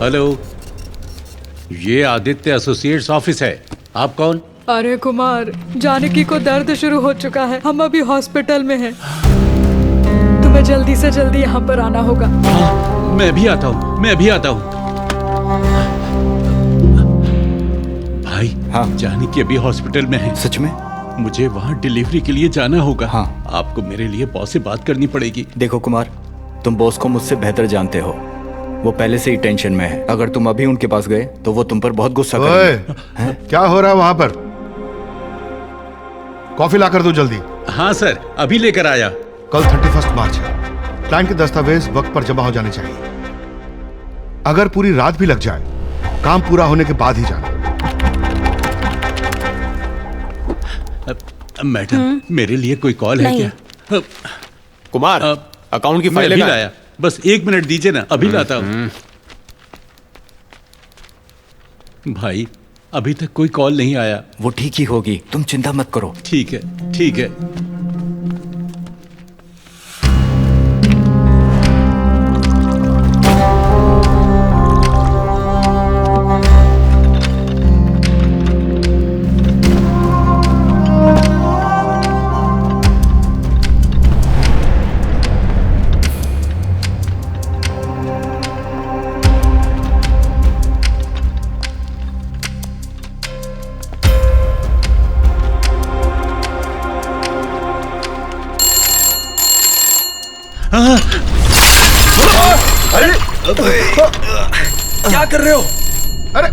Hello, ये Aditya associates office है। आप कौन? अरे कुमार, जानकी को दर्द शुरू हो चुका है। हम अभी हॉस्पिटल में हैं। तुम्हें जल्दी से जल्दी यहाँ पर आना होगा। हाँ, मैं भी आता हूँ, मैं भी आता हूँ। भाई, हाँ? जानकी अभी हॉस्पिटल में है। सच में? मुझे वहाँ डिलीवरी के लिए जाना होगा। हाँ। आपको मेरे लिए बॉस से बात करनी पड़ेगी। देखो कुमार, तुम बॉस को मुझसे बेहतर जानते हो। वो पहले से ही टेंशन में है। अगर तुम अभी उनके पास गए तो वो तुम पर बहुत गुस्सा करेंगे। क्या हो रहा है वहां पर? कॉफी लाकर दो जल्दी। हाँ सर, अभी लेकर आया। कल 31 मार्च है। क्लाइंट के दस्तावेज वक्त पर जमा हो जाने चाहिए। अगर पूरी रात भी लग जाए, काम पूरा होने के बाद ही जाना। मैडम, मेरे लिए कोई कॉल है क्या? कुमार, अकाउंट की फाइल मैं लाया। बस 1 मिनट दीजिए ना, अभी लाता हूँ। भाई, अभी तक कोई कॉल नहीं आया। वो ठीक ही होगी, तुम चिंता मत करो। ठीक है, ठीक है। क्या कर रहे हो? अरे,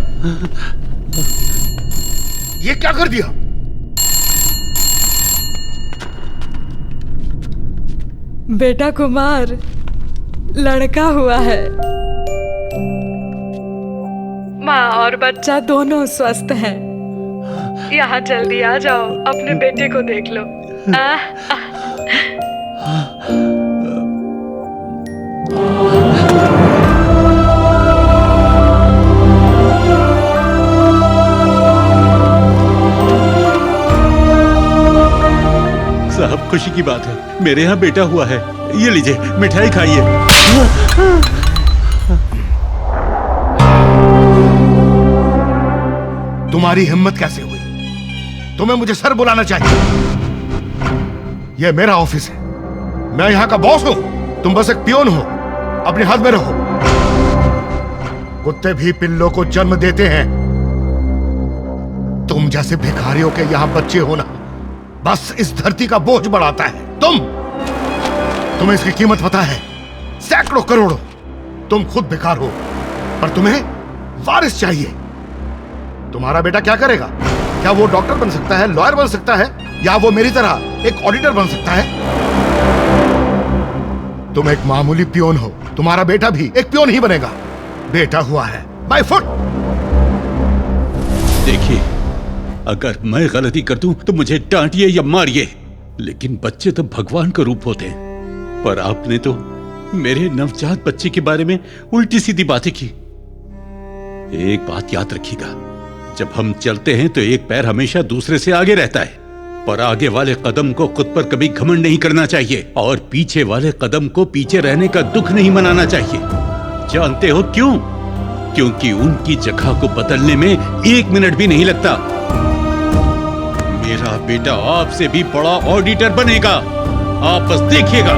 ये क्या कर दिया? बेटा कुमार, लड़का हुआ है। माँ और बच्चा दोनों स्वस्थ हैं। यहाँ जल्दी आ जाओ, अपने बेटे को देख लो। साहब, खुशी की बात है, मेरे यहाँ बेटा हुआ है। ये लीजिए, मिठाई खाइए। तुम्हारी हिम्मत कैसे हुई? तुम्हें मुझे सर बुलाना चाहिए। यह मेरा ऑफिस है, मैं यहाँ का बॉस हूं। तुम बस एक पियोन हो। अपने हाथ में रहो। कुत्ते भी पिल्लों को जन्म देते हैं। तुम जैसे भिखारियों के यहाँ बच्चे होना बस इस धरती का बोझ बढ़ाता है। तुम्हें इसकी कीमत पता है? सैकड़ों करोड़ों। तुम खुद बेकार हो, पर तुम्हें वारिस चाहिए। तुम्हारा बेटा क्या करेगा? क्या वो डॉक्टर बन सकता है, लॉयर बन सकता है, या वो मेरी तरह एक ऑडिटर बन सकता है? तुम एक मामूली पियोन हो। तुम्हारा बेटा भी एक पियोन ही बनेगा। बेटा हुआ है बाय फुट। देखिए, अगर मैं गलती कर दूं तो मुझे डांटिए या मारिए, लेकिन बच्चे तो भगवान का रूप होते हैं। पर आपने तो मेरे नवजात बच्चे के बारे में उल्टी सीधी बातें की। एक बात याद रखिएगा, जब हम चलते हैं तो एक पैर हमेशा दूसरे से आगे रहता है, पर आगे वाले कदम को खुद पर कभी घमंड नहीं करना चाहिए, और पीछे वाले कदम को पीछे रहने का दुख नहीं मनाना चाहिए। जानते हो क्यों? क्योंकि उनकी जगह को बदलने में 1 मिनट भी नहीं लगता। मेरा बेटा आपसे भी बड़ा ऑडिटर बनेगा, आप बस देखिएगा।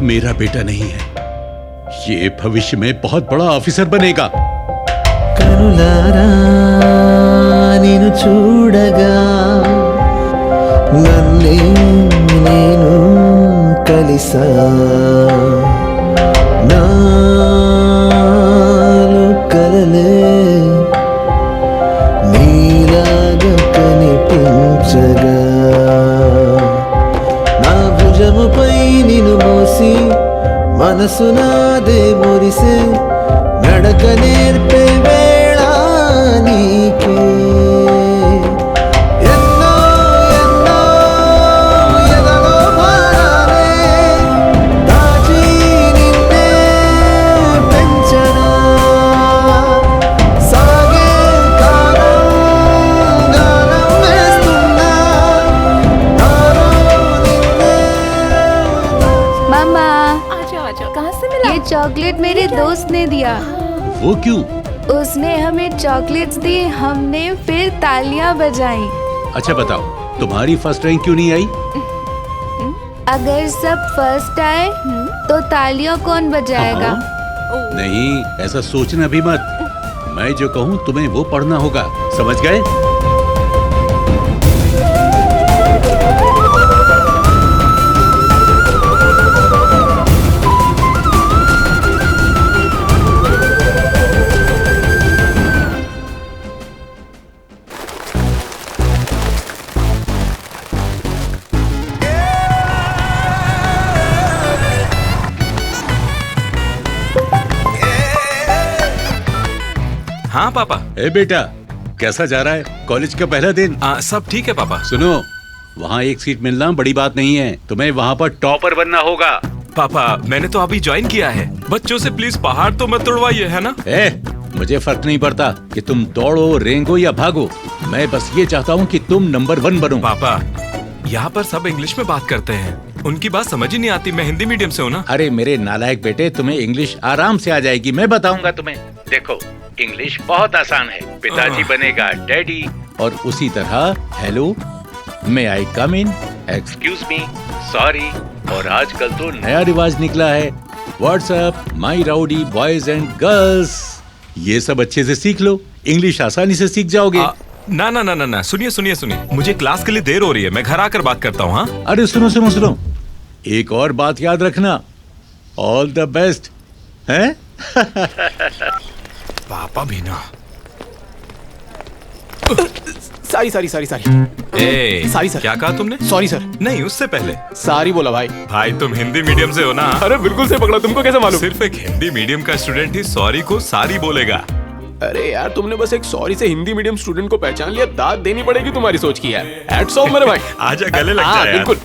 मेरा बेटा नहीं है, ये भविष्य में बहुत बड़ा ऑफिसर बनेगा। కనులారా నిన్ను చూడగా నన్నే నేను కలిసా నాలో కలలే నీలాగా కని భుజముపై నిన్ను మోసి మనసు నాదే మురిసే నడక నేర్పే వేళ నీకే ఎన్నో ఎన్నో ఎదలో భారాలే దాచి నిన్నే పెంచనా సాగే కాలం గానం వేస్తున్నా నాలో నిన్నే मामा आजा कहाँ से मिला? ये चॉकलेट मेरे दोस्त ने दिया। वो क्यों? उसने हमें चॉकलेट्स दी, हमने फिर तालियां बजाई। अच्छा बताओ, तुम्हारी फर्स्ट रैंक क्यों नहीं आई? अगर सब फर्स्ट आए तो तालियां कौन बजाएगा? नहीं, ऐसा सोचना भी मत। मैं जो कहूँ तुम्हें वो पढ़ना होगा, समझ गए? हाँ पापा। ए बेटा, कैसा जा रहा है कॉलेज का पहला दिन? सब ठीक है पापा। सुनो, वहाँ एक सीट मिलना बड़ी बात नहीं है, तुम्हें वहाँ पर टॉपर बनना होगा। पापा मैंने तो अभी ज्वाइन किया है, बच्चों से प्लीज पहाड़ तो मत तोड़वाइए, है ना? मुझे फर्क नहीं पड़ता कि तुम दौड़ो, रेंगो या भागो, मैं बस ये चाहता हूँ कि तुम नंबर 1 बनो। पापा यहाँ पर सब इंग्लिश में बात करते हैं, उनकी बात समझ ही नहीं आती। मैं हिंदी मीडियम से हूँ ना। अरे मेरे नालायक बेटे, तुम्हें इंग्लिश आराम से आ जाएगी, मैं बताऊंगा तुम्हें। देखो, इंग्लिश बहुत आसान है। पिताजी बनेगा डैडी, और उसी तरह हेलो, मे आई कम इन, एक्सक्यूज मी, सॉरी, और आजकल तो नया रिवाज निकला है, WhatsApp, my rowdy boys and girls. ये सब अच्छे से सीख लो, इंग्लिश आसानी से सीख जाओगे। ना ना ना ना ना, सुनिए सुनिए सुनिए, मुझे क्लास के लिए देर हो रही है, मैं घर आकर बात करता हूँ। हाँ अरे सुनो सुनो सुनो, एक और बात याद रखना, ऑल द बेस्ट है। पापा भी ना। Sorry sorry sorry sorry sorry sir. क्या कहा तुमने? Sorry sir. नहीं, उससे पहले सॉरी बोला भाई। भाई तुम हिंदी मीडियम से हो ना? अरे बिल्कुल से पकड़ा, तुमको कैसे मालूम? सिर्फ एक हिंदी मीडियम का स्टूडेंट ही सॉरी को सारी बोलेगा। अरे यार, तुमने बस एक सॉरी से हिंदी मीडियम स्टूडेंट को पहचान लिया, दाद देनी पड़ेगी तुम्हारी सोच की यार। हैट्स ऑफ मेरे भाई। आजा गले लग हाँ, जाए यार। बिल्कुल।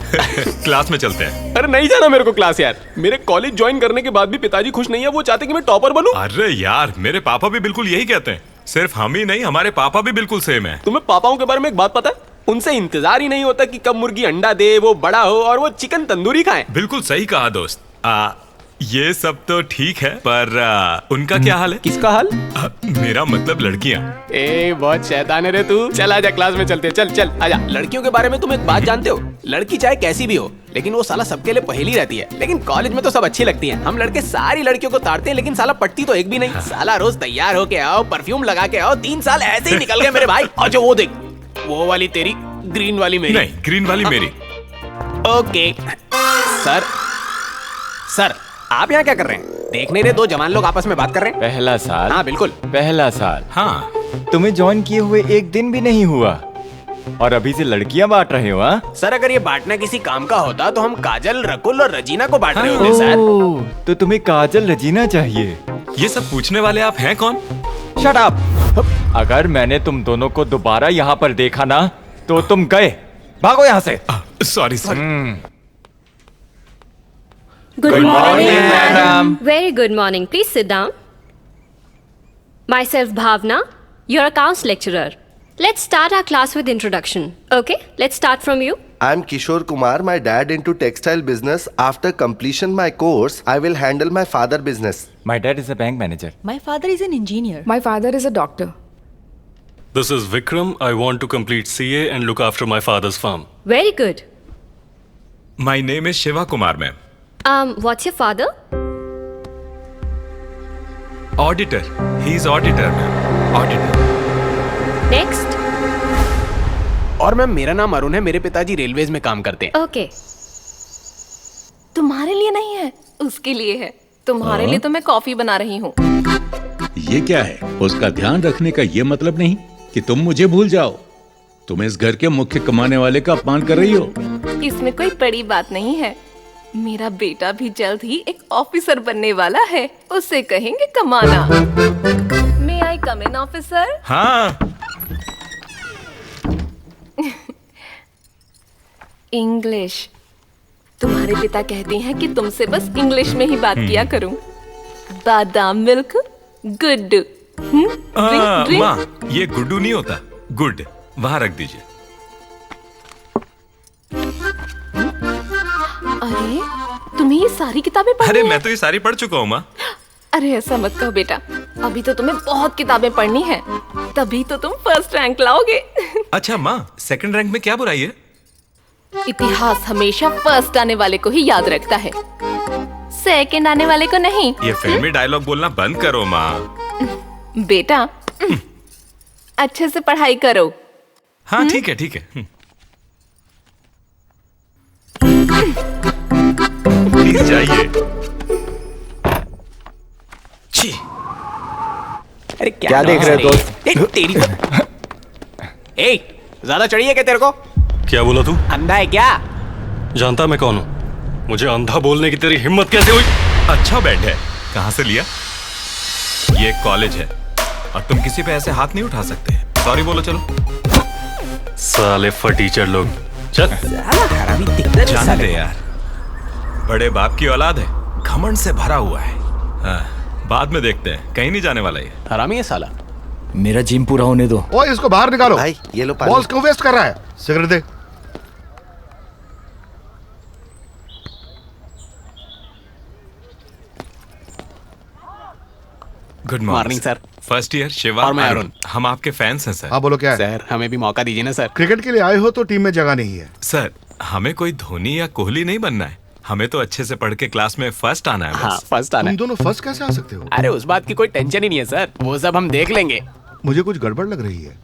क्लास में चलते हैं। अरे नहीं जाना मेरे को क्लास यार, मेरे कॉलेज ज्वाइन करने के बाद भी पिताजी खुश नहीं है, वो चाहते कि मैं टॉपर बनूं। अरे यार, मेरे पापा भी बिल्कुल यही कहते हैं। सिर्फ हम ही नहीं, हमारे पापा भी बिल्कुल सेम है। तुम्हें पापाओं के बारे में एक बात पता है? उनसे इंतजार ही नहीं होता कि कब मुर्गी अंडा दे, वो बड़ा हो और वो चिकन तंदूरी खाए। बिल्कुल सही कहा दोस्त। ये सब तो ठीक है, पर उनका क्या हाल है? किसका हाल? मेरा मतलब लड़कियां। बहुत शैतान है रे तू। चल आजा, क्लास में चलते। चल चल आजा। लड़कियों के बारे में तुम एक बात जानते हो? लड़की चाहे कैसी भी हो, लेकिन वो साला सबके लिए पहेली रहती है। लेकिन कॉलेज में तो सब अच्छी लगती हैं। हम लड़के सारी लड़कियों को ताड़ते हैं, लेकिन साला पटती तो एक भी नहीं। साला रोज तैयार होके आओ, परफ्यूम लगा के आओ, 3 साल ऐसे ही निकल गए मेरे भाई। और जो वो देख, वो वाली तेरी, ग्रीन वाली मेरी। नहीं, ग्रीन वाली मेरी। Okay sir. सर आप यहाँ क्या कर रहे हैं? देख नहीं रहे दो जवान लोग आपस में बात कर रहे हैं? पहला साल। हाँ बिल्कुल पहला साल। हाँ, तुम्हें ज्वाइन किए हुए एक दिन भी नहीं हुआ और अभी से लड़कियां बांट रहे हो? हाँ सर, अगर ये बांटना किसी काम का होता तो हम काजल, रकुल और रजीना को बांट रहे होते सर। तो तुम्हें काजल रजीना चाहिए। ये सब पूछने वाले आप हैं कौन? Shut up. अगर मैंने तुम दोनों को दोबारा यहाँ पर देखा ना तो तुम गए, भागो यहाँ से। Sorry sir. Good morning, madam. Very good morning. Please sit down. Myself Bhavna, your accounts lecturer. Let's start our class with introduction. Okay, let's start from you. I'm Kishore Kumar, my dad into textile business. After completion my course, I will handle my father business. My dad is a bank manager. My father is an engineer. My father is a doctor. This is Vikram. I want to complete CA and look after my father's farm. Very good. My name is Shiva Kumar, ma'am. What's your father? Auditor. He's auditor, ma'am. Auditor. Next. और ma'am, मेरा नाम अरुण है, मेरे पिताजी railways में काम करते हैं। Okay. तुम्हारे लिए नहीं है, उसके लिए है। तुम्हारे लिए तो मैं कॉफी बना रही हूँ। ये क्या है? उसका ध्यान रखने का ये मतलब नहीं कि तुम मुझे भूल जाओ। तुम इस घर के मुख्य कमाने वाले का अपमान कर रही हो। इसमें कोई बड़ी बात नहीं है। मेरा बेटा भी जल्द ही एक ऑफिसर बनने वाला है, उससे कहेंगे कमाना। मे आई कम इन ऑफिसर? हाँ। इंग्लिश। तुम्हारे पिता कहते हैं कि तुमसे बस इंग्लिश में ही बात किया करूं। बादाम मिल्क गुड्डू। माँ, ये गुड्डू नहीं होता, गुड। वहां रख दीजिए। अरे तुम्हें ये सारी किताबें पढ़नी अरे है? मैं तो ये सारी पढ़ चुका हूँ माँ। अरे ऐसा मत कहो बेटा, अभी तो तुम्हें बहुत किताबें पढ़नी है, तभी तो तुम फर्स्ट रैंक लाओगे। अच्छा माँ, सेकंड रैंक में क्या बुराई है? इतिहास हमेशा फर्स्ट आने वाले को ही याद रखता है, सेकंड आने वाले को नहीं। ये फिल्मी डायलॉग बोलना बंद करो माँ। बेटा अच्छे से पढ़ाई करो। हाँ ठीक है ठीक है। प्लीज जाइए। छी। अरे क्या देख रहे हो दोस्त? तेरी ए, ज्यादा चढ़िए क्या तेरे को? क्या बोला तू? अंधा है क्या? जानता मैं कौन हूँ? मुझे अंधा बोलने की तेरी हिम्मत कैसे हुई? अच्छा बैंड है, कहाँ से लिया? ये कॉलेज है और तुम किसी पे ऐसे हाथ नहीं उठा सकते। सॉरी बोलो चलो। साले फटीचर लोग। चल। जाने दे यार, बड़े बाप की औलाद है, घमंड से भरा हुआ है। हाँ, बाद में देखते हैं, कहीं नहीं जाने वाला ये। हरामी है साला। मेरा जिम पूरा होने दो। ओए इसको बाहर निकालो भाई, ये लो पानी। बॉल्स क्यों वेस्ट कर रहा है? सिगरेट दे। Good morning sir. First year Shiva और मैं अरुण। हम आपके फैंस हैं सर। हाँ बोलो क्या है? सर हमें भी मौका दीजिए ना सर। क्रिकेट के लिए आए हो तो टीम में जगह नहीं है। सर हमें कोई धोनी या कोहली नहीं बनना है, हमें तो अच्छे से पढ़ के क्लास में फर्स्ट आना है बस। हाँ फर्स्ट आना तुम है। दोनों फर्स्ट कैसे आ सकते हो? अरे उस बात की कोई टेंशन ही नहीं है सर, वो सब हम देख लेंगे। मुझे कुछ गड़बड़ लग रही है।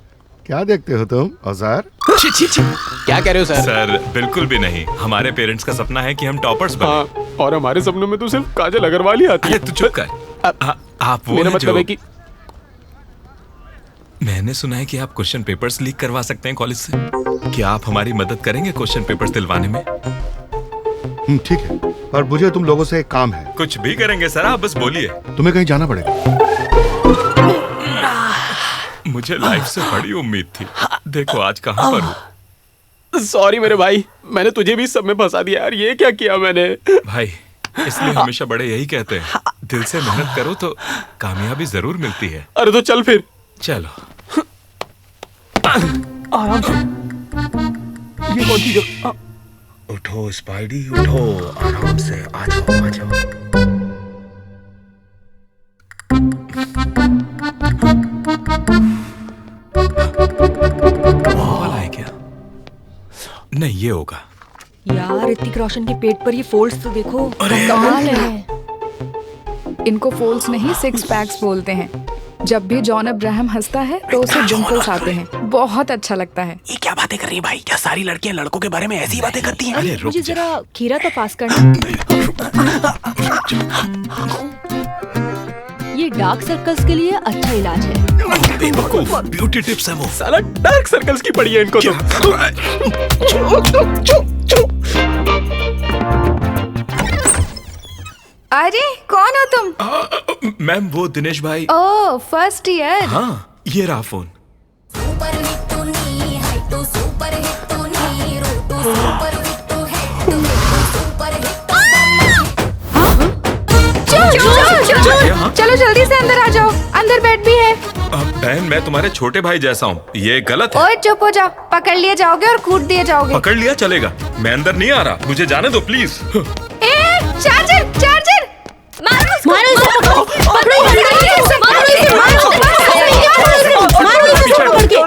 क्या देखते हो तुम औजार? छी छी छी। क्या कह रहे हो सर? सर बिल्कुल भी नहीं, हमारे पेरेंट्स का सपना है कि हम टॉपर्स बने। हाँ, और हमारे सपनों में तो सिर्फ काजल अग्रवाल ही आती है। तू चुप कर। आप वो मेरा हैं मतलब जो- है कि मैंने सुना है कि आप क्वेश्चन पेपर्स लीक करवा सकते हैं कॉलेज से। क्या आप हमारी मदद करेंगे क्वेश्चन पेपर्स दिलवाने में? ठीक है, पर मुझे तुम लोगों से एक काम है। कुछ भी करेंगे सर, आप बस बोलिए। तुम्हें कहीं जाना पड़ेगा। मुझे लाइफ से बड़ी उम्मीद थी, देखो आज कहाँ पर हूँ। सॉरी मेरे भाई, मैंने तुझे भी इस सब में फंसा दिया यार। ये क्या किया मैंने? भाई इसलिए हमेशा बड़े यही कहते हैं, दिल से मेहनत करो तो कामयाबी जरूर मिलती है। अरे तो चल फिर। चलो। आराम से। ये कौन सी जगह? उठो स्पाइडी उठो, आराम से आ जाओ आ जाओ। वाला है क्या? नहीं ये होगा। यार ऋतिक रोशन के पेट पर ये फोल्ड्स तो देखो। कमाल है। इनको फोल्ड्स नहीं सिक्स पैक्स बोलते हैं। जब भी जॉन अब्राहम हंसता है तो उसे डिंपल्स आते हैं, बहुत अच्छा लगता है। ये क्या बातें कर रही है भाई? क्या सारी लड़कियां लड़कों के बारे में ऐसी बातें करती हैं? अरे रुक मुझे जा। जरा खीरा तो पास करना। ये डार्क सर्कल्स के लिए अच्छा इलाज है। बेवकूफ, ब्यूटी टिप्स है वो। साला डार्क सर्कल्स की पड़ी है इनको तो। अरे कौन हो तुम? मैम वो दिनेश भाई। ओह फर्स्ट ईयर। हाँ ये रहा फोन। चलो जल्दी से अंदर आ जाओ, अंदर बेड भी है। बहन मैं तुम्हारे छोटे भाई जैसा हूँ, ये गलत है। ओए चुप हो जाओ, पकड़ लिए जाओगे और कूट दिए जाओगे। पकड़ लिया चलेगा, मैं अंदर नहीं आ रहा, मुझे जाने दो प्लीज। ए चार्जर चार्जर मारो इसको, मारो इसको,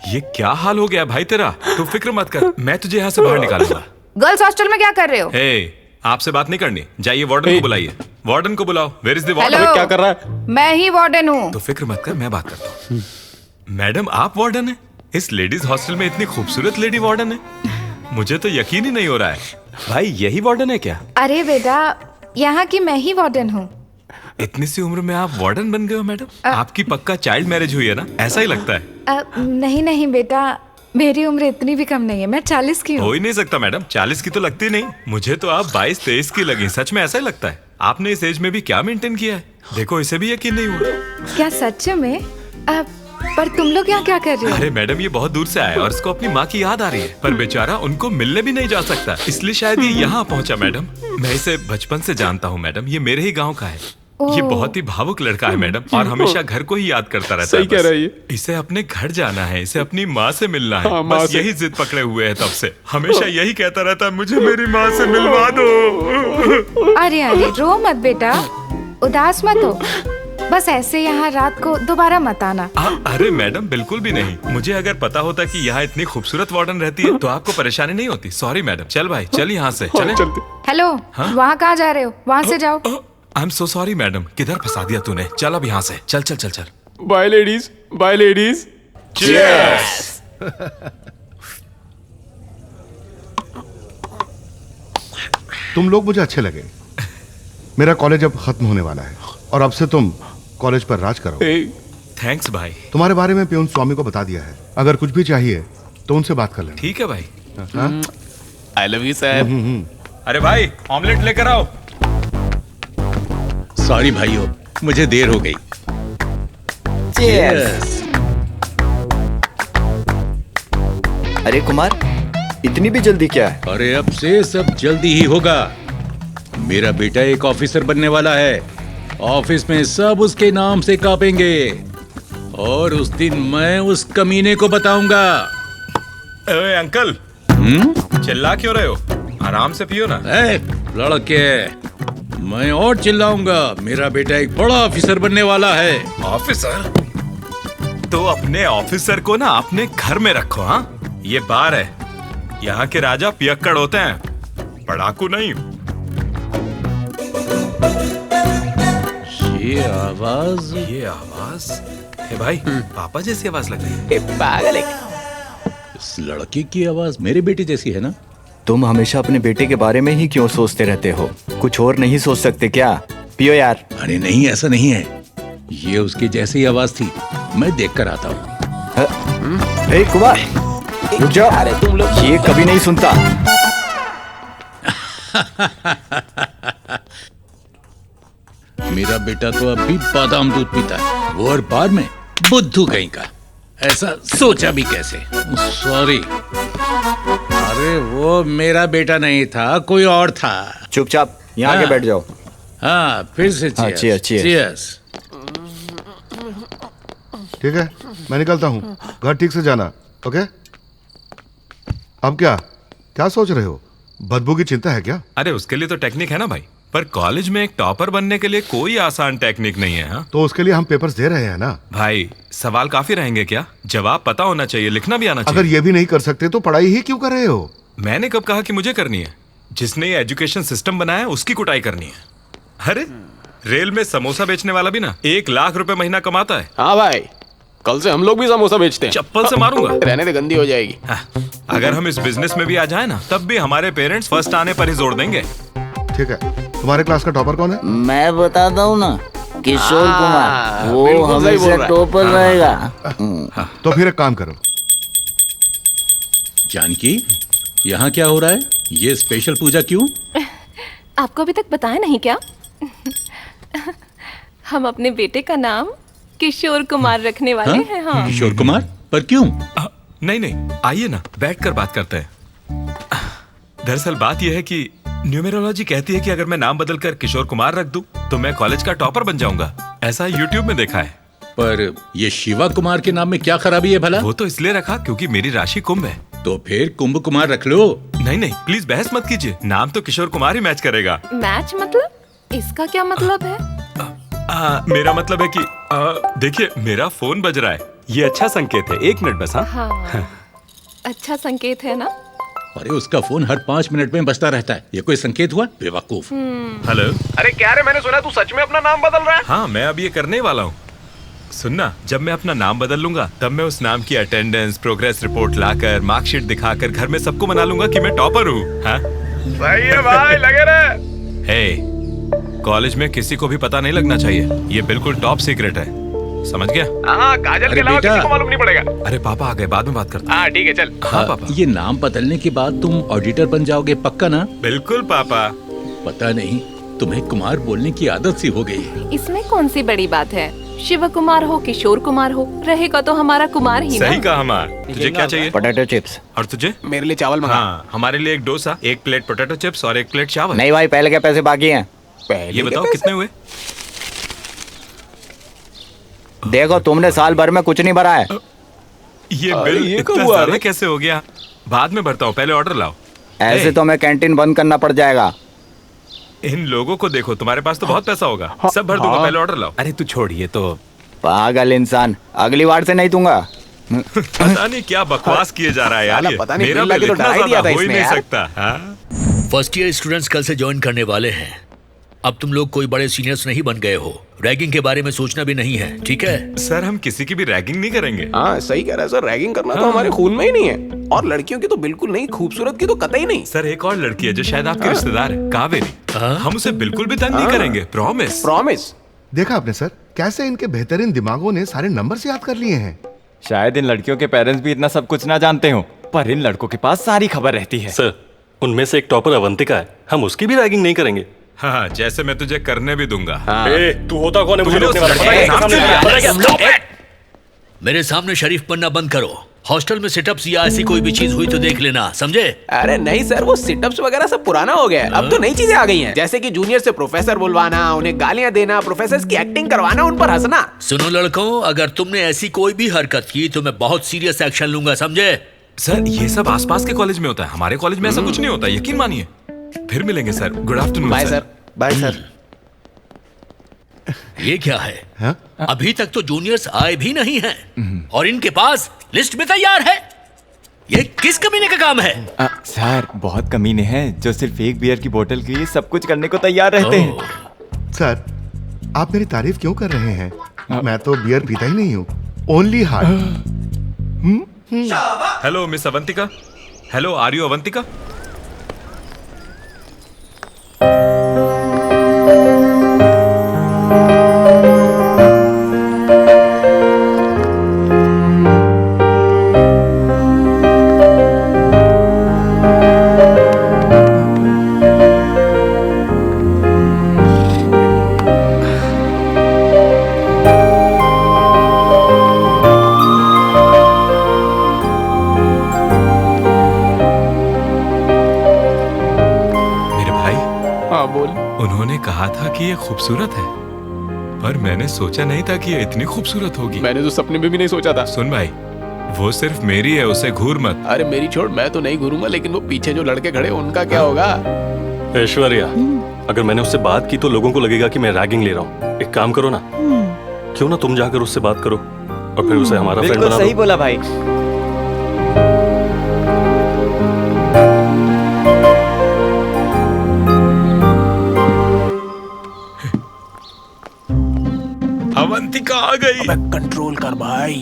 ये क्या हाल हो गया भाई तेरा? तू फिक्र मत कर, मैं तुझे यहाँ से बाहर निकालूंगा। गर्ल्स हॉस्टल में क्या कर रहे हो? हे आपसे बात नहीं करनी, जाइए वार्डन को बुलाइए। वार्डन को बुलाओ। Where is the warden? Hello. क्या कर रहा है? मैं ही वार्डन हूँ। तो फिक्र मत कर, मैं बात करता हूँ। मैडम आप वार्डन है? इस लेडीज हॉस्टल में इतनी खूबसूरत लेडी वार्डन है, मुझे तो यकीन ही नहीं हो रहा है। भाई यही वार्डन है क्या? अरे बेटा यहाँ की मैं ही वार्डन हूँ। इतनी सी उम्र में आप वार्डन बन गए हो मैडम? आपकी पक्का चाइल्ड मैरिज हुई है ना, ऐसा ही लगता है। नहीं नहीं बेटा, मेरी उम्र इतनी भी कम नहीं है, मैं 40 की हूँ। हो ही नहीं सकता मैडम, 40 की तो लगती नहीं। मुझे तो आप 22-23 की लगी। सच में ऐसा ही लगता है। आपने इस एज में भी क्या मेंटेन किया है? देखो इसे भी यकीन नहीं हुआ। क्या सच में? पर तुम लोग यहाँ क्या कर रहे हो? अरे मैडम, ये बहुत दूर से आया और इसको अपनी माँ की याद आ रही है, पर बेचारा उनको मिलने भी नहीं जा सकता, इसलिए शायद ये यहाँ पहुँचा। मैडम, मैं इसे बचपन से जानता हूँ मैडम, ये मेरे ही गाँव का है। ये बहुत ही भावुक लड़का है मैडम, और हमेशा घर को ही याद करता रहता है। सही कह रही है। इसे अपने घर जाना है, इसे अपनी माँ से मिलना है। बस यही जिद पकड़े हुए है तब से। हमेशा यही कहता रहता है, मुझे मेरी माँ से मिलवा दो। अरे रो मत बेटा, उदास मत हो। बस ऐसे यहाँ रात को दोबारा मत आना। अरे मैडम, बिल्कुल भी नहीं। मुझे अगर पता होता कि यहाँ इतनी खूबसूरत वार्डन रहती है तो आपको परेशानी नहीं होती। Sorry madam. चल भाई, चल यहाँ से चले। हेलो, वहाँ कहाँ जा रहे हो? वहाँ से जाओ। I am so sorry madam, किधर फंसा दिया तूने? चल अब यहाँ से, चल चल चल चल। Bye ladies, bye ladies. Cheers. तुम लोग मुझे अच्छे लगे। मेरा कॉलेज अब खत्म होने वाला है और अब से तुम कॉलेज पर राज करो। थैंक्स भाई। तुम्हारे बारे में प्यून स्वामी को बता दिया है, अगर कुछ भी चाहिए तो उनसे बात कर लेना। ठीक है भाई। I love you sir. अरे भाई, ऑमलेट लेकर आओ। सॉरी भाइयों, मुझे देर हो गई। Cheers. अरे कुमार, इतनी भी जल्दी क्या है? अरे अब से सब जल्दी ही होगा। मेरा बेटा एक ऑफिसर बनने वाला है। ऑफिस में सब उसके नाम से कांपेंगे और उस दिन मैं उस कमीने को बताऊंगा। अरे अंकल, चिल्ला क्यों रहे हो? आराम से पियो ना। लड़के, मैं और चिल्लाऊंगा। मेरा बेटा एक बड़ा ऑफिसर बनने वाला है। ऑफिसर? तो अपने ऑफिसर को ना अपने घर में रखो। हाँ, ये बार है। यहाँ के राजा पियक्कड़ होते हैं, पढ़ाकू नहीं। ये आवाज हे भाई, पापा जैसी आवाज लग रही है। पागल है। इस लड़के की आवाज मेरे बेटे जैसी है ना? तुम हमेशा अपने बेटे के बारे में ही क्यों सोचते रहते हो? कुछ और नहीं सोच सकते क्या? पियो यार। अरे नहीं, ऐसा नहीं है। ये उसकी जैसी ही आवाज थी। मैं देख कर आता हूँ। हे कुमार, रुक जाओ। अरे तुम लोग, ये कभी नहीं सुनता। मेरा बेटा तो अब भी बादाम दूध पीता है, वो और बाद में बुद्धू कहीं का। ऐसा सोचा भी कैसे? सॉरी। अरे वो मेरा बेटा नहीं था, कोई और था। चुपचाप यहाँ आके बैठ जाओ। हाँ, फिर से चीयर्स। ठीक है, मैं निकलता हूँ। घर ठीक से जाना, ओके? अब क्या सोच रहे हो? बदबू की चिंता है क्या? अरे उसके लिए तो टेक्निक है ना भाई, पर कॉलेज में एक टॉपर बनने के लिए कोई आसान टेक्निक नहीं है। हाँ? तो उसके लिए हम पेपर्स दे रहे हैं ना भाई। सवाल काफी रहेंगे क्या? जवाब पता होना चाहिए, लिखना भी आना चाहिए। अगर ये भी नहीं कर सकते तो पढ़ाई ही क्यों कर रहे हो? मैंने कब कहा कि मुझे करनी है? जिसने ये एजुकेशन सिस्टम बनाया उसकी कुटाई करनी है। अरे रेल में समोसा बेचने वाला भी ना 1 लाख रुपए महीना कमाता है। हाँ भाई, कल से हम लोग भी समोसा बेचते हैं। चप्पल से मारूंगा। रहने दे, गंदी हो जाएगी। अगर हम इस बिजनेस में भी आ जाए ना, तब भी हमारे पेरेंट्स फर्स्ट आने पर ही जोर देंगे। ठीक है। तुम्हारे क्लास का टॉपर कौन है? मैं बताता हूँ ना, किशोर कुमार। वो हमेशा टॉपर रहेगा। तो फिर एक काम करो। जानकी, यहाँ क्या हो रहा है? ये स्पेशल पूजा क्यों? आपको अभी तक बताया नहीं क्या? हम अपने बेटे का नाम किशोर कुमार रखने वाले हैं। हाँ। किशोर कुमार? पर क्यों? नहीं, आइए ना, बैठकर बात करते हैं। दरअसल बात यह है कि न्यूमेरोलॉजी कहती है कि अगर मैं नाम बदलकर किशोर कुमार रख दूं, तो मैं कॉलेज का टॉपर बन जाऊंगा। ऐसा यूट्यूब में देखा है। पर ये शिवा कुमार के नाम में क्या खराबी है भला? वो तो इसलिए रखा क्योंकि मेरी राशि कुंभ है। तो फिर कुंभ कुमार रख लो। नहीं, प्लीज बहस मत कीजिए। नाम तो किशोर कुमार ही मैच करेगा। मैच मतलब? इसका क्या मतलब है? मेरा मतलब है कि देखिए, मेरा फोन बज रहा है। ये अच्छा संकेत है। 1 मिनट बस। हाँ, अच्छा संकेत है ना? अरे उसका फोन हर 5 मिनट में बजता रहता है। ये कोई संकेत हुआ? बेवकूफ। हेलो। अरे क्या रे, मैंने सुना तू सच में अपना नाम बदल रहा है? हाँ, मैं अब ये करने वाला हूँ। सुनना, जब मैं अपना नाम बदल लूंगा, तब मैं उस नाम की अटेंडेंस, प्रोग्रेस रिपोर्ट लाकर, मार्कशीट दिखाकर घर में सबको मना लूंगा कि मैं टॉपर हूँ। हाँ? सही है भाई, लगे रहे। हे, कॉलेज में किसी को भी पता नहीं लगना चाहिए। ये बिल्कुल टॉप सीक्रेट है। समझ गया? हाँ, काजल के अलावा किसी को मालूम नहीं पड़ेगा। अरे पापा आ गए, बाद में बात करते हैं। हाँ ठीक है, चल। हाँ पापा। ये नाम बदलने के बाद तुम ऑडिटर बन जाओगे, पक्का ना? बिल्कुल पापा। पता नहीं, तुम्हें कुमार बोलने की आदत सी हो गई है। इसमें कौन सी बड़ी बात है? शिव कुमार हो, किशोर कुमार हो, रहेगा तो हमारा कुमार ही ना। सही कहा हमार। तुझे क्या चाहिए? Potato chips. और तुझे? मेरे लिए चावल मंगा। हाँ, हमारे लिए एक डोसा, एक प्लेट पोटैटो चिप्स और एक प्लेट चावल। नहीं भाई, पहले के पैसे बाकी हैं। ये बताओ कितने हुए? देखो, तुमने साल भर में कुछ नहीं भरा है। ये बिल इतना ज्यादा कैसे हो गया? बाद में भरता हूँ, पहले ऑर्डर लाओ। ऐसे तो मैं कैंटीन बंद करना पड़ जाएगा। इन लोगों को देखो, तुम्हारे पास तो बहुत पैसा होगा। सब भर दूंगा, पहले ऑर्डर लाओ। अरे तू छोड़िए तो। पागल इंसान, अगली बार से नहीं दूंगा। पता नहीं क्या बकवास किए जा रहा है यार। पता नहीं, मेरा बिल इतना ज्यादा हो ही नहीं सकता। फर्स्ट ईयर स्टूडेंट्स कल से ज्वाइन करने वाले हैं। अब तुम लोग कोई बड़े सीनियर्स नहीं बन गए हो। रैगिंग के बारे में सोचना भी नहीं है, ठीक है? सर, हम किसी की भी रैगिंग नहीं करेंगे। हाँ सही कह रहा है सर, रैगिंग करना तो हमारे खून में ही नहीं है। और लड़कियों की तो बिल्कुल नहीं, खूबसूरत की तो कतई नहीं। सर, एक और लड़की है जो शायद आपके रिश्तेदार है, कावेरी। हम उसे बिल्कुल भी तंग नहीं करेंगे, प्रॉमिस। प्रॉमिस। देखा आपने सर, कैसे इनके बेहतरीन दिमागों ने सारे नंबर याद कर लिए हैं। शायद इन लड़कियों के पेरेंट्स भी इतना सब कुछ ना जानते हो, पर इन लड़कों के पास सारी खबर रहती है। सर, उनमें से एक टॉपर अवंतिका है, हम उसकी भी रैगिंग नहीं करेंगे। हाँ, जैसे मैं तुझे करने भी दूंगा। ए, तू होता कौन है मुझे रोकने वाला? मेरे सामने शरीफ बनना बंद करो। हॉस्टल में सिटअप्स या ऐसी कोई भी चीज हुई तो देख लेना, समझे? अरे नहीं सर, वो सिटअप्स वगैरह सब पुराना हो गया है। अब तो नई चीजें आ गई हैं, जैसे कि जूनियर से प्रोफेसर बुलवाना, उन्हें गालियां देना, प्रोफेसर की एक्टिंग करवाना, उन पर हंसना। सुनो लड़कों, अगर तुमने ऐसी कोई भी हरकत की तो मैं बहुत सीरियस एक्शन लूंगा, समझे? सर, ये सब आसपास के कॉलेज में होता है, हमारे कॉलेज में ऐसा कुछ नहीं होता, यकीन मानिए। फिर मिलेंगे sir. Good afternoon. Bye sir. Bye sir. ये क्या है? अभी तक तो जूनियर्स आए भी नहीं हैं और इनके पास लिस्ट में तैयार है। ये किस कमीने का काम है? सर, बहुत कमीने हैं जो सिर्फ एक बियर की बोतल के लिए सब कुछ करने को तैयार रहते हैं। सर, आप मेरी तारीफ क्यों कर रहे हैं? मैं तो बियर पीता ही नहीं हूँ, only heart. Hello miss Avantika. Hello, are you Avantika? उन्होंने कहा था कि ये खूबसूरत है, पर मैंने सोचा नहीं था कि ये इतनी खूबसूरत होगी। मैंने तो सपने में भी नहीं सोचा था। सुन भाई, वो सिर्फ मेरी है, उसे घूर मत। अरे मेरी छोड़, मैं तो नहीं घूरूंगा, लेकिन वो पीछे जो लड़के खड़े उनका क्या होगा? ऐश्वर्या, अगर मैंने उससे बात की तो लोगों को लगेगा कि मैं रैगिंग ले रहा हूँ। एक काम करो ना, क्यों ना तुम जाकर उससे बात करो और फिर उसे हमारा फ्रेंड बना दो। सही बोला भाई। अवंतिका आ गई। अबे कंट्रोल कर भाई।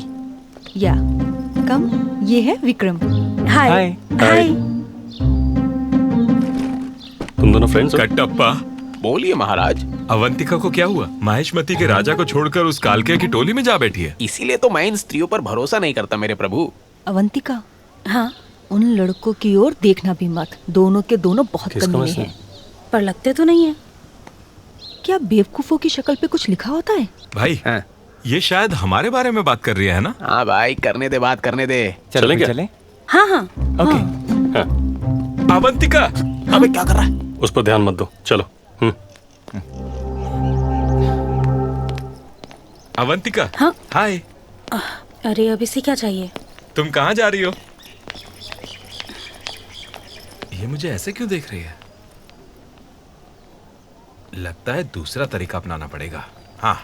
या कम, ये है विक्रम। हाय। हाय। तुम दोनों फ्रेंड्स हो? कटप्पा। बोलिए महाराज। अवंतिका को क्या हुआ? महेशमती के राजा को छोड़कर उस कालके की टोली में जा बैठी है। इसीलिए तो मैं इन स्त्रियों पर भरोसा नहीं करता मेरे प्रभु। अवंतिका, हाँ, उन लड़कों की ओर देखना भी मत। दोनों के दोनों बहुत कमीने हैं, पर लगते तो नहीं है। क्या बेवकूफों की शक्ल पे कुछ लिखा होता है? भाई, ये शायद हमारे बारे में बात कर रही है ना? हाँ भाई, करने दे बात, करने दे। चलें क्या? हाँ हाँ। हाँ। अवंतिका, अबे क्या कर रहा है? उस पर ध्यान मत दो, चलो। अवंतिका। हाँ? हाय। अरे अब इसे क्या चाहिए? तुम कहाँ जा रही हो? ये मुझे ऐसे क्यों देख रही है? लगता है दूसरा तरीका अपनाना पड़ेगा। हाँ।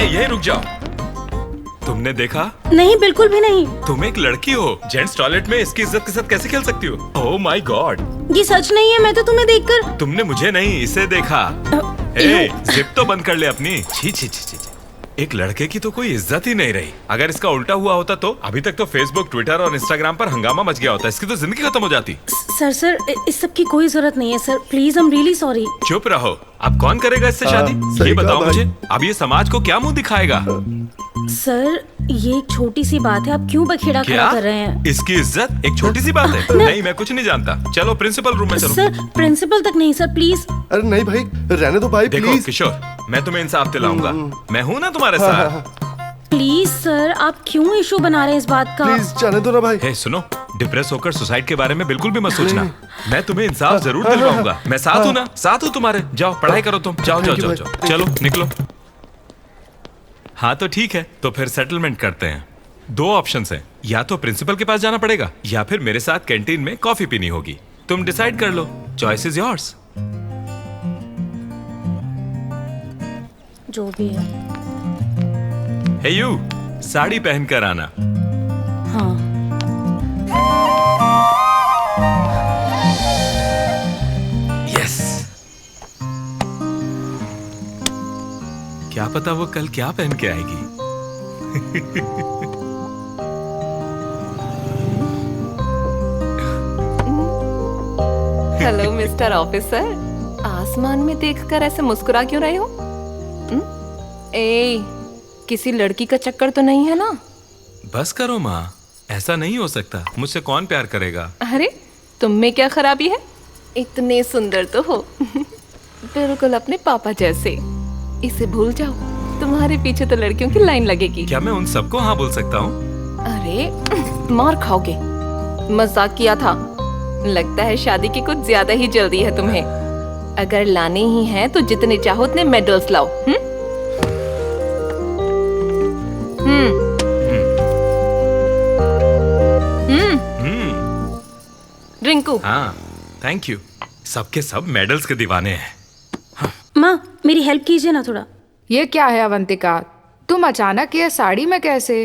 यही रुक जाओ। तुमने देखा? नहीं, बिल्कुल भी नहीं। तुम एक लड़की हो, जेंट्स टॉयलेट में इसकी इज्जत के साथ कैसे खेल सकती हो? ओह माय गॉड, ये सच नहीं है। मैं तो तुम्हें देखकर। तुमने मुझे नहीं, इसे देखा। ए, जिप तो बंद कर ले अपनी। छी छी छी छी। एक लड़के की तो कोई इज्जत ही नहीं रही। अगर इसका उल्टा हुआ होता तो अभी तक तो फेसबुक, ट्विटर और इंस्टाग्राम पर हंगामा मच गया होता। इसकी तो जिंदगी खत्म हो जाती। सर इस सब की कोई जरूरत नहीं है sir. Please, I am really sorry. चुप रहो। अब कौन करेगा इससे शादी? ये बताओ मुझे। अब ये समाज को क्या मुंह दिखाएगा? सर, ये एक छोटी सी बात है, आप क्यों बखेड़ा खड़ा कर रहे हैं? इसकी इज्जत एक छोटी सी बात है? नहीं, मैं कुछ नहीं जानता। चलो प्रिंसिपल रूम में चलो। सर, प्रिंसिपल तक नहीं सर, प्लीज। अरे नहीं भाई, रहने दो भाई, देखो किशोर, मैं तुम्हें इंसाफ दिलाऊंगा। मैं हूँ ना तुम्हारे साथ। प्लीज सर, आप क्यों इशू बना रहे हैं इस बात का? प्लीज जाने दो ना भाई। हे सुनो, डिप्रेस होकर सुसाइड के बारे में बिल्कुल भी मत सोचना। मैं तुम्हें इंसाफ जरूर दिलवाऊंगा। मैं साथ हूँ ना, साथ हूँ तुम्हारे। जाओ पढ़ाई करो तुम। जाओ जाओ जाओ जाओ, चलो निकलो। हाँ तो ठीक है, तो फिर सेटलमेंट करते हैं। 2 ऑप्शंस हैं, या तो प्रिंसिपल के पास जाना पड़ेगा या फिर मेरे साथ कैंटीन में कॉफी पीनी होगी। तुम डिसाइड कर लो। Choice is yours. जो भी है। हे यू, साड़ी पहनकर आना। हाँ। यस। क्या पता वो कल क्या पहन के आएगी। हेलो मिस्टर ऑफिसर, आसमान में देखकर ऐसे मुस्कुरा क्यों रहे हो? ए, किसी लड़की का चक्कर तो नहीं है ना? बस करो माँ, ऐसा नहीं हो सकता। मुझसे कौन प्यार करेगा? अरे तुम में क्या खराबी है? इतने सुंदर तो हो, बिल्कुल अपने पापा जैसे। इसे भूल जाओ, तुम्हारे पीछे तो लड़कियों की लाइन लगेगी। क्या मैं उन सबको हाँ बोल सकता हूँ? अरे मार खाओगे। मजाक किया था। लगता है शादी की कुछ ज्यादा ही जल्दी है तुम्हें। अगर लाने ही हैं तो जितने चाहो उतने मेडल्स लाओ। रिंकू। हाँ थैंक यू। सबके सब मेडल्स के दीवाने हैं। माँ, मेरी हेल्प कीजिए ना थोड़ा। ये क्या है अवंतिका, तुम अचानक ये साड़ी में कैसे?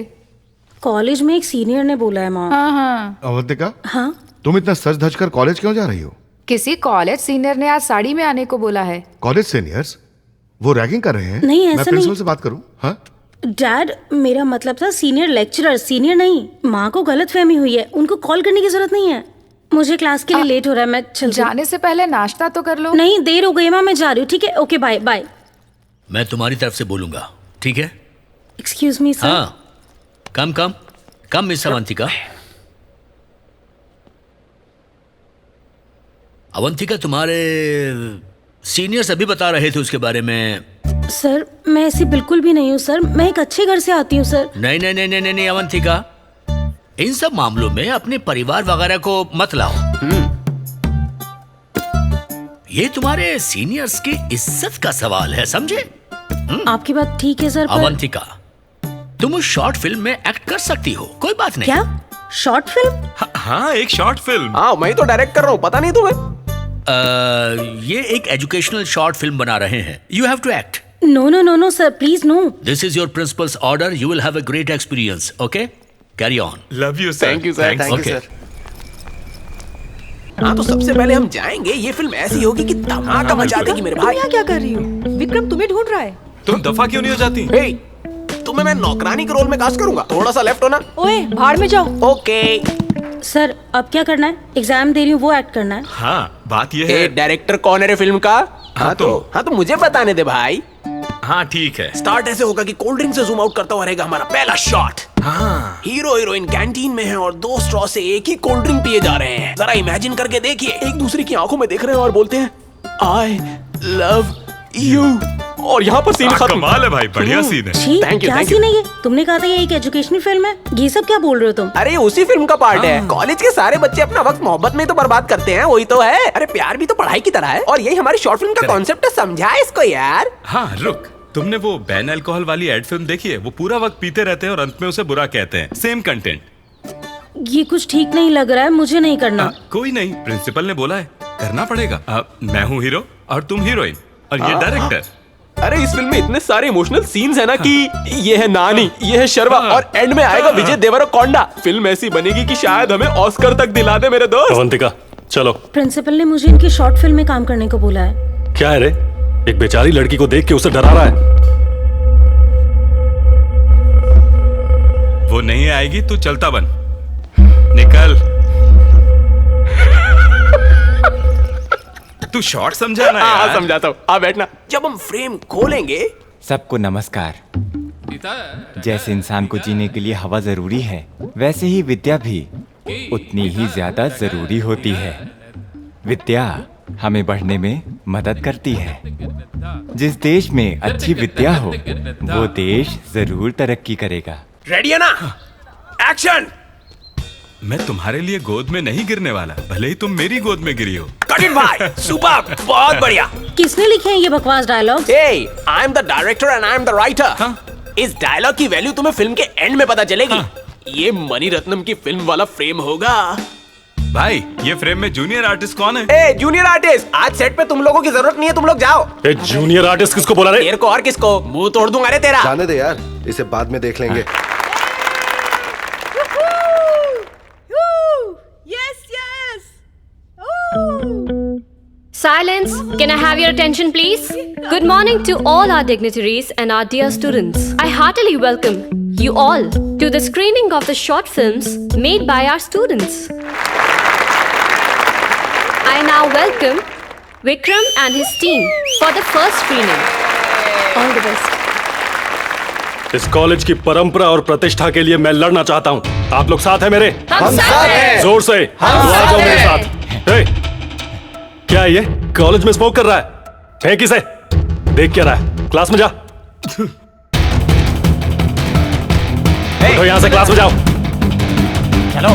कॉलेज में एक सीनियर ने बोला है माँ। हाँ। अवंतिका, हाँ, तुम इतना सज धज कर कॉलेज क्यों जा रही हो? किसी कॉलेज सीनियर ने आज साड़ी में आने को बोला है। कॉलेज सीनियर्स वो रैगिंग कर रहे हैं? नहीं, ऐसा मैं प्रिंसिपल नहीं। से बात करूं? हाँ डैड, मेरा मतलब था सीनियर लेक्चरर, सीनियर नहीं। माँ को गलतफहमी हुई है, उनको कॉल करने की जरूरत नहीं है। मुझे क्लास के लिए लेट हो रहा है, मैं चल। जाने से पहले नाश्ता तो कर लो। नहीं, देर हो गई माँ, मैं जा रही हूँ। ठीक है, ओके, बाय बाय। मैं तुम्हारी तरफ से बोलूंगा, ठीक है? Excuse me sir. हाँ, कम कम कम मिस अवंतिका। अवंतिका, तुम्हारे सीनियर्स अभी बता रहे थे उसके बारे में। सर, मैं ऐसी बिल्कुल भी नहीं हूँ सर। मैं एक अच्छे घर से आती हूँ सर। नहीं नहीं नहीं नहीं नहीं अवंतिका, इन सब मामलों में अपने परिवार वगैरह को मत लाओ। ये तुम्हारे सीनियर्स की इज्जत का सवाल है, समझे? आपकी बात ठीक है सर, पर... अवंतिका, तुम उस शॉर्ट फिल्म में एक्ट कर सकती हो, कोई बात नहीं। क्या शॉर्ट फिल्म? हाँ, एक शॉर्ट फिल्म। हाँ, मैं तो डायरेक्ट कर रहा हूँ, पता नहीं तुम्हें? ये एक एजुकेशनल शॉर्ट फिल्म बना रहे हैं। You have to act. No no no no sir, please no. This is your principal's order. You will have a great experience. Okay, carry on. Love you sir. Thank you sir. Thank you sir. हाँ, तो सबसे पहले हम जाएंगे, ये film ऐसी होगी कि धमाका मचा देगी मेरे भाई। तुम यहाँ क्या कर रही हो? विक्रम तुम्हें ढूंढ रहा है। तुम दफा क्यों नहीं हो जाती? हे, तुम्हें मैं नौकरानी के रोल में कास्ट करूंगा। थोड़ा सा लेफ्ट होना। ओए, भाड़ में जाओ। ओके सर, अब क्या करना है? एग्जाम दे रही हूँ, वो एक्ट करना है। हाँ, बात ये है। डायरेक्टर कौन है रे फिल्म का? हाँ तो मुझे बताने दे भाई। हाँ ठीक है। स्टार्ट ऐसे होगा कि कोल्ड ड्रिंक से जूम आउट करता हुआ रहेगा हमारा पहला शॉट। हाँ। हीरो हीरोइन कैंटीन में हैं और 2 स्ट्रॉ से एक ही कोल्ड ड्रिंक पिए जा रहे हैं। जरा इमेजिन करके देखिए, एक दूसरे की आंखों में देख रहे हैं और बोलते हैं आई लव यू, और यहाँ पर सीन खत्म। कमाल है भाई, बढ़िया सीन है। Thank you. क्या सीन है ये? तुमने कहा था ये एक एजुकेशनल फिल्म है। ये सब क्या बोल रहे हो तुम? अरे उसी फिल्म का पार्ट है। कॉलेज के सारे बच्चे अपना वक्त मोहब्बत में तो बर्बाद करते हैं, वही तो है। अरे प्यार भी तो पढ़ाई की तरह है, और यही हमारी शॉर्ट फिल्म का कॉन्सेप्ट है। समझा इसको यार। हाँ रुक, तुमने वो बैन अल्कोहल वाली एड फिल्म देखी है? वो पूरा वक्त पीते रहते हैं और अंत में उसे बुरा कहते हैं। Same content. ये कुछ ठीक नहीं लग रहा है, मुझे नहीं करना। कोई नहीं, प्रिंसिपल ने बोला है, करना पड़ेगा। मैं हूँ हीरो और तुम हीरोइन, और ये डायरेक्टर। अरे इस फिल्म में इतने सारे इमोशनल सीन्स है ना कि ये है नानी, ये है शर्मा और एंड में आएगा विजय देवरकोंडा। फिल्म ऐसी बनेगी कि शायद हमें ऑस्कर तक दिला दे मेरे दोस्त। अवंतिका चलो। प्रिंसिपल ने मुझे इनकी शॉर्ट फिल्म में काम करने को बोला है। क्या है रे, एक बेचारी लड़की को देख के उसे डरा रहा है। वो नहीं आएगी तो चलता बन, निकल। तू शॉर्ट समझा ना यार। हाँ समझाता हूँ, आ बैठना। जब हम फ्रेम खोलेंगे। सबको नमस्कार। जैसे इंसान को जीने के लिए हवा जरूरी है, वैसे ही विद्या भी उतनी ही ज्यादा जरूरी होती है। विद्या हमें बढ़ने में मदद करती है। जिस देश में अच्छी विद्या हो, वो देश जरूर तरक्की करेगा। रेडी है ना? एक्शन। मैं तुम्हारे लिए गोद में नहीं गिरने वाला, भले ही तुम मेरी गोद में गिरी हो। कट इट भाई, सुपर, बहुत बढ़िया। किसने लिखे हैं ये बकवास dialogue? Hey, I am the director and I am the writer. इस डायलॉग की वैल्यू तुम्हें फिल्म के एंड में पता चलेगी। ये मणि रत्नम की फिल्म वाला फ्रेम होगा। भाई ये फ्रेम में जूनियर आर्टिस्ट कौन है? ए जूनियर आर्टिस्ट, आज सेट पे तुम लोगों की जरूरत नहीं है, तुम लोग जाओ। ए जूनियर आर्टिस्ट किसको बोला रे? तेरे को और किसको? मुंह तोड़ दूंगा रे तेरा। जाने दे यार, इसे बाद में देख लेंगे। Silence! Can I have your attention, please? Good morning to all our dignitaries and our dear students. I heartily welcome you all to the screening of the short films made by our students. I now welcome Vikram and his team for the first screening. All the best. इस college की परंपरा और प्रतिष्ठा के लिए मैं लड़ना चाहता हूँ। आप लोग साथ हैं मेरे? हम साथ हैं। जोर से आ जाओ मेरे साथ। ए, क्या ये कॉलेज में स्मोक कर रहा है? फेंक इसे। देख क्या रहा है? क्लास में जा। उठो यहाँ से, क्लास में जाओ। चलो।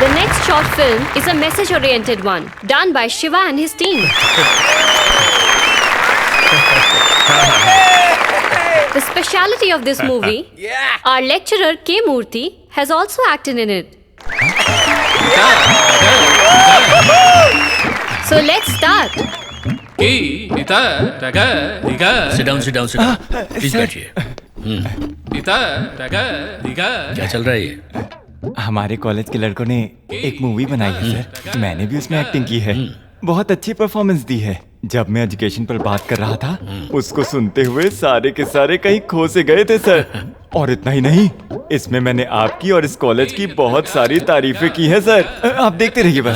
The next short film is a message-oriented one, done by Shiva and his team. The speciality of this movie, our lecturer K. Murthy has also acted in it. So let's start. Sit down, sit down, sit down. Please बैठिए। क्या चल रहा है ये? हमारे college के लड़कों ने एक मूवी बनाई है सर। मैंने भी उसमें एक्टिंग की है। बहुत अच्छी परफॉर्मेंस दी है। जब मैं एजुकेशन पर बात कर रहा था, उसको सुनते हुए सारे के सारे कहीं खो से गए थे सर। और इतना ही नहीं, इसमें मैंने आपकी और इस कॉलेज की बहुत सारी तारीफें की हैं सर। आप देखते रहिए बस।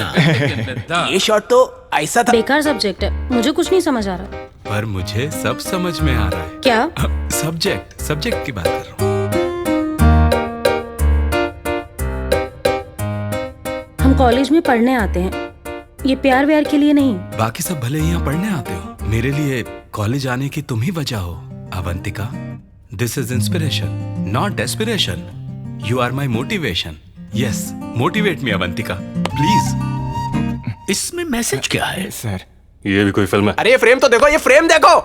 ये शॉट तो ऐसा था। बेकार सब्जेक्ट है, मुझे कुछ नहीं समझ आ रहा। पर मुझे सब समझ में आ रहा है। क्या? सब्जेक्ट की बात कर रहा हूँ। हम कॉलेज में पढ़ने आते हैं, ये प्यार व्यार के लिए नहीं। बाकी सब भले यहाँ पढ़ने आते हो, मेरे लिए कॉलेज आने की तुम ही वजह हो Avantika. This is inspiration, not desperation. You are my motivation. Yes, motivate me Avantika please. इसमें मैसेज क्या है सर? ये भी कोई फिल्म है? अरे ये फ्रेम तो देखो, ये फ्रेम देखो।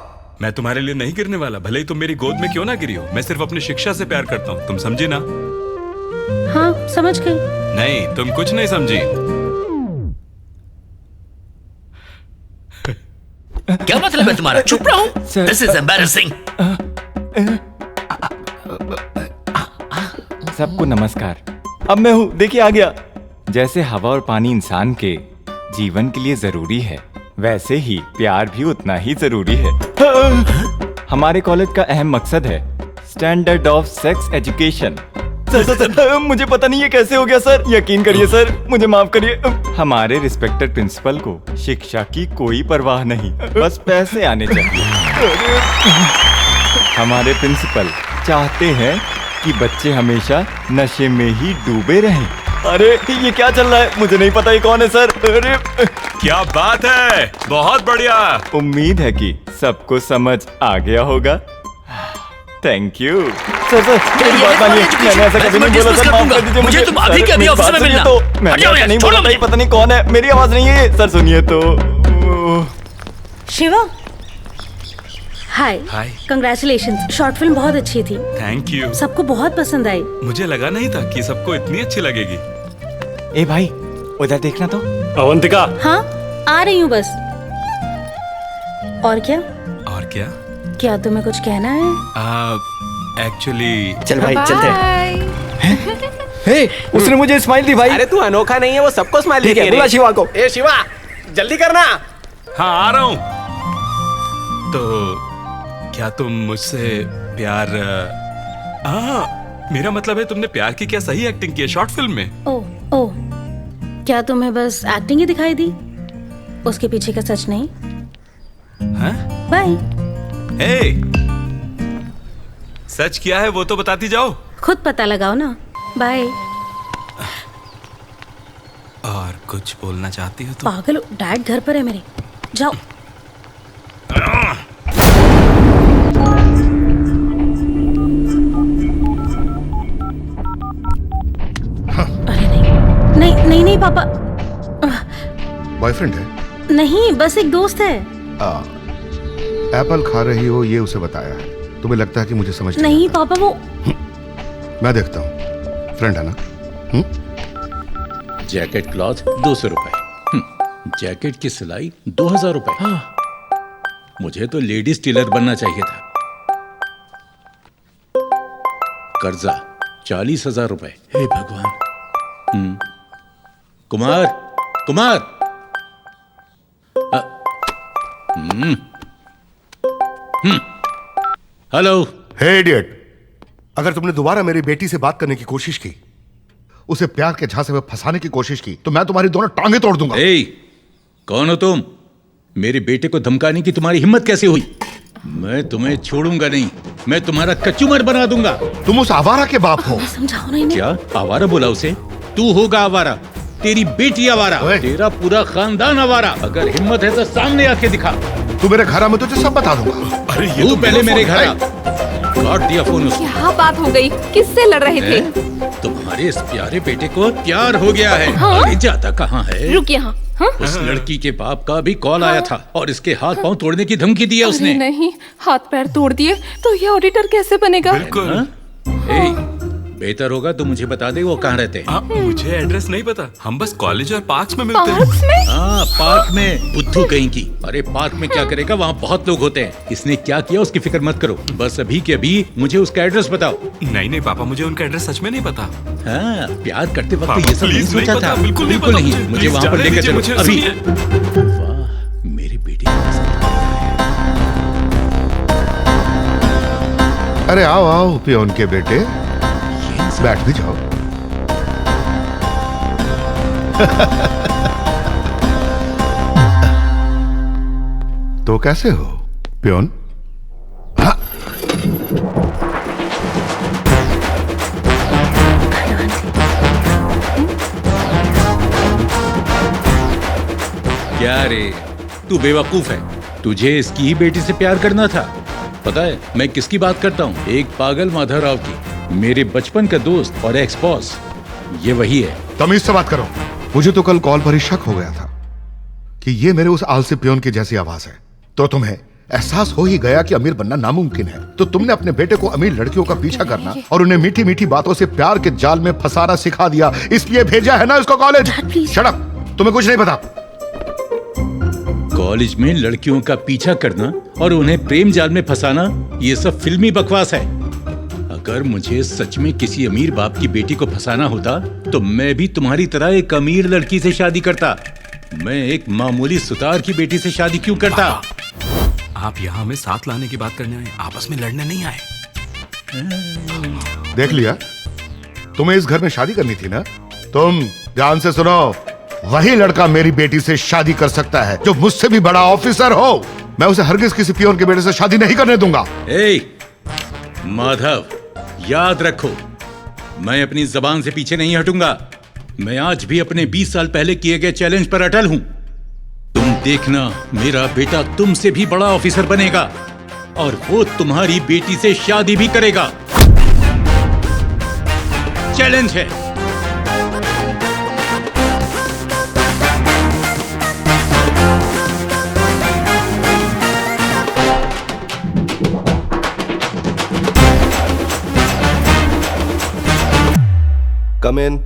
मैं तुम्हारे लिए नहीं गिरने वाला, भले ही तुम मेरी गोद में क्यों ना गिरी हो। मैं सिर्फ अपनी शिक्षा से प्यार करता हूँ, तुम समझी ना? हाँ समझ गई। नहीं, तुम कुछ नहीं समझी। क्या मतलब है तुम्हारा? चुप रहो। This is embarrassing. सबको नमस्कार। अब मैं हूँ, देखिए आ गया। जैसे हवा और पानी इंसान के जीवन के लिए जरूरी है, वैसे ही प्यार भी उतना ही जरूरी है। हमारे कॉलेज का अहम मकसद है standard of sex education. Sir, मुझे पता नहीं ये कैसे हो गया सर। यकीन करिए सर, मुझे माफ करिए। हमारे रिस्पेक्टेड प्रिंसिपल को शिक्षा की कोई परवाह नहीं, बस पैसे आने चाहिए। हमारे प्रिंसिपल चाहते हैं कि बच्चे हमेशा नशे में ही डूबे रहें। अरे ये क्या चल रहा है? मुझे नहीं पता ये कौन है सर। अरे क्या बात है, बहुत बढ़िया। उम्मीद है कि सबको समझ आ गया होगा। Thank you sir. मेरी बात मानिए, मैंने ऐसा कभी नहीं बोला सर, माफ कर दीजिए मुझे। तुम अभी के अभी ऑफिस में मिलना। मैंने ऐसा नहीं बोला, नहीं पता नहीं कौन है, मेरी आवाज नहीं है सर। सुनिए तो। शिवा, हाय। हाय। कंग्रेचुलेशंस, शॉर्ट फिल्म बहुत अच्छी थी। Thank you. सबको बहुत पसंद आई। मुझे लगा नहीं था कि सबको इतनी अच्छी लगेगी। ए भाई, उधर देखना तो। अवंतिका। हाँ आ रही हूँ बस। और क्या? और क्या? क्या तुम्हें कुछ कहना है? एक्चुअली चल भाई चलते हैं। हे, उसने मुझे स्माइल दी भाई। अरे तू अनोखा नहीं है, वो सबको स्माइल ठीक देती है, बुला शिवा को। ए शिवा जल्दी करना। हाँ आ रहा हूँ। तो क्या तुम मुझसे प्यार मेरा मतलब है तुमने प्यार की क्या सही एक्टिंग की है शॉर्ट फिल्म में? ओह क्या तुम्हें बस एक्टिंग ही दिखाई दी? उसके पीछे का सच नहीं? हाँ? बाय। सच क्या है वो तो बताती जाओ। खुद पता लगाओ ना। बाय। और कुछ बोलना चाहती हो तो? पागल हो, डैड घर पर है मेरे। जाओ। अरे नहीं नहीं पापा। बॉयफ्रेंड है? नहीं बस एक दोस्त है। एप्पल खा रही हो ये उसे बताया है। तुम्हें लगता है कि मुझे समझ नहीं पापा वो मैं देखता हूँ। फ्रेंड है ना? जैकेट क्लॉथ 200 रुपए। जैकेट की सिलाई 2000 रुपए। मुझे तो लेडीज टेलर बनना चाहिए था। कर्जा 40,000 रुपए। हे भगवान। कुमार कुमार। हेलो। हे इडियट, अगर तुमने दोबारा मेरी बेटी से बात करने की कोशिश की, उसे प्यार के झांसे में फंसाने की कोशिश की, तो मैं तुम्हारी दोनों टांगे तोड़ दूंगा। कौन हो तुम? मेरे बेटे को धमकाने की तुम्हारी हिम्मत कैसे हुई? मैं तुम्हें छोड़ूंगा नहीं। मैं तुम्हारा कचूमर बना दूंगा। तुम उस आवारा के बाप हो। समझाओ नहीं। क्या आवारा बोला उसे? तू होगा आवारा, तेरी बेटी आवारा, तेरा पूरा खानदान आवारा। अगर हिम्मत है तो सामने आके दिखा। तू मेरे घर आ, मैं तुझे सब बता दूंगा। अरे ये तू पहले मेरे घर आ। काट दिया फोन उसको। क्या बात हो गई? किससे लड़ रहे थे? तुम्हारे इस प्यारे बेटे को प्यार हो गया है। हाँ? अरे जाता कहाँ है? रुक यहाँ। हाँ? उस लड़की के बाप का भी कॉल आया था और इसके हाथ पांव तोड़ने की धमकी दी है उसने। नहीं, हाथ पैर तोड़ दिए तो ये ऑडिटर कैसे बनेगा? बिल्कुल। बेहतर होगा तो मुझे बता दे वो कहाँ रहते हैं। मुझे एड्रेस नहीं पता। हम बस कॉलेज और पार्क्स में मिलते हैं। हाँ पार्क में। बुद्धू कहीं की। अरे पार्क में क्या करेगा, वहाँ बहुत लोग होते हैं। इसने क्या किया उसकी फिक्र मत करो। बस अभी के अभी मुझे उसका एड्रेस बताओ। नहीं पापा, मुझे उनका एड्रेस सच में नहीं पता। हाँ, प्यार करते वक्त ये सब नहीं सोचा था। बिल्कुल नहीं। मुझे वहाँ पर लेकर चलो अभी। वाह, मेरी बेटी। अरे आओ आओ पियोन के बेटे, बैठ भी जाओ। तो कैसे हो पियोन? हाँ। क्या रे, तू बेवकूफ है। तुझे इसकी ही बेटी से प्यार करना था। पता है मैं किसकी बात करता हूँ? एक पागल माधवराव की, मेरे बचपन का दोस्त और एक्स बॉस। ये वही है। तमीज से बात करो। मुझे तो कल कॉल पर ही शक हो गया था कि ये मेरे उस आलसी पियोन की जैसी आवाज है। तो तुम्हें एहसास हो ही गया कि अमीर बनना नामुमकिन है। तो तुमने अपने बेटे को अमीर लड़कियों का पीछा करना और उन्हें मीठी मीठी बातों से प्यार के जाल में फंसाना सिखा दिया। इसलिए भेजा है ना इसको कॉलेज। शट अप, तुम्हें कुछ नहीं पता। कॉलेज में लड़कियों का पीछा करना और उन्हें प्रेम जाल में फंसाना, ये सब फिल्मी बकवास है। अगर मुझे सच में किसी अमीर बाप की बेटी को फंसाना होता तो मैं भी तुम्हारी तरह एक अमीर लड़की से शादी करता। मैं एक मामूली सुतार की बेटी से शादी क्यों करता? आप यहाँ हमें साथ लाने की बात करने आए, आपस में लड़ने नहीं आए। देख लिया, तुम्हें इस घर में शादी करनी थी ना? तुम ध्यान से सुनो, वही लड़का मेरी बेटी से शादी कर सकता है जो मुझसे भी बड़ा ऑफिसर हो। मैं उसे हरगिज किसी पियोन के बेटे से शादी नहीं करने दूंगा। माधव, याद रखो, मैं अपनी जबान से पीछे नहीं हटूंगा। मैं आज भी अपने 20 साल पहले किए गए चैलेंज पर अटल हूं। तुम देखना, मेरा बेटा तुमसे भी बड़ा ऑफिसर बनेगा और वो तुम्हारी बेटी से शादी भी करेगा। चैलेंज है। Come in.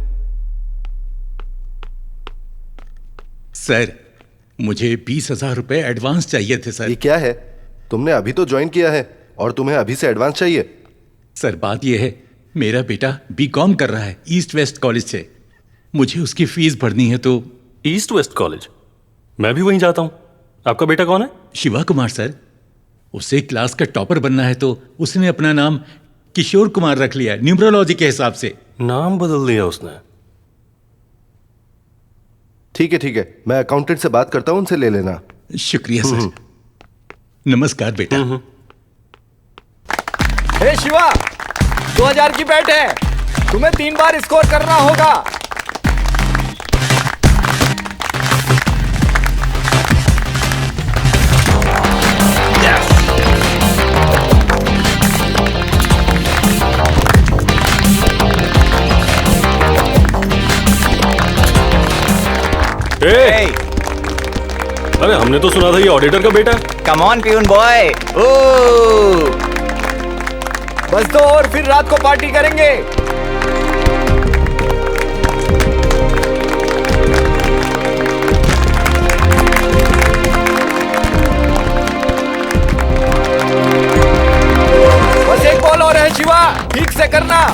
सर, मुझे 20,000 रुपए एडवांस चाहिए थे सर। ये क्या है? तुमने अभी तो ज्वाइन किया है और तुम्हें अभी से एडवांस चाहिए? सर बात यह है, मेरा बेटा बीकॉम कर रहा है ईस्ट वेस्ट कॉलेज से। मुझे उसकी फीस भरनी है तो। East west college? मैं भी वहीं जाता हूँ। आपका बेटा कौन है? शिवा कुमार सर। उसे क्लास का टॉपर बनना है तो उसने अपना नाम किशोर कुमार रख लिया, न्यूमरोलॉजी के हिसाब से। नाम बदल दिया उसने। ठीक है, मैं अकाउंटेंट से बात करता हूं, उनसे ले लेना। शुक्रिया सर। नमस्कार बेटा। हे शिवा, 2000 की बैट है, तुम्हें 3 बार स्कोर करना होगा। अरे हमने तो सुना था ये ऑडिटर का बेटा। Come on peon boy. ओ बस 2 और फिर रात को पार्टी करेंगे। बस 1 बॉल और है शिवा, ठीक से करना।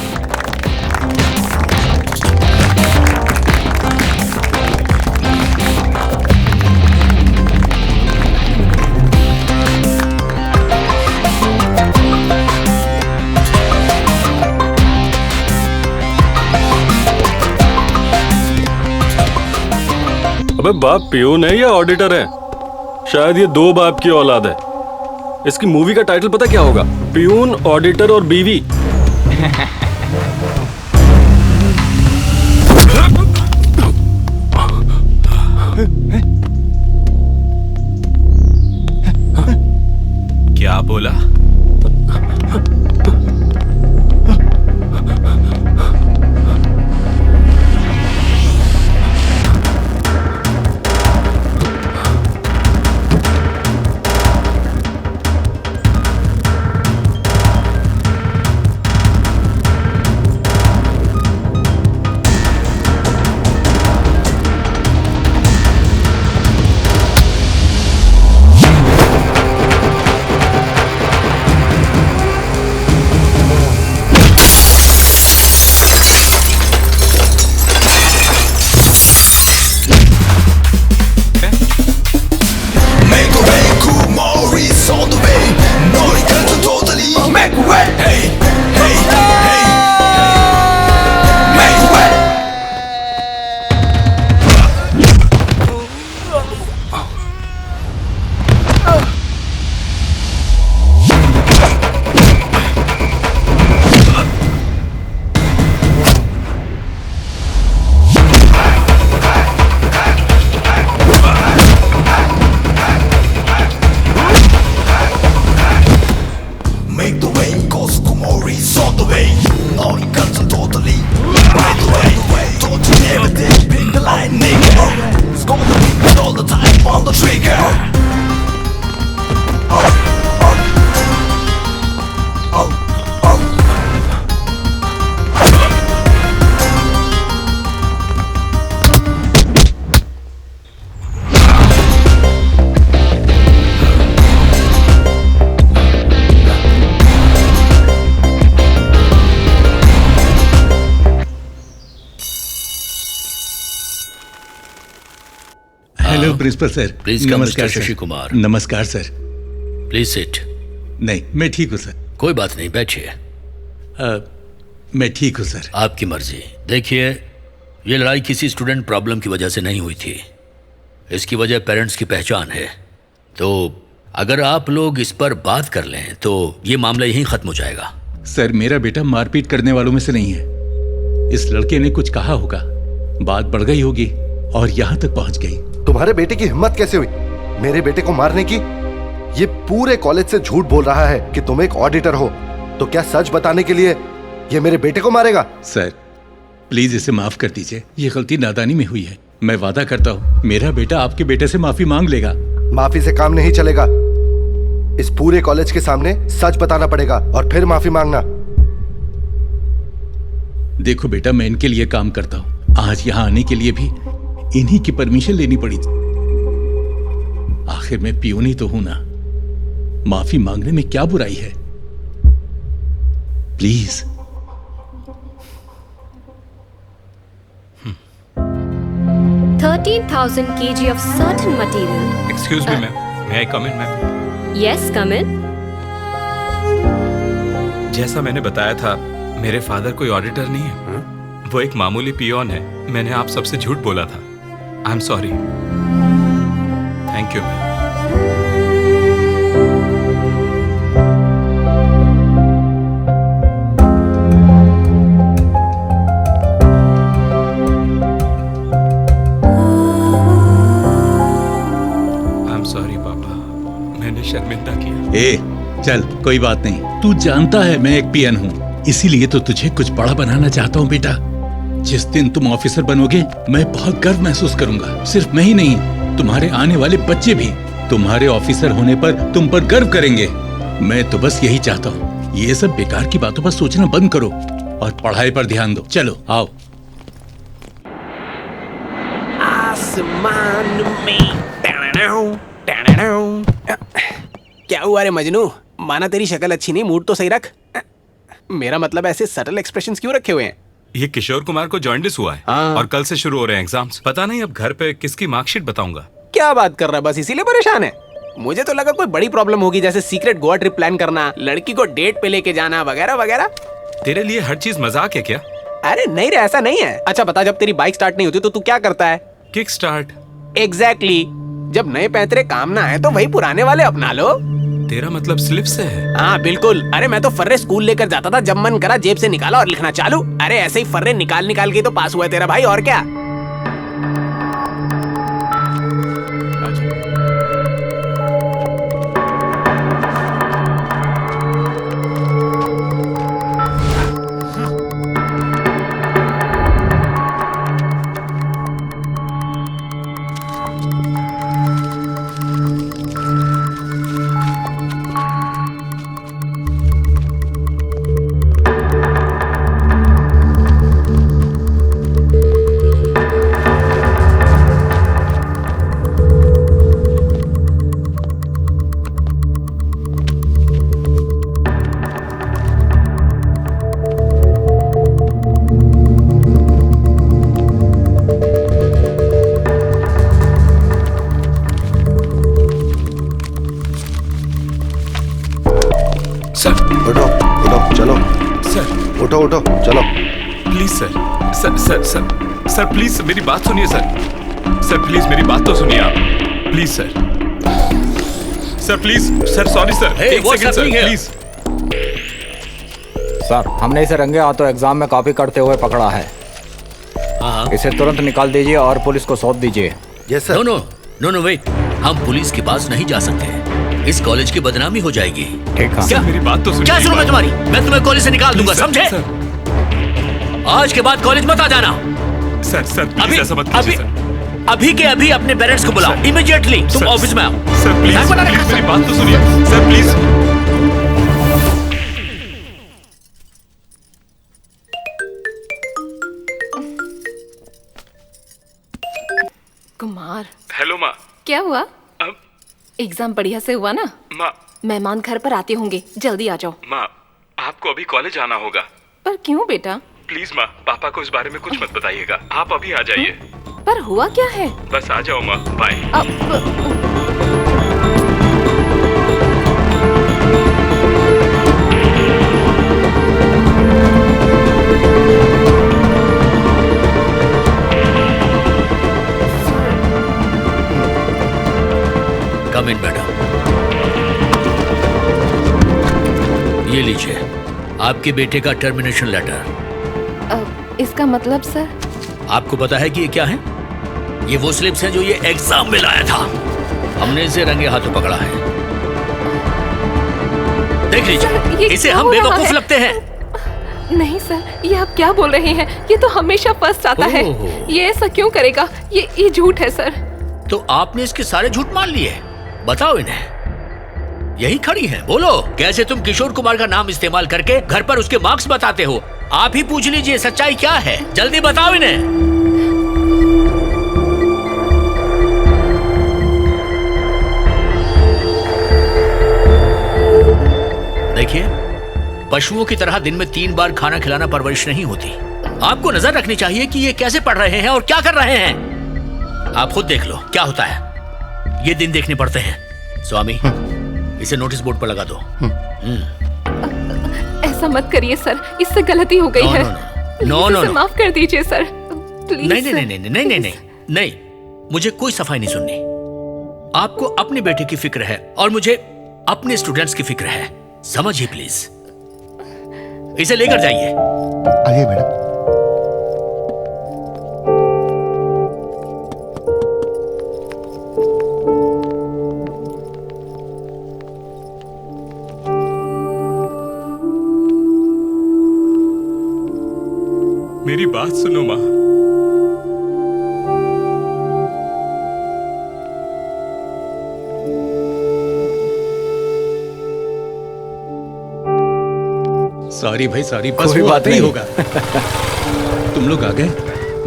अबे बाप पियून है या ऑडिटर है? शायद ये 2 बाप की औलाद है। इसकी मूवी का टाइटल पता क्या होगा? पियून, ऑडिटर और बीवी। क्या बोला? Hello principal sir. Please come mister Shashi Kumar. नमस्कार सर। Please sit. नहीं, मैं ठीक हूँ सर। कोई बात नहीं, बैठिए। मैं ठीक हूँ सर। आपकी मर्जी। देखिए, ये लड़ाई किसी स्टूडेंट प्रॉब्लम की वजह से नहीं हुई थी। इसकी वजह पेरेंट्स की पहचान है। तो अगर आप लोग इस पर बात कर लें तो ये मामला यहीं खत्म हो जाएगा। सर, मेरा बेटा मारपीट करने वालों में से नहीं है। इस लड़के ने कुछ कहा होगा, बात बढ़ गई होगी और यहाँ तक पहुँच गई। तुम्हारे बेटे की हिम्मत कैसे हुई मेरे बेटे को मारने की? ये पूरे कॉलेज से झूठ बोल रहा है कि तुम एक ऑडिटर हो। तो क्या सच बताने के लिए ये मेरे बेटे को मारेगा? सर प्लीज इसे माफ कर दीजिए, ये गलती नादानी में हुई है। मैं वादा करता हूँ मेरा बेटा आपके बेटे से माफी मांग लेगा। माफी से काम नहीं चलेगा। इस पूरे कॉलेज के सामने सच बताना पड़ेगा और फिर माफी मांगना। देखो बेटा, मैं इनके लिए काम करता हूँ। आज यहाँ आने के लिए भी इन्हीं की परमिशन लेनी पड़ी थी। आखिर मैं पियून ही तो हूं ना, माफी मांगने में क्या बुराई है? Please. 13,000 kg of certain material. Excuse me, ma'am. May I come in, ma'am? Yes, come in. जैसा मैंने बताया था, मेरे फादर कोई ऑडिटर नहीं है। वो एक मामूली पियोन है। मैंने आप सबसे झूठ बोला था। I am sorry. Thank you, ma'am. शर्मिंदा किया। चल कोई बात नहीं, तू जानता है मैं एक पियन हूँ, इसीलिए तो तुझे कुछ बड़ा बनाना चाहता हूँ बेटा। जिस दिन तुम ऑफिसर बनोगे मैं बहुत गर्व महसूस करूंगा। सिर्फ मैं ही नहीं, तुम्हारे आने वाले बच्चे भी तुम्हारे ऑफिसर होने पर तुम पर गर्व करेंगे। मैं तो बस यही चाहता हूँ। ये सब बेकार की बातों पर सोचना बंद करो और पढ़ाई पर ध्यान दो। चलो आओ। आसमान में क्या हुआ रे मजनू? माना तेरी शक्ल अच्छी नहीं, मूड तो सही रख। मेरा मतलब ऐसे सटल एक्सप्रेशंस क्यों रखे हुए हैं? ये किशोर कुमार को जॉन्डिस हुआ है और कल से शुरू हो रहे हैं एग्जाम्स। पता नहीं अब घर पे किसकी मार्कशीट बताऊंगा। क्या बात कर रहा है? बस इसीलिए परेशान है? मुझे तो लगा कोई बड़ी प्रॉब्लम होगी, जैसे सीक्रेट गोवा ट्रिप प्लान करना, लड़की को डेट पे लेके जाना वगैरह वगैरह। तेरे लिए हर चीज मजाक है क्या? अरे नहीं रे, ऐसा नहीं है। अच्छा बता, जब तेरी बाइक स्टार्ट नहीं होती तो तू क्या करता है? Kick start. एग्जैक्टली। जब नए पैंतरे काम ना आए तो वही पुराने वाले अपना लो। तेरा मतलब स्लिप से है? हाँ बिल्कुल। अरे मैं तो फर्रे स्कूल लेकर जाता था, जब मन करा जेब से निकाला और लिखना चालू। अरे ऐसे ही फर्रे निकाल निकाल के तो पास हुआ है तेरा भाई, और क्या। उठो चलो। प्लीज सर प्लीज मेरी बात सुनिए सर प्लीज मेरी बात तो सुनिए आप। Please sir please sir sorry sir, एक सेकंड सर प्लीज। सर हमने इसे रंगे हाथों एग्जाम में कॉपी करते हुए पकड़ा है। इसे तुरंत निकाल दीजिए और पुलिस को सौंप दीजिए। Yes sir. नो वेट, हम पुलिस के पास नहीं जा सकते। इस कॉलेज की बदनामी हो जाएगी। ठीक है। क्या मेरी बात तो सुनिए। क्या सुनूं मैं तुम्हारी? मैं तुम्हें कॉलेज से निकाल दूंगा, समझे? आज के बाद कॉलेज मत आ जाना। सर प्लीज ऐसा मत कीजिए सर। अभी के अभी अपने पेरेंट्स को बुलाओ इमीडिएटली। तुम ऑफिस में आओ। सर प्लीज मेरी बात तो सुनिए सर प्लीज। कुमार। हेलो माँ। क्या हुआ? एग्जाम बढ़िया से हुआ ना? माँ मेहमान घर पर आते होंगे, जल्दी आ जाओ। माँ आपको अभी कॉलेज आना होगा। पर क्यों बेटा? प्लीज माँ, पापा को इस बारे में कुछ मत बताइएगा। आप अभी आ जाइए। पर हुआ क्या है? बस आ जाओ माँ, बाय। कम इन मैडम। ये लीजिए आपके बेटे का टर्मिनेशन लेटर। इसका मतलब सर? आपको पता है कि ये क्या है? ये वो स्लिप्स हैं जो ये एग्जाम में लाया था। हमने इसे रंगे हाथों पकड़ा है। देख लीजिए, इसे हम बेवकूफ लगते हैं। नहीं सर, ये आप क्या बोल रहे हैं? ये तो हमेशा फर्स्ट आता है। ये ऐसा क्यों करेगा? ये झूठ है सर। तो आपने इसके सारे झूठ मान लिए? बताओ इन्हें। यही खड़ी है, बोलो कैसे तुम किशोर कुमार का नाम इस्तेमाल करके घर पर उसके मार्क्स बताते हो? आप ही पूछ लीजिए सच्चाई क्या है, जल्दी बताओ इन्हें। देखिए, पशुओं की तरह दिन में 3 बार खाना खिलाना परवरिश नहीं होती। आपको नजर रखनी चाहिए कि ये कैसे पढ़ रहे हैं और क्या कर रहे हैं। आप खुद देख लो क्या होता है। ये दिन देखने पड़ते हैं। स्वामी, इसे नोटिस बोर्ड पर लगा दो। ऐसा मत करिए सर, इससे गलती हो गई है। नो, माफ कर दीजिए सर, प्लीज। नहीं, मुझे कोई सफाई नहीं सुननी। आपको अपने बेटे की फिक्र है और मुझे अपने स्टूडेंट्स की फिक्र है, समझिए प्लीज। इसे लेकर जाइए। आइए मैडम। मेरी बात सुनो माँ। सॉरी भाई, सॉरी, बस कोई वो बात नहीं नहीं होगा। तुम लोग आ गए,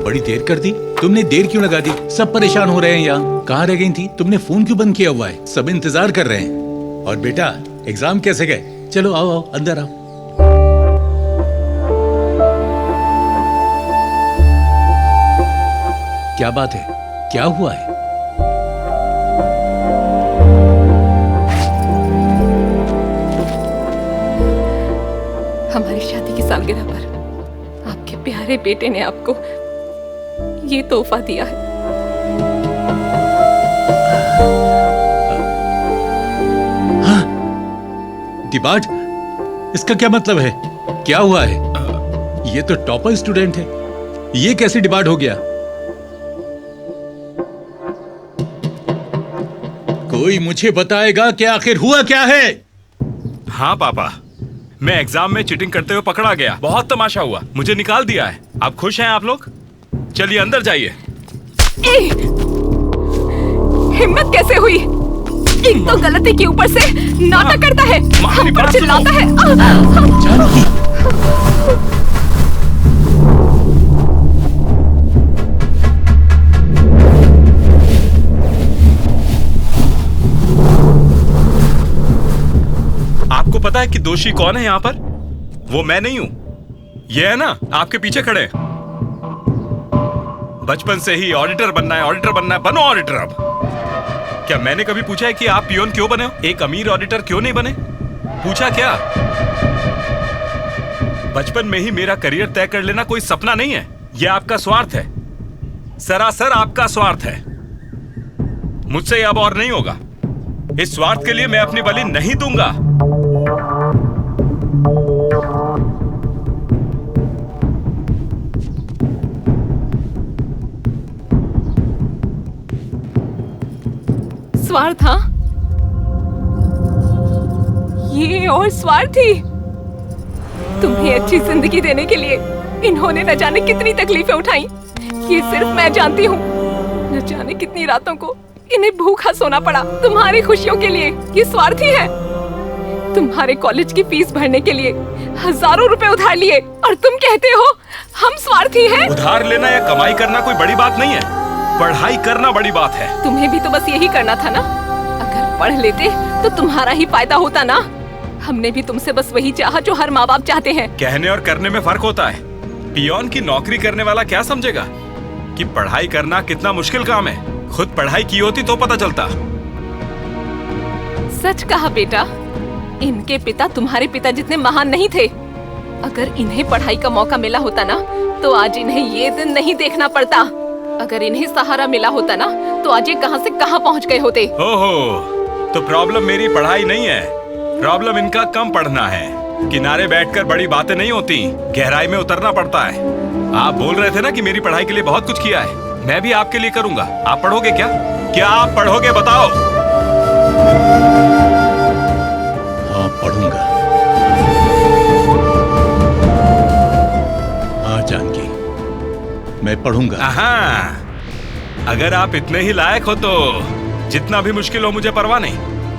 बड़ी देर कर दी। तुमने देर क्यों लगा दी? सब परेशान हो रहे हैं यहाँ। कहाँ रह गई थी? तुमने फोन क्यों बंद किया हुआ है? सब इंतजार कर रहे हैं। और बेटा, एग्जाम कैसे गए? चलो आओ आओ, अंदर आओ। क्या बात है? क्या हुआ है? हमारी शादी की सालगिरह पर आपके प्यारे बेटे ने आपको ये तोहफा दिया है। हाँ, डिबाट, इसका क्या मतलब है? क्या हुआ है? ये तो टॉपर स्टूडेंट है, ये कैसे डिबाट हो गया? कोई मुझे बताएगा कि आखिर हुआ क्या है? हाँ पापा, मैं एग्जाम में चीटिंग करते हुए पकड़ा गया। बहुत तमाशा हुआ, मुझे निकाल दिया है। आप खुश हैं आप लोग? चलिए अंदर जाइए। हिम्मत कैसे हुई? एक तो गलती के ऊपर से नाटक करता है, हम पर चिल्लाता है। आपको पता है कि दोषी कौन है यहाँ पर? वो मैं नहीं हूं, ये है ना आपके पीछे खड़े। बचपन से ही ऑडिटर बनना है, ऑडिटर बनना है, बनो ऑडिटर। अब क्या मैंने कभी पूछा है कि आप पियोन क्यों बने हो? एक अमीर ऑडिटर क्यों नहीं बने? पूछा क्या? बचपन में ही मेरा करियर तय कर लेना कोई सपना नहीं है, यह आपका स्वार्थ है, सरासर आपका स्वार्थ है। मुझसे अब और नहीं होगा। इस स्वार्थ के लिए मैं अपनी बलि नहीं दूंगा। स्वार्थ? हाँ, ये और स्वार्थी। तुम्हें अच्छी जिंदगी देने के लिए इन्होंने न जाने कितनी तकलीफें उठाई, ये सिर्फ मैं जानती हूँ। न जाने कितनी रातों को इन्हें भूखा सोना पड़ा तुम्हारी खुशियों के लिए। ये स्वार्थी है। तुम्हारे कॉलेज की फीस भरने के लिए हजारों रुपए उधार लिए और तुम कहते हो हम स्वार्थी हैं? उधार लेना या कमाई करना कोई बड़ी बात नहीं है, पढ़ाई करना बड़ी बात है। तुम्हें भी तो बस यही करना था ना। अगर पढ़ लेते तो तुम्हारा ही फायदा होता ना। हमने भी तुमसे बस वही चाहा जो हर माँ बाप चाहते हैं। कहने और करने में फर्क होता है। पियोन की नौकरी करने वाला क्या समझेगा कि पढ़ाई करना कितना मुश्किल काम है? खुद पढ़ाई की होती तो पता चलता। सच कहा बेटा, इनके पिता तुम्हारे पिता जितने महान नहीं थे। अगर इन्हें पढ़ाई का मौका मिला होता ना तो आज इन्हें ये दिन नहीं देखना पड़ता। अगर इन्हें सहारा मिला होता ना तो आज ये कहां से कहां पहुंच गए होते। ओहो, तो प्रॉब्लम मेरी पढ़ाई नहीं है, प्रॉब्लम इनका कम पढ़ना है। किनारे बैठकर बड़ी बातें नहीं होती, गहराई में उतरना पड़ता है। आप बोल रहे थे ना कि मेरी पढ़ाई के लिए बहुत कुछ किया है, मैं भी आपके लिए करूंगा। आप पढ़ोगे क्या? क्या आप पढ़ोगे बताओ? हाँ, पढ़ूंगा। हाँ जानकी, मैं पढ़ूंगा। हाँ, अगर आप इतने ही लायक हो तो जितना भी मुश्किल हो मुझे परवाह नहीं।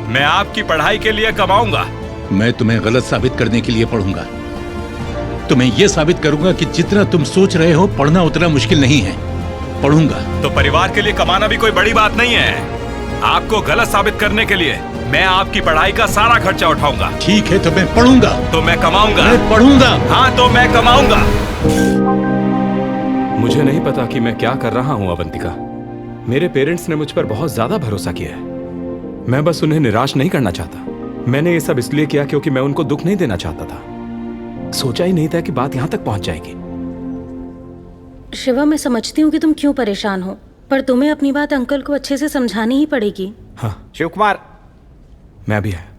मैं आपकी पढ़ाई के लिए कमाऊंगा। मैं तुम्हें गलत साबित करने के लिए पढ़ूंगा। तुम्हें यह साबित करूंगा कि जितना तुम सोच रहे हो पढ़ना उतना मुश्किल नहीं है। पढ़ूंगा। तो परिवार के लिए कमाना भी कोई बड़ी बात नहीं है। आपको गलत साबित करने के लिए मैं आपकी पढ़ाई का सारा खर्चा उठाऊंगा। ठीक है, तो मैं पढ़ूंगा। तो मैं कमाऊंगा। मैं पढ़ूंगा। हाँ, तो मैं कमाऊंगा। मुझे नहीं पता कि मैं क्या कर रहा हूँ अवंतिका। मेरे पेरेंट्स ने मुझ पर बहुत ज्यादा भरोसा किया है। मैं बस उन्हें निराश नहीं करना चाहता। मैंने ये सब इसलिए किया क्योंकि मैं उनको दुख नहीं देना चाहता था। सोचा ही नहीं था कि बात यहाँ तक पहुंच जाएगी। शिवा, मैं समझती हूँ कि तुम क्यों परेशान हो, पर तुम्हें अपनी बात अंकल को अच्छे से समझानी ही पड़ेगी। हाँ शिव कुमार, मैं भी है।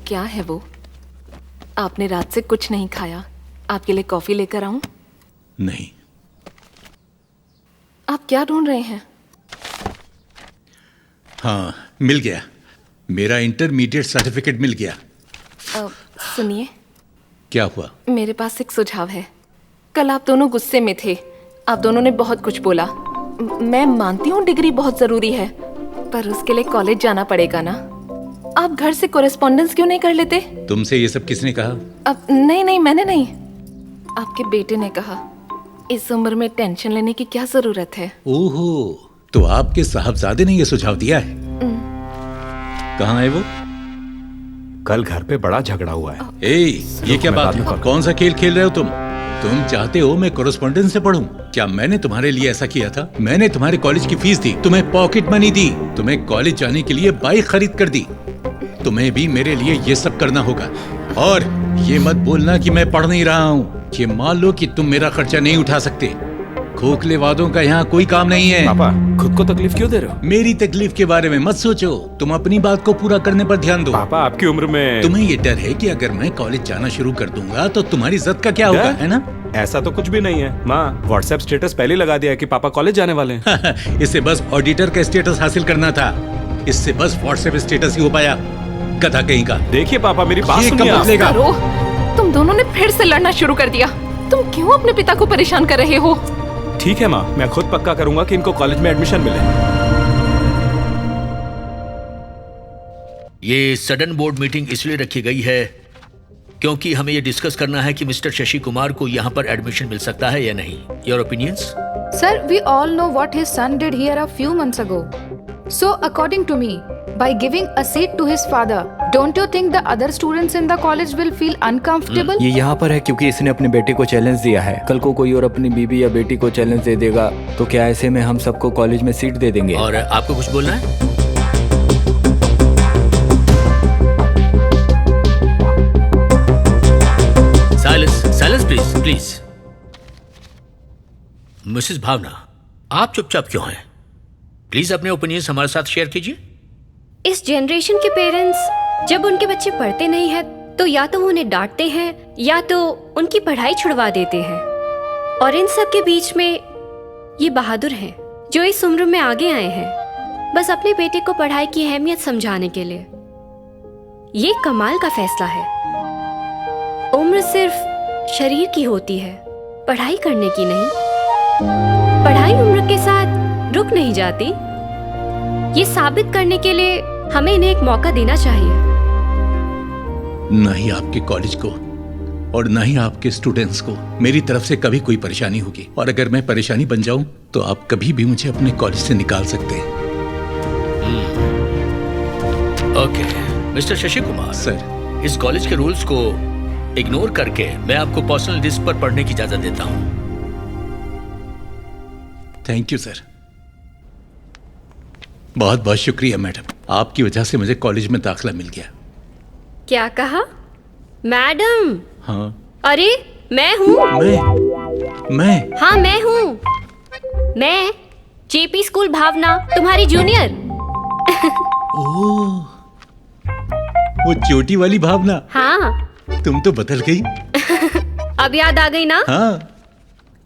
क्या है वो? आपने रात से कुछ नहीं खाया। आपके लिए कॉफी लेकर आऊं? नहीं। आप क्या ढूंढ रहे हैं? हाँ, मिल गया। मेरा इंटरमीडिएट सर्टिफिकेट मिल गया। सुनिए, क्या हुआ? मेरे पास एक सुझाव है। कल आप दोनों गुस्से में थे। आप दोनों ने बहुत कुछ बोला। मैं मानती हूँ डिग्री बहुत जरूरी है, पर उसके लिए कॉलेज जाना पड़ेगा ना। आप घर से कोरेस्पॉन्डेंस क्यों नहीं कर लेते? तुमसे ये सब किसने कहा? अब नहीं, मैंने नहीं, आपके बेटे ने कहा। इस उम्र में टेंशन लेने की क्या जरूरत है? ओहो, तो आपके साहबजादे ने ये सुझाव दिया है। कहाँ है वो? कल घर पे बड़ा झगड़ा हुआ है। ये क्या बात है? कौन सा खेल खेल रहे हो तुम? तुम चाहते हो मैं कोरेस्पॉन्डेंस से पढूं? क्या मैंने तुम्हारे लिए ऐसा किया था? मैंने तुम्हारे कॉलेज की फीस दी, तुम्हें पॉकेट मनी दी, तुम्हें कॉलेज जाने के लिए बाइक खरीद कर दी। तुम्हें भी मेरे लिए ये सब करना होगा। और ये मत बोलना कि मैं पढ़ नहीं रहा हूँ। ये मान लो कि तुम मेरा खर्चा नहीं उठा सकते। खोखले वादों का यहाँ कोई काम नहीं है। पापा, खुद को तकलीफ क्यों दे रहे हो? मेरी तकलीफ के बारे में मत सोचो, तुम अपनी बात को पूरा करने पर ध्यान दो। पापा, आपकी उम्र में तुम्हें ये डर है कि अगर मैं कॉलेज जाना शुरू कर दूंगा तो तुम्हारी इज्जत का क्या होगा, है ना? ऐसा तो कुछ भी नहीं है। माँ, व्हाट्सएप स्टेटस पहले लगा दिया है कि पापा कॉलेज जाने वाले हैं। इससे बस ऑडिटर का स्टेटस हासिल करना था। इससे बस व्हाट्सएप स्टेटस ही हो पाया। कथा कहीं का। देखिए पापा, मेरी बात सुनिए। तुम दोनों ने फिर से लड़ना शुरू कर दिया। तुम क्यों अपने पिता को परेशान कर रहे हो? ठीक है माँ, मैं खुद पक्का करूंगा कि इनको कॉलेज में एडमिशन मिले। ये सडन बोर्ड मीटिंग इसलिए रखी गई है क्योंकि हमें ये डिस्कस करना है कि मिस्टर शशि कुमार को यहाँ पर एडमिशन मिल सकता है या नहीं। Your opinions? Sir, we all know what his son did here a few months ago. So, according to me, by giving a seat to his father, don't you think the other students in the college will feel uncomfortable? ये यहाँ पर है क्योंकि इसने अपने बेटे को challenge दिया है। कल को कोई और अपनी बीबी या बेटी को चैलेंज दे देगा तो क्या ऐसे में हम सबको कॉलेज में सीट दे देंगे? और आपको कुछ बोलना है? Silence please, please. मिसेस भावना, आप चुपचाप क्यों हैं? प्लीज अपने ओपिनियंस हमारे साथ शेयर कीजिए। इस जनरेशन के पेरेंट्स जब उनके बच्चे पढ़ते नहीं हैं तो या तो वो उन्हें डांटते हैं या तो उनकी पढ़ाई छुड़वा देते हैं। और इन सब के बीच में ये बहादुर हैं जो इस उम्र में आगे आए हैं बस अपने बेटे को पढ़ाई की अहमियत समझाने के लिए। ये कमाल का फैसला है। उम्र सिर्फ शरीर की होती है, पढ़ाई करने की नहीं। पढ़ाई उम्र के साथ रुक नहीं जाती। ये साबित करने के लिए हमें इन्हें एक मौका देना चाहिए। न ही आपके कॉलेज को और न ही आपके स्टूडेंट्स को मेरी तरफ से कभी कोई परेशानी होगी। और अगर मैं परेशानी बन जाऊं तो आप कभी भी मुझे अपने कॉलेज से निकाल सकते हैं। Okay mister Shashi Kumar sir, इस कॉलेज के रूल्स को इग्नोर करके मैं आपको पर्सनल डिस्क पर पढ़ने की इजाजत देता हूं। Thank you sir. बहुत बहुत शुक्रिया मैडम, आपकी वजह से मुझे कॉलेज में दाखिला मिल गया। क्या कहा? मैडम? हाँ। अरे मैं हूँ। मैं? हाँ मैं हूँ। मैं जेपी स्कूल भावना, तुम्हारी जूनियर। ओह, वो चोटी वाली भावना, हाँ। तुम तो बदल गई। अब याद आ गई ना? हाँ।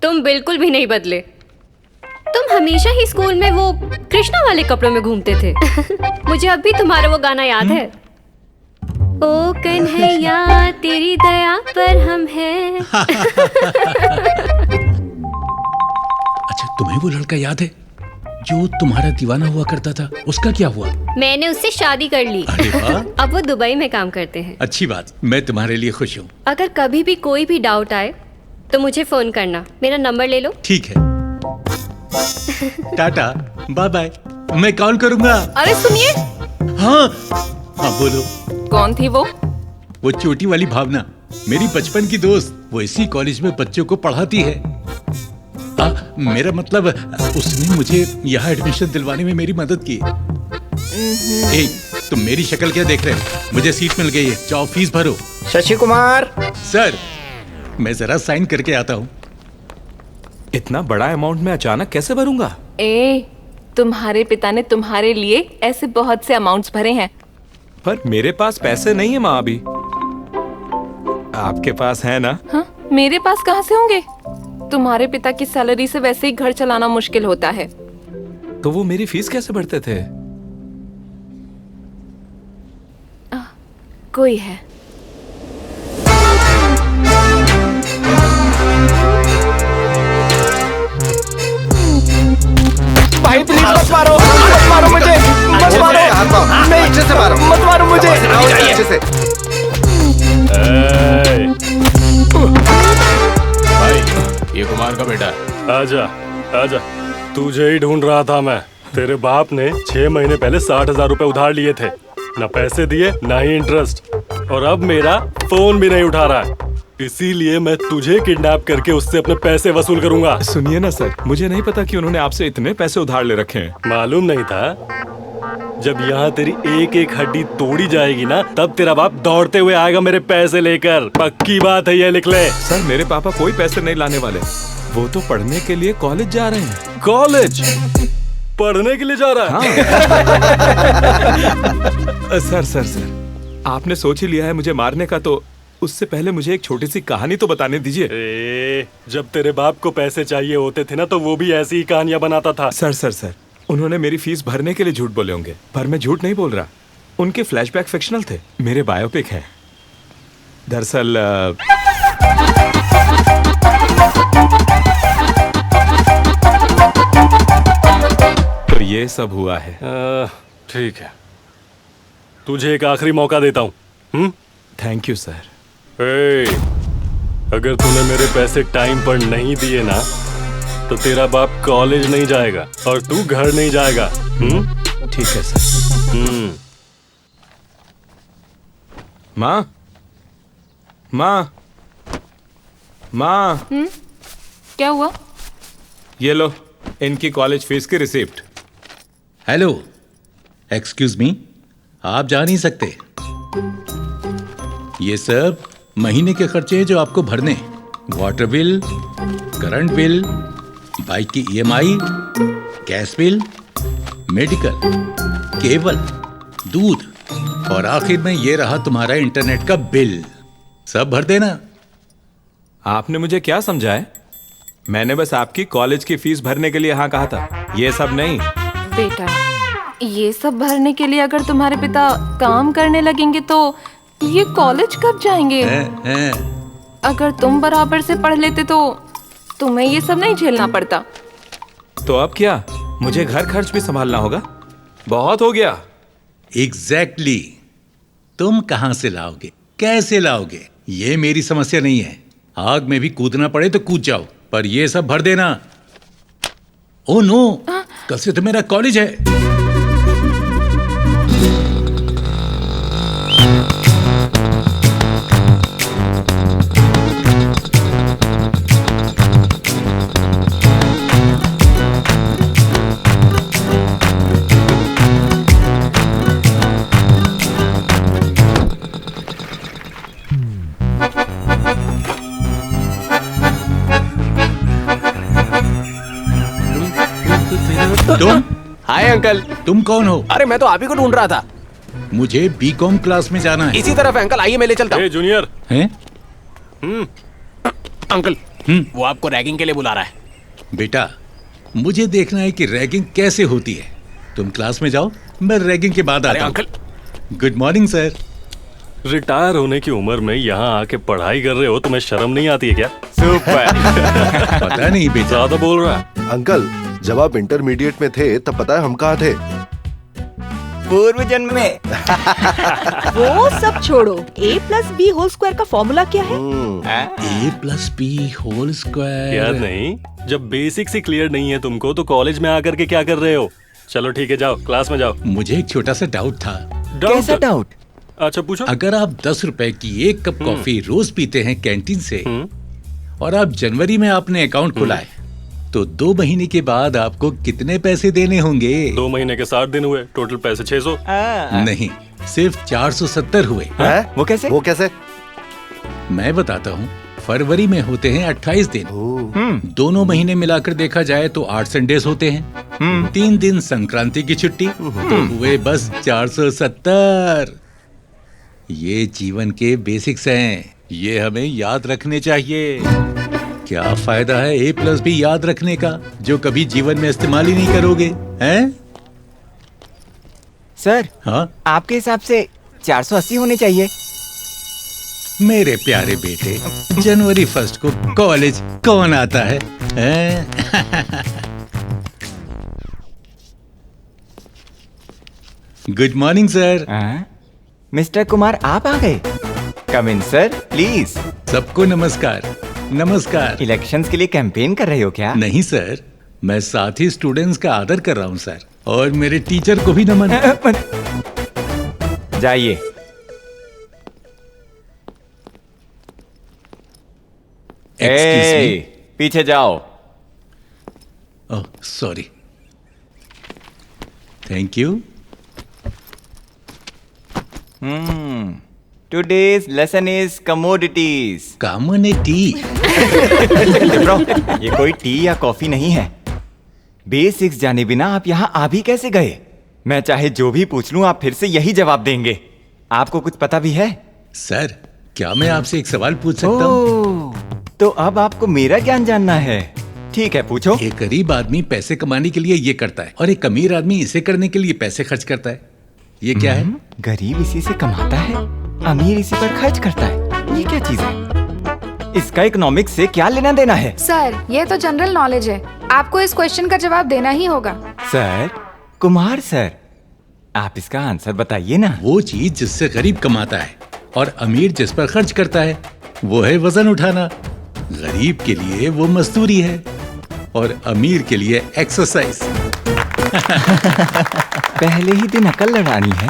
तुम बिल्कुल भी नहीं बदले। तुम हमेशा ही स्कूल में वो कृष्णा वाले कपड़ों में घूमते थे। मुझे अब भी तुम्हारा वो गाना याद है। ओ कन्हैया तेरी दया पर हम हैं। अच्छा, तुम्हें वो लड़का याद है जो तुम्हारा दीवाना हुआ करता था? उसका क्या हुआ? मैंने उससे शादी कर ली। अरे वाह। अब वो दुबई में काम करते हैं। अच्छी बात, मैं तुम्हारे लिए खुश हूँ। अगर कभी भी कोई भी डाउट आए तो मुझे फोन करना। मेरा नंबर ले लो। ठीक है। टाटा, बाय बाय, मैं कॉल करूंगा। अरे सुनिए। हाँ हाँ बोलो। कौन थी वो? वो चोटी वाली भावना, मेरी बचपन की दोस्त। वो इसी कॉलेज में बच्चों को पढ़ाती है। मेरा मतलब उसने मुझे यहाँ एडमिशन दिलवाने में मेरी मदद की। ए, तुम मेरी शक्ल क्या देख रहे हो? मुझे सीट मिल गई है, जाओ फीस भरो। शशि कुमार। सर, मैं जरा साइन करके आता हूँ। इतना बड़ा अमाउंट में अचानक कैसे भरूंगा? तुम्हारे पिता ने तुम्हारे लिए ऐसे बहुत से अमाउंट्स भरे हैं। पर मेरे पास पैसे नहीं है माँ अभी। आपके पास है ना? हाँ, मेरे पास कहाँ से होंगे? तुम्हारे पिता की सैलरी से वैसे ही घर चलाना मुश्किल होता है। तो वो मेरी फीस कैसे भरते थे? कोई है। भाई प्लीज मत मारो, मत मारो मुझे, मत मारो, नहीं अच्छे से मारो, मत मारो मुझे, अच्छे से। भाई, ये कुमार का बेटा। आजा, आजा। तुझे ही ढूंढ रहा था मैं। तेरे बाप ने 6 महीने पहले 60,000 रुपए उधार लिए थे। ना पैसे दिए, ना ही इंटरेस्ट। और अब मेरा फोन भी नहीं उठा रहा है। इसीलिए मैं तुझे किडनैप करके उससे अपने पैसे वसूल करूंगा। सुनिए ना सर, मुझे नहीं पता कि उन्होंने आपसे इतने पैसे उधार ले रखे हैं। मालूम नहीं था? जब यहाँ तेरी एक एक हड्डी तोड़ी जाएगी ना, तब तेरा बाप दौड़ते हुए आएगा मेरे पैसे लेकर। पक्की बात है, ये लिख ले। सर, मेरे पापा कोई पैसे नहीं लाने वाले। वो तो पढ़ने के लिए कॉलेज जा रहे हैं। कॉलेज? पढ़ने के लिए जा रहा है? हाँ। सर, आपने सोच ही लिया है मुझे मारने का, तो उससे पहले मुझे एक छोटी सी कहानी तो बताने दीजिए। जब तेरे बाप को पैसे चाहिए होते थे ना, तो वो भी ऐसी ही कहानियां बनाता था। सर, उन्होंने मेरी फीस भरने के लिए झूठ बोले होंगे, पर मैं झूठ नहीं बोल रहा। उनके फ्लैशबैक फिक्शनल थे, मेरे बायोपिक हैं। दरअसल तो ये सब हुआ है। ठीक है, तुझे एक आखिरी मौका देता हूँ। Thank you sir. अगर तूने मेरे पैसे टाइम पर नहीं दिए ना, तो तेरा बाप कॉलेज नहीं जाएगा और तू घर नहीं जाएगा। ठीक है सर। माँ, क्या हुआ? ये लो इनकी कॉलेज फीस की रिसिप्ट। हेलो, एक्सक्यूज मी, आप जा नहीं सकते। ये सब महीने के खर्चे हैं जो आपको भरने। Water bill, current bill, bike की EMI, gas bill, medical, cable, दूध और आखिर में ये रहा तुम्हारा इंटरनेट का बिल। सब भर देना। आपने मुझे क्या समझा है? मैंने बस आपकी कॉलेज की फीस भरने के लिए हाँ कहा था, ये सब नहीं। बेटा, ये सब भरने के लिए अगर तुम्हारे पिता काम करने लगेंगे तो ये कॉलेज कब जाएंगे? अगर तुम बराबर से पढ़ लेते तो तुम्हें ये सब नहीं झेलना पड़ता। तो अब क्या, मुझे घर खर्च भी संभालना होगा? बहुत हो गया। एग्जैक्टली। तुम कहां से लाओगे, कैसे लाओगे, ये मेरी समस्या नहीं है। आग में भी कूदना पड़े तो कूद जाओ, पर ये सब भर देना। ओह नो, कल से तो मेरा कॉलेज है। तुम? Hi uncle. तुम कौन हो? अरे मैं तो आप ही को ढूंढ रहा था। मुझे बीकॉम क्लास में जाना है। इसी तरफ है अंकल, आइए मैं ले चलता हूँ। जूनियर हैं? अंकल वो आपको रैगिंग के लिए बुला रहा है। बेटा मुझे देखना है कि रैगिंग कैसे होती है। तुम क्लास में जाओ, मैं रैगिंग के बाद आता हूं। Uncle good morning sir. Retire होने की उम्र में यहाँ आके पढ़ाई कर रहे हो, तुम्हें शर्म नहीं आती है क्या? सुपर। पता नहीं बेटा, ज्यादा बोल रहा है। अंकल जब आप इंटरमीडिएट में थे तब पता है हम कहाँ थे? पूर्व जन्म में। वो सब छोड़ो, a+b होल स्क्वायर का फॉर्मूला क्या है? a+b whole square. याद नहीं? जब बेसिक्स ही क्लियर नहीं है तुमको तो कॉलेज में आकर के क्या कर रहे हो? चलो ठीक है, जाओ क्लास में जाओ। मुझे एक छोटा सा डाउट था। कैसा डाउट? अच्छा पूछो। अगर आप 10 रुपए की एक कप कॉफी रोज पीते हैं कैंटीन से और आप जनवरी में आपने अकाउंट खुलाए तो 2 महीने के बाद आपको कितने पैसे देने होंगे? 2 महीने के 60 दिन हुए, टोटल पैसे 600। नहीं, सिर्फ 470 हुए। वो कैसे? वो कैसे? मैं बताता हूँ। फरवरी में होते हैं 28 दिन, दोनों महीने मिलाकर देखा जाए तो 8 संडेज होते हैं। 3 दिन संक्रांति की छुट्टी, तो हुए बस 470। ये जीवन के बेसिक्स हैं, ये हमें याद रखने चाहिए। क्या फायदा है a+b याद रखने का जो कभी जीवन में इस्तेमाल ही नहीं करोगे, हैं? सर, हाँ? आपके हिसाब से 480 होने चाहिए। मेरे प्यारे बेटे, जनवरी 1 को कॉलेज कौन आता है, हैं? Good morning sir. Mister Kumar आप आ गए। कम इन सर, प्लीज। सबको नमस्कार। नमस्कार। इलेक्शंस के लिए कैंपेन कर रहे हो क्या? नहीं सर, मैं साथ ही स्टूडेंट्स का आदर कर रहा हूँ सर, और मेरे टीचर को भी नमन। जाइए। पीछे जाओ। Oh sorry. Thank you. Today's lesson is commodities. Commodity? Bro, ये कोई टी या कॉफी नहीं है। बेसिक्स जाने बिना आप यहाँ आ भी कैसे गए? मैं चाहे जो भी पूछ लूं आप फिर से यही जवाब देंगे। आपको कुछ पता भी है? सर, क्या मैं आपसे एक सवाल पूछ सकता हूँ? तो अब आपको मेरा ज्ञान जानना है। ठीक है, पूछो। एक गरीब आदमी पैसे कमाने के लिए ये करता है और एक अमीर आदमी इसे करने के लिए पैसे खर्च करता है। ये क्या है? गरीब इसी से कमाता है, अमीर इसी पर खर्च करता है। ये क्या चीज है? इसका इकोनॉमिक्स से क्या लेना देना है? सर, ये तो जनरल नॉलेज है, आपको इस क्वेश्चन का जवाब देना ही होगा। सर, कुमार सर, आप इसका आंसर बताइए ना। वो चीज जिससे गरीब कमाता है और अमीर जिस पर खर्च करता है वो है वजन उठाना। गरीब के लिए वो मजदूरी है और अमीर के लिए एक्सरसाइज। पहले ही दिन अकल लड़ानी है,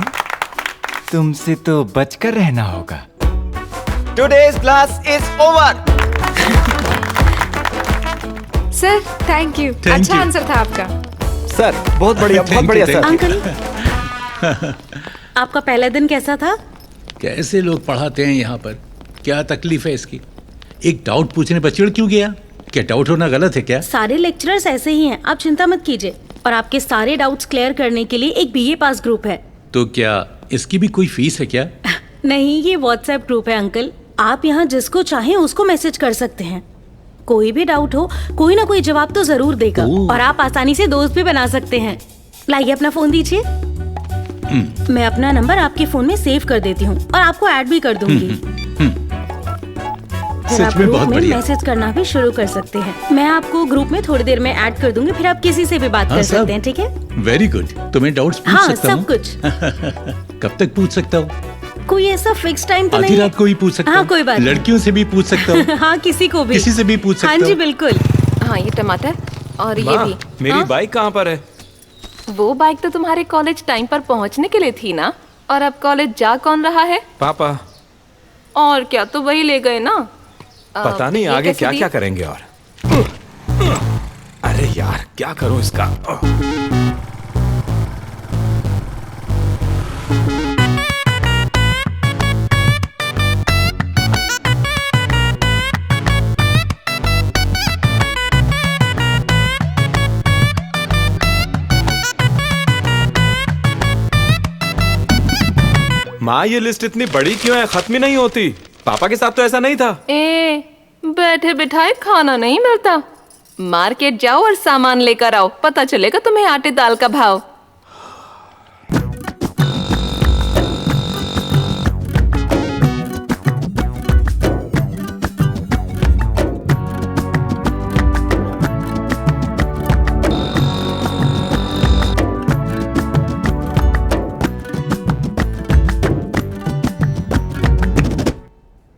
तुमसे तो बचकर रहना होगा। Today's class is over. Sir, thank you. अच्छा आंसर था आपका। सर, बहुत बढ़िया, बहुत बढ़िया सर। अंकल, आपका पहला दिन कैसा था? कैसे लोग पढ़ाते हैं यहाँ पर? क्या तकलीफ है इसकी? एक डाउट पूछने पर चिढ़ क्यों गया? क्या डाउट होना गलत है क्या? सारे लेक्चरर्स ऐसे ही हैं, आप चिंता मत कीजिए। और आपके सारे डाउट्स क्लियर करने के लिए एक बीए पास ग्रुप है। तो क्या इसकी भी कोई फीस है क्या? नहीं, ये व्हाट्सएप ग्रुप है अंकल। आप यहाँ जिसको चाहें उसको मैसेज कर सकते हैं। कोई भी डाउट हो, कोई ना कोई जवाब तो जरूर देगा। और आप आसानी से दोस्त भी बना सकते हैं। लाइए अपना फोन दीजिए। मैं अपना नंबर आपके फोन में सेव कर देती हूँ और आपको ऐड भी कर दूंगी। फिर आप ग्रुप में मैसेज करना भी शुरू कर सकते हैं। मैं आपको ग्रुप में थोड़ी देर में ऐड कर दूंगी, फिर आप किसी से भी बात कर सकते हैं, ठीक है? Very good. तुम्हें डाउट्स पूछ सकता हूँ? सब कुछ। कब तक पूछ सकता हूँ? कोई ऐसा फिक्स टाइम तो नहीं? आधी रात को भी पूछ सकता हूँ? हाँ, कोई बात नहीं। लड़कियों से भी पूछ सकता हूँ? हाँ, किसी को भी। किसी से भी पूछ सकता हूँ? हाँ जी, बिल्कुल। हाँ, ये टमाटर और ये भी। मेरी बाइक कहाँ पर है? वो बाइक तो तुम्हारे कॉलेज टाइम पर पहुँचने के लिए थी ना। और अब कॉलेज जा कौन रहा है? पापा। और क्या, तो वही ले गए ना। पता नहीं आगे क्या क्या करेंगे। और अरे यार, क्या करूं इसका? माँ ये लिस्ट इतनी बड़ी क्यों है, खत्म ही नहीं होती। पापा के साथ तो ऐसा नहीं था। बैठे बिठाए खाना नहीं मिलता, मार्केट जाओ और सामान लेकर आओ, पता चलेगा तुम्हें आटे दाल का भाव।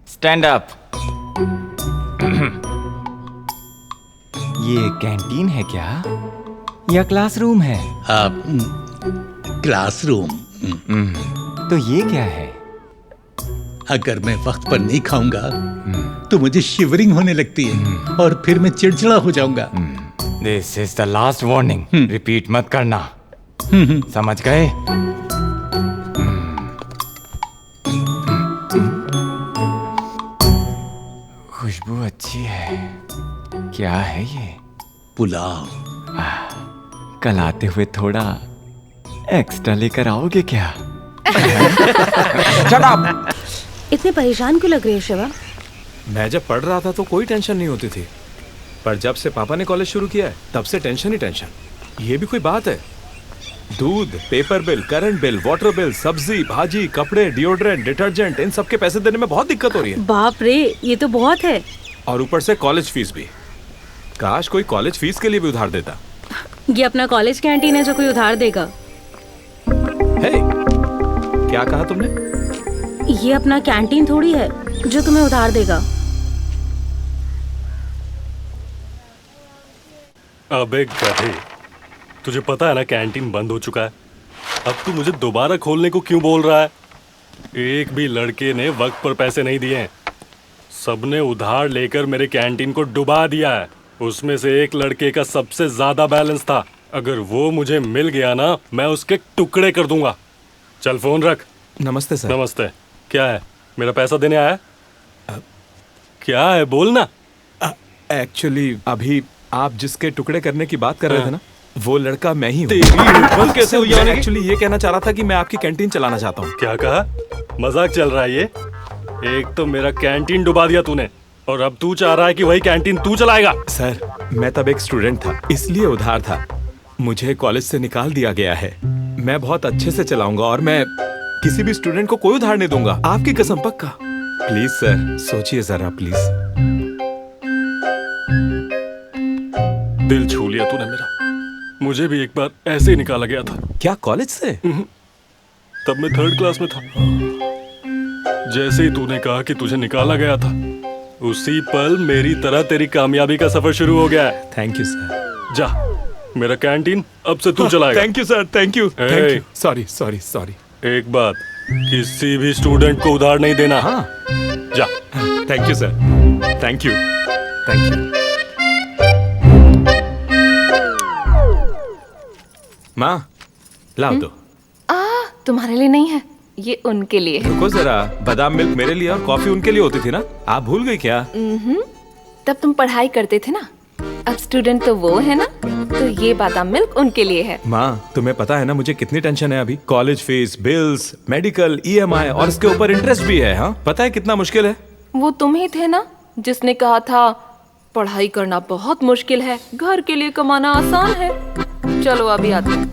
Stand up. ये कैंटीन है क्या या क्लासरूम है? क्लासरूम। तो ये क्या है? अगर मैं वक्त पर नहीं खाऊंगा तो मुझे शिवरिंग होने लगती है और फिर मैं चिड़चिड़ा हो जाऊंगा। This is the last warning, repeat मत करना, समझ गए? खुशबू अच्छी है। क्या है ये? पुलाव। कल आते हुए थोड़ा एक्स्ट्रा लेकर आओगे क्या? Shut up! इतने परेशान क्यों लग रहे हो शिवा? मैं जब पढ़ रहा था तो कोई टेंशन नहीं होती थी, पर जब से पापा ने कॉलेज शुरू किया है तब से टेंशन ही टेंशन। ये भी कोई बात है? दूध, paper bill, current bill, water bill, सब्जी, भाजी, कपड़े, डिओड्रेंट, डिटर्जेंट, इन सब के पैसे देने में बहुत दिक्कत हो रही है। बाप रे, ये तो बहुत है। और ऊपर से कॉलेज फीस भी। काश कोई कॉलेज फीस के लिए भी उधार देता। ये अपना कॉलेज कैंटीन है जो कोई उधार देगा। हे, क्या कहा तुमने? ये अपना कैंटीन थोड़ी है जो तुम्हें उधार देगा। अबे गधे, तुझे पता है ना कैंटीन बंद हो चुका है। अब तू मुझे दोबारा खोलने को क्यों बोल रहा है? एक भी लड़के ने वक्त पर पैसे नहीं दिए हैं। सबने उधार लेकर मेरे कैंटीन को डुबा दिया है। उसमें से एक लड़के का सबसे ज्यादा बैलेंस था। अगर वो मुझे मिल गया ना, मैं उसके टुकड़े कर दूंगा। चल फोन रख। नमस्ते सर। नमस्ते। क्या है? मेरा पैसा देने आया? क्या है बोलना। एक्चुअली अभी आप जिसके टुकड़े करने की बात कर रहे थे ना, वो लड़का मैं ही हूँ। कैसे हुई? एक्चुअली ये कहना चाह रहा था कि मैं आपकी कैंटीन चलाना चाहता हूँ। क्या कहा? मजाक चल रहा है ये? एक तो मेरा कैंटीन डुबा दिया तूने, और अब तू चाह रहा है कि वही कैंटीन तू चलाएगा? सर, मैं तब एक स्टूडेंट था, इसलिए उधार था। मुझे कॉलेज से निकाल दिया गया है। मैं बहुत अच्छे से चलाऊंगा और मैं किसी भी स्टूडेंट को कोई उधार नहीं दूंगा, आपकी कसम पक्का। प्लीज सर, सोचिए जरा प्लीज। दिल छू लिया तूने मेरा। मुझे भी एक बार ऐसे ही निकाला गया था। क्या कॉलेज से? तब मैं 3rd क्लास में था। जैसे ही तूने कहा कि तुझे निकाला गया था, उसी पल मेरी तरह तेरी कामयाबी का सफर शुरू हो गया है। Thank you sir. जा, मेरा कैंटीन अब से तू चलाएगा। Thank you sir, thank you. Sorry sorry sorry. एक बात, किसी भी स्टूडेंट को उधार नहीं देना। हाँ, जा। Thank you sir, thank you, thank you. माँ, लाओ दो। तुम्हारे लिए नहीं है, ये उनके लिए है। रुको जरा, बादाम मिल्क मेरे लिए और कॉफी उनके लिए होती थी ना, आप भूल गई क्या? तब तुम पढ़ाई करते थे ना, अब स्टूडेंट तो वो है ना, तो ये बादाम मिल्क उनके लिए है। माँ, तुम्हें पता है ना मुझे कितनी टेंशन है अभी? College fees, bills, medical, EMI और इसके ऊपर इंटरेस्ट भी है। हाँ, पता है कितना मुश्किल है? वो तुम ही थे ना जिसने कहा था पढ़ाई करना बहुत मुश्किल है, घर के लिए कमाना आसान है। चलो अभी आते हैं।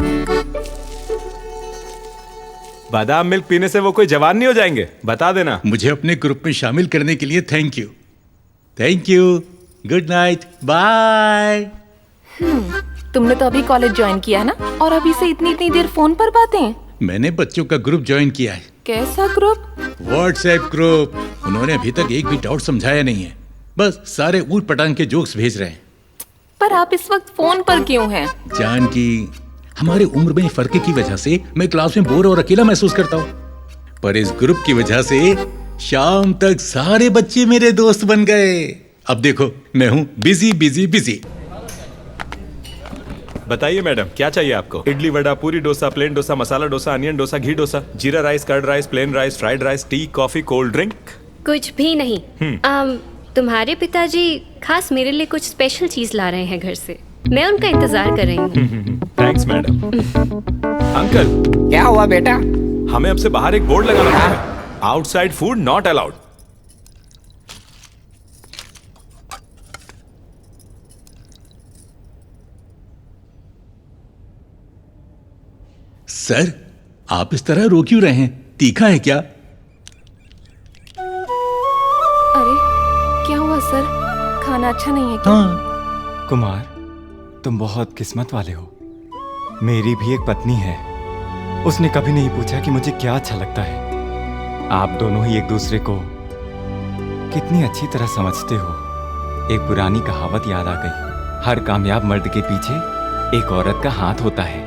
बादाम मिल्क पीने से वो कोई जवान नहीं हो जाएंगे, बता देना। मुझे अपने ग्रुप में शामिल करने के लिए thank you. Thank you, good night, bye. तुमने तो अभी कॉलेज ज्वाइन किया ना, और अभी से इतनी इतनी देर फोन पर बातें। मैंने बच्चों का ग्रुप ज्वाइन किया है। कैसा ग्रुप? WhatsApp group. उन्होंने अभी तक एक भी डाउट समझाया नहीं है, बस सारे ऊट पटांग के जोक्स भेज रहे हैं। पर आप इस वक्त फोन पर क्यों हैं? जान की हमारे उम्र में फर्क की वजह से मैं क्लास में बोर और अकेला महसूस करता हूँ, पर इस ग्रुप की वजह से शाम तक सारे बच्चे मेरे दोस्त बन गए। अब देखो मैं हूँ बिजी बिजी बिजी। बताइए मैडम, क्या चाहिए आपको? Idli, vada, puri dosa, plain dosa, masala dosa, onion dosa, ghee dosa, jeera rice, curd rice, plain rice, fried rice, tea, coffee, cold drink? कुछ भी नहीं। तुम्हारे पिताजी खास मेरे लिए कुछ स्पेशल चीज ला रहे हैं घर से, मैं उनका इंतजार कर रही हूँ। Thanks madam. अंकल, क्या हुआ बेटा? हमें अब से बाहर एक बोर्ड लगाना पड़ेगा, outside food not allowed. Sir, आप इस तरह रो क्यों रहे हैं? तीखा है क्या? अरे क्या हुआ सर? खाना अच्छा नहीं है क्या? हाँ। कुमार, तुम बहुत किस्मत वाले हो। मेरी भी एक पत्नी है। उसने कभी नहीं पूछा कि मुझे क्या अच्छा लगता है। आप दोनों ही एक दूसरे को कितनी अच्छी तरह समझते हो। एक पुरानी कहावत याद आ गई, हर कामयाब मर्द के पीछे एक औरत का हाथ होता है।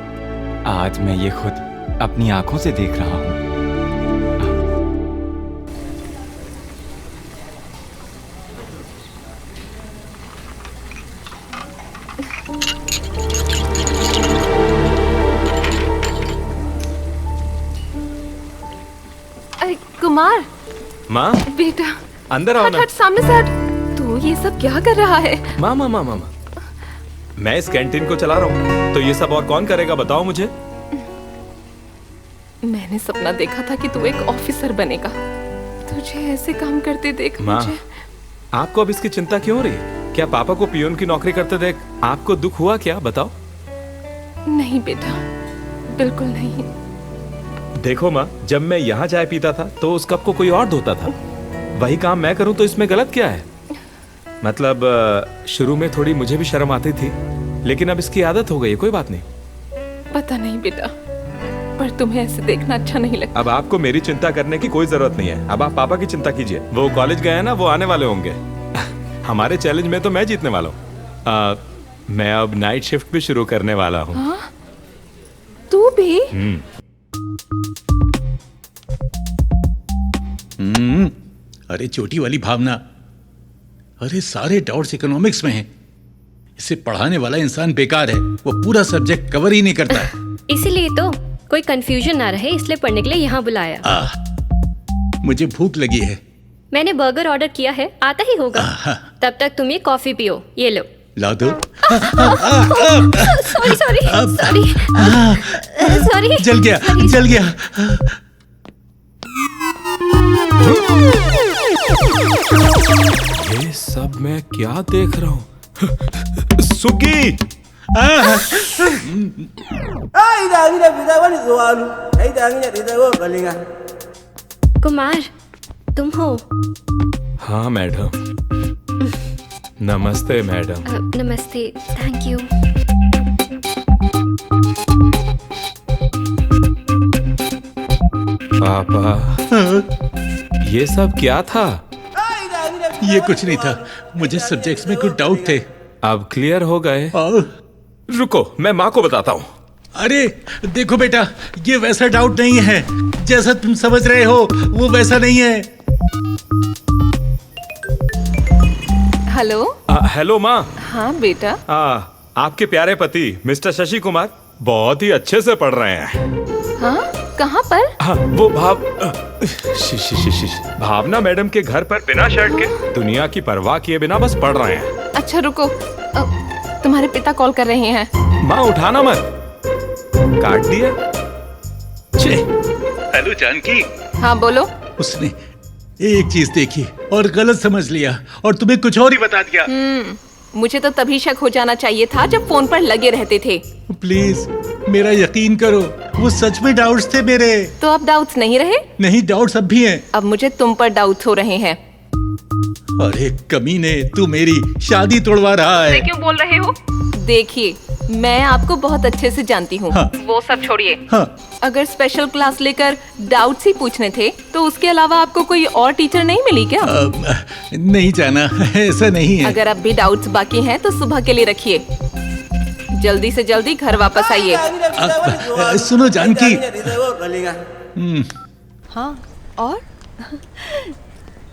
आज मैं ये खुद अपनी आंखों से देख रहा हूं। अरे कुमार। माँ, बेटा अंदर आओ हट ना। हट, सामने से हट। तू ये सब क्या कर रहा है? माँ माँ माँ माँ, मैं इस कैंटीन को चला रहा हूँ, तो ये सब और कौन करेगा बताओ मुझे। मैंने सपना देखा था कि तू एक ऑफिसर बनेगा। तुझे ऐसे काम करते देख माँ, मुझे। आपको अब इसकी चिंता क्यों हो रही है? क्या पापा को पियून की नौकरी करते देख आपको दुख हुआ क्या? बताओ। नहीं बेटा, बिल्कुल नहीं। देखो माँ, जब मैं यहाँ चाय पीता था तो उस कप को कोई और धोता था। वही काम मैं करूँ तो इसमें गलत क्या है? मतलब शुरू में थोड़ी मुझे भी शर्म आती थी, लेकिन अब इसकी आदत हो गई है, कोई बात नहीं। पता नहीं बेटा, पर तुम्हें ऐसे देखना अच्छा नहीं लगता। अब आपको मेरी चिंता करने की कोई जरूरत नहीं है। अब आप पापा की चिंता कीजिए। वो कॉलेज गए हैं ना, वो आने वाले होंगे। हमारे चैलेंज में तो मैं जीतने वाला हूँ। मैं अब नाइट शिफ्ट भी शुरू करने वाला हूँ। हाँ? तू भी? अरे छोटी वाली भावना, अरे सारे डाउट्स इकोनॉमिक्स में हैं। इसे पढ़ाने वाला इंसान बेकार है, वो पूरा सब्जेक्ट कवर ही नहीं करता है। इसीलिए तो कोई कंफ्यूजन ना रहे, इसलिए पढ़ने के लिए यहाँ बुलाया। मुझे भूख लगी है। मैंने बर्गर ऑर्डर किया है, आता ही होगा। तब तक तुम ये कॉफी पियो, ये लो। ला दो। Sorry sorry sorry sorry. जल गया, जल गया। ये सब मैं क्या देख रहा हूँ? सुगी! कुमार, तुम हो? हाँ मैडम। नमस्ते मैडम। नमस्ते, थैंक यू। पापा, ये सब क्या था? ये कुछ नहीं था, मुझे सब्जेक्ट्स में कुछ डाउट थे। अब क्लियर हो गए? रुको, मैं माँ को बताता हूँ। अरे देखो बेटा, ये वैसा डाउट नहीं है जैसा तुम समझ रहे हो, वो वैसा नहीं है। हेलो। हेलो माँ। हाँ बेटा। आपके प्यारे पति मिस्टर शशि कुमार बहुत ही अच्छे से पढ़ रहे हैं। हाँ? कहाँ पर? हाँ, वो भावना मैडम के घर पर बिना शर्ट के, दुनिया की परवाह किए बिना बस पढ़ रहे हैं। अच्छा रुको, तुम्हारे पिता कॉल कर रहे हैं। माँ उठाना मत। काट दिया। हेलो जानकी। हाँ बोलो। उसने एक चीज देखी और गलत समझ लिया और तुम्हें कुछ और ही बता दिया। मुझे तो तभी शक हो जाना चाहिए था जब फोन पर लगे रहते थे। प्लीज मेरा यकीन करो, वो सच में डाउट्स थे मेरे। तो अब डाउट्स नहीं रहे? नहीं, डाउट्स अब भी हैं। अब मुझे तुम पर डाउट्स हो रहे हैं। अरे कमीने, तू मेरी शादी तोड़वा रहा है। क्यों बोल रहे हो? देखिए, मैं आपको बहुत अच्छे से जानती हूँ। हाँ। वो सब छोड़िए। हाँ। अगर स्पेशल क्लास लेकर डाउट्स ही पूछने थे तो उसके अलावा आपको कोई और टीचर नहीं मिली क्या? नहीं जाना, ऐसा नहीं है। अगर अब भी डाउट्स बाकी हैं तो सुबह के लिए रखिए। जल्दी से जल्दी घर वापस आइए। सुनो जानकी। हाँ,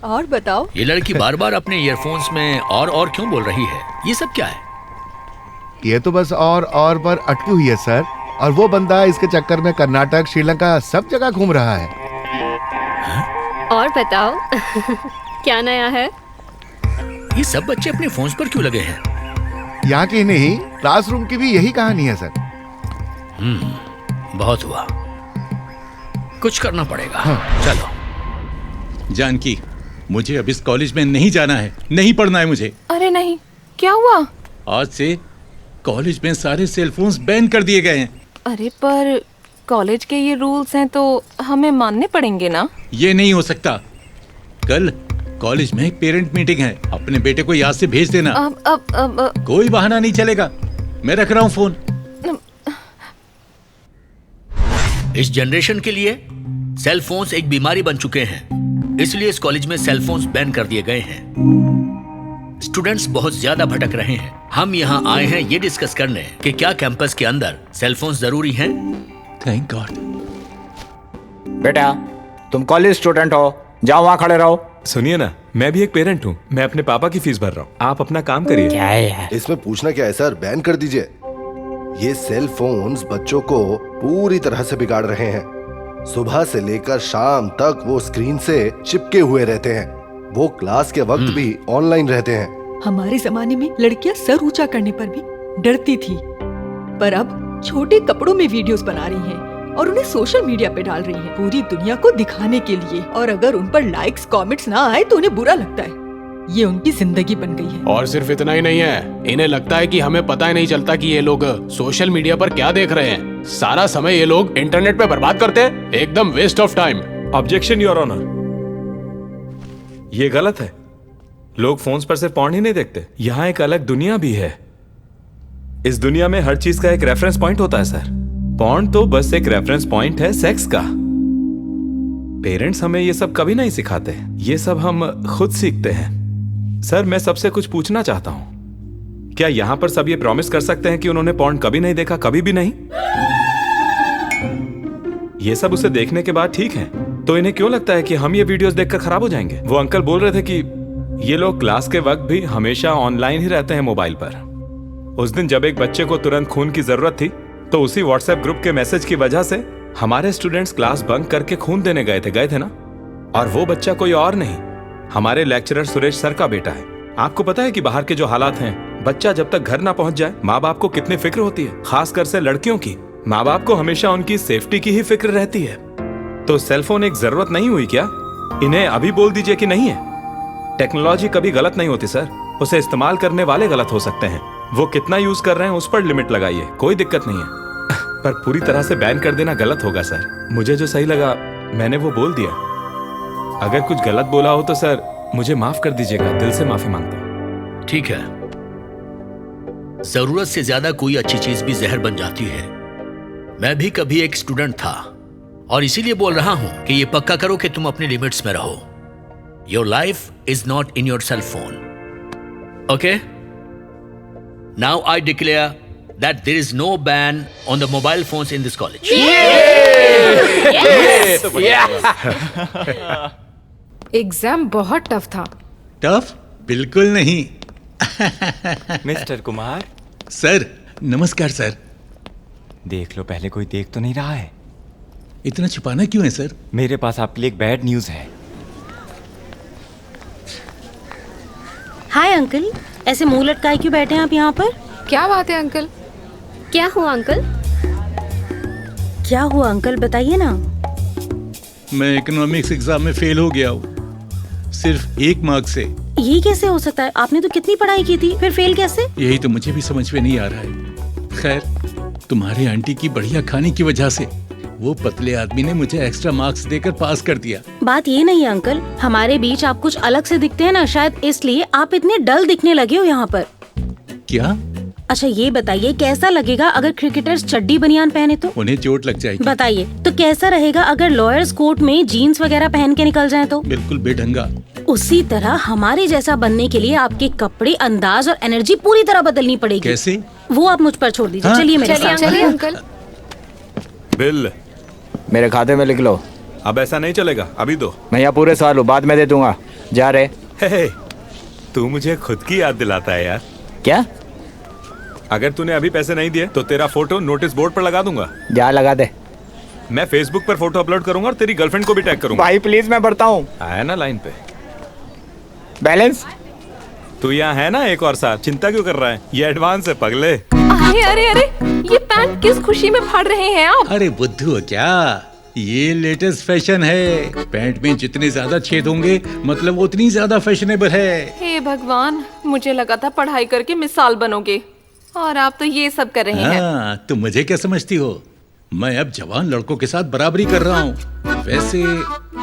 और बताओ। ये लड़की बार बार अपने ईयरफोन्स में और क्यों बोल रही है? ये सब क्या है? ये तो बस और पर अटकी हुई है सर, और वो बंदा इसके चक्कर में कर्नाटक, श्रीलंका सब जगह घूम रहा है। और बताओ क्या नया है? ये सब बच्चे अपने फोन्स पर क्यों लगे हैं? यहाँ की नहीं, क्लासरूम की भी यही कहानी है सर। बहुत हुआ। कुछ करना पड़ेगा। चलो जानकी, मुझे अब इस कॉलेज में नहीं जाना है, नहीं पढ़ना है मुझे। अरे नहीं, क्या हुआ? आज से कॉलेज में सारे सेलफोन्स बैन कर दिए गए हैं। अरे पर कॉलेज के ये रूल्स हैं तो हमें मानने पड़ेंगे ना। ये नहीं हो सकता। कल कॉलेज में एक पेरेंट मीटिंग है, अपने बेटे को याद से भेज देना। अब कोई बहाना नहीं चलेगा। मैं रख रहा हूँ फोन। इस जनरेशन के लिए सेल फोन्स एक बीमारी बन चुके हैं, इसलिए इस कॉलेज में सेल फोन्स बैन कर दिए गए हैं। स्टूडेंट्स बहुत ज्यादा भटक रहे हैं। हम यहाँ आए हैं ये डिस्कस करने कि क्या कैंपस के अंदर सेल फोन्स जरूरी हैं। Thank God. बेटा तुम कॉलेज स्टूडेंट हो, जाओ वहाँ खड़े रहो। सुनिए ना, मैं भी एक पेरेंट हूँ, मैं अपने पापा की फीस भर रहा हूँ, आप अपना काम करिए। क्या है इसमें पूछना क्या है सर, बैन कर दीजिए। ये सेल फोन्स बच्चों को पूरी तरह से बिगाड़ रहे हैं। सुबह से लेकर शाम तक वो स्क्रीन से चिपके हुए रहते हैं। वो क्लास के वक्त भी ऑनलाइन रहते हैं। हमारे जमाने में लड़कियां सर ऊंचा करने पर भी डरती थी, पर अब छोटे कपड़ों में वीडियोस बना रही हैं और उन्हें सोशल मीडिया पे डाल रही हैं, पूरी दुनिया को दिखाने के लिए। और अगर उन पर लाइक्स कमेंट्स ना आए तो उन्हें बुरा लगता है। ये उनकी जिंदगी बन गई है। और सिर्फ इतना ही नहीं है, इन्हें लगता है कि हमें पता ही नहीं चलता कि ये लोग सोशल मीडिया पर क्या देख रहे हैं। सारा समय ये लोग इंटरनेट पे बर्बाद करते हैं, एकदम waste of time. Objection your honour, ये गलत है। लोग फोन्स पर सिर्फ पॉर्न ही नहीं देखते, यहाँ एक अलग दुनिया भी है। इस दुनिया में हर चीज का एक रेफरेंस पॉइंट होता है सर। पॉर्न तो बस एक रेफरेंस पॉइंट है सेक्स का। पेरेंट्स हमें ये सब कभी नहीं सिखाते, ये सब हम खुद सीखते हैं। सर मैं सबसे कुछ पूछना चाहता हूं, क्या यहां पर सब ये प्रॉमिस कर सकते हैं कि उन्होंने पॉर्न कभी नहीं देखा, कभी भी नहीं? ये सब उसे देखने के बाद ठीक है, तो इन्हें क्यों लगता है कि हम ये वीडियोस देखकर खराब हो जाएंगे? वो अंकल बोल रहे थे कि ये लोग क्लास के वक्त भी हमेशा ऑनलाइन ही रहते हैं मोबाइल पर। उस दिन जब एक बच्चे को तुरंत खून की जरूरत थी तो उसी व्हाट्सएप ग्रुप के मैसेज की वजह से हमारे स्टूडेंट्स क्लास बंक करके खून देने गए थे ना। और वो बच्चा कोई और नहीं, हमारे लेक्चरर सुरेश सर का बेटा है। आपको पता है कि बाहर के जो हालात हैं, बच्चा जब तक घर ना पहुंच जाए माँ बाप को कितनी फिक्र होती है, खासकर से लड़कियों की। माँ बाप को हमेशा उनकी सेफ्टी की ही फिक्र रहती है। तो सेलफोन एक जरूरत नहीं हुई क्या? इन्हें अभी बोल दीजिए कि नहीं है। टेक्नोलॉजी कभी गलत नहीं होती सर, उसे इस्तेमाल करने वाले गलत हो सकते हैं। वो कितना यूज कर रहे हैं उस पर लिमिट लगाइए, कोई दिक्कत नहीं है। पर पूरी तरह से बैन कर देना गलत होगा सर। मुझे जो सही लगा मैंने वो बोल दिया। अगर कुछ गलत बोला हो तो सर मुझे माफ कर दीजिएगा, दिल से माफी मांगता हूं। ठीक है, जरूरत से ज्यादा कोई अच्छी चीज भी जहर बन जाती है। मैं भी कभी एक स्टूडेंट था और इसीलिए बोल रहा हूं कि ये पक्का करो कि तुम अपने लिमिट्स में रहो। Your life is not in your cell phone, okay? Now I declare that there is no ban on the mobile phones in this college. Exam बहुत टफ था। टफ? बिल्कुल नहीं। मिस्टर कुमार। सर नमस्कार सर। देख लो पहले, कोई देख तो नहीं रहा है। इतना छुपाना क्यों है सर? मेरे पास आपके लिए एक बैड न्यूज है। हाय अंकल, ऐसे मुंह लटकाए क्यों बैठे हैं आप यहाँ पर? क्या बात है अंकल? क्या हुआ अंकल? क्या हुआ अंकल, बताइए ना। मैं इकोनॉमिक्स एग्जाम में फेल हो गया हूँ, सिर्फ 1 मार्क से। ये कैसे हो सकता है? आपने तो कितनी पढ़ाई की थी, फिर फेल कैसे? यही तो मुझे भी समझ में नहीं आ रहा है। खैर, तुम्हारे आंटी की बढ़िया खाने की वजह से वो पतले आदमी ने मुझे एक्स्ट्रा मार्क्स देकर पास कर दिया। बात ये नहीं है अंकल, हमारे बीच आप कुछ अलग से दिखते हैं ना, शायद इसलिए आप इतने डल दिखने लगे हो यहाँ पर। क्या? अच्छा ये बताइए, कैसा लगेगा अगर क्रिकेटर्स चड्डी बनियान पहने तो? उन्हें चोट लग जाएगी। बताइए तो कैसा रहेगा अगर लॉयर्स कोर्ट में जीन्स वगैरह पहन के निकल जाएं तो? बिल्कुल बेढंगा। उसी तरह हमारे जैसा बनने के लिए आपके कपड़े, अंदाज और एनर्जी पूरी तरह बदलनी पड़ेगी। कैसे? वो आप मुझ पर छोड़ दीजिए। चलिए मेरे साथ। चलिए अंकल। बिल मेरे खाते में लिख लो। अब ऐसा नहीं चलेगा, अभी दो। मैं यहाँ पूरे साल हूँ, बाद में दे दूंगा। जा रहे। हे, तू मुझे खुद की याद दिलाता है यार। क्या? अगर तूने अभी पैसे नहीं दिए तो तेरा फोटो नोटिस बोर्ड पर लगा दूंगा। जा लगा दे। मैं फेसबुक पर फोटो अपलोड करूंगा और तेरी गर्लफ्रेंड को भी टैग करूंगा। भाई प्लीज, मैं बढ़ता हूँ। आया ना लाइन पे। बैलेंस? तू यहाँ है ना एक और साथ, चिंता क्यों कर रहा है? ये एडवांस है पगले। अरे अरे अरे, ये पैंट किस खुशी में फाड़ रहे हैं आप? अरे बुद्धू क्या, ये लेटेस्ट फैशन है। पैंट में जितने ज्यादा छेद होंगे मतलब उतनी ज्यादा फैशनेबल है। हे भगवान, मुझे लगा था पढ़ाई करके मिसाल बनोगे और आप तो ये सब कर रहे हैं। हाँ, तुम मुझे क्या समझती हो? मैं अब जवान लड़कों के साथ बराबरी कर रहा हूँ। वैसे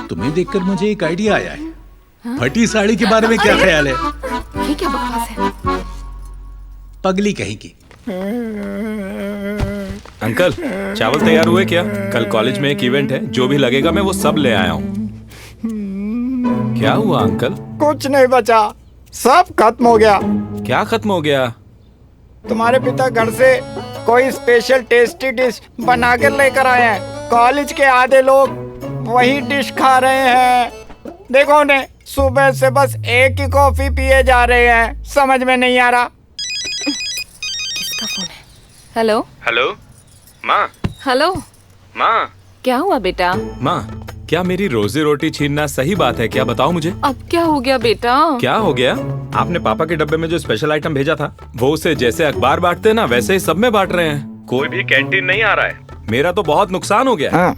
तुम्हें देखकर मुझे एक आइडिया आया है। फटी साड़ी के बारे में क्या ख्याल है? ये क्या बकवास है? पगली कहेगी। अंकल, चावल तैयार हुए क्या? कल कॉलेज में एक इवेंट है, जो भी लगेगा मैं वो सब ले आया हूँ। क्या हुआ अंकल? कुछ नहीं बचा, सब खत्म हो गया। क्या खत्म हो गया? तुम्हारे पिता घर से कोई स्पेशल टेस्टी डिश बना कर लेकर आए हैं। कॉलेज के आधे लोग वही डिश खा रहे हैं। देखो उन्हें, सुबह से बस एक ही कॉफी पिए जा रहे हैं। समझ में नहीं आ रहा। किसका फोन है? हेलो हेलो माँ। हेलो माँ, क्या हुआ बेटा? माँ, क्या मेरी रोजी रोटी छीनना सही बात है क्या? बताओ मुझे। अब क्या हो गया बेटा? क्या हो गया? आपने पापा के डब्बे में जो स्पेशल आइटम भेजा था वो उसे जैसे अखबार बांटते ना वैसे ही सब में बांट रहे हैं। कोई भी कैंटीन नहीं आ रहा है। मेरा तो बहुत नुकसान हो गया।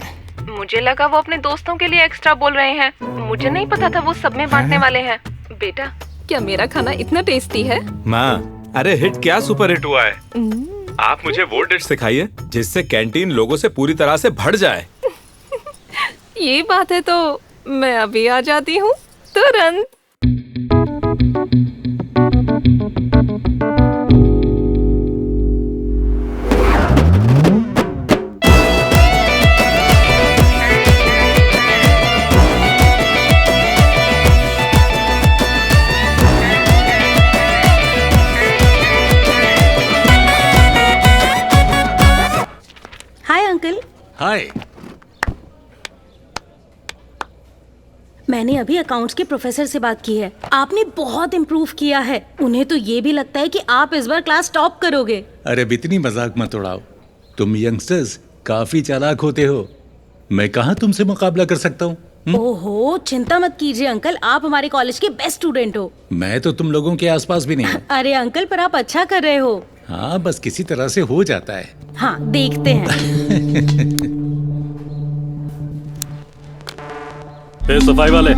मुझे लगा वो अपने दोस्तों के लिए एक्स्ट्रा बोल रहे हैं। मुझे नहीं पता था वो सब में बांटने वाले हैं। बेटा, क्या मेरा खाना इतना टेस्टी है? माँ, अरे हिट क्या सुपर हिट हुआ है। आप मुझे वो डिश सिखाइए जिससे कैंटीन लोगों से पूरी तरह से भर जाए। ये बात है तो मैं अभी आ जाती हूँ तुरंत। Hi uncle. हाय। मैंने अभी अकाउंट्स के प्रोफेसर से बात की है। आपने बहुत इम्प्रूव किया है। उन्हें तो ये भी लगता है कि आप इस बार क्लास टॉप करोगे। अरे इतनी मजाक मत उड़ाओ। तुम यंगस्टर्स काफी चालाक होते हो। मैं कहाँ तुमसे मुकाबला कर सकता हूँ? ओहो, चिंता मत कीजिए अंकल, आप हमारे कॉलेज के बेस्ट स्टूडेंट हो। मैं तो तुम लोगों के आसपास भी नहीं हूँ। अरे अंकल, पर आप अच्छा कर रहे हो। हाँ, बस किसी तरह से हो जाता है। हाँ, देखते हैं। ए, सफाई वाले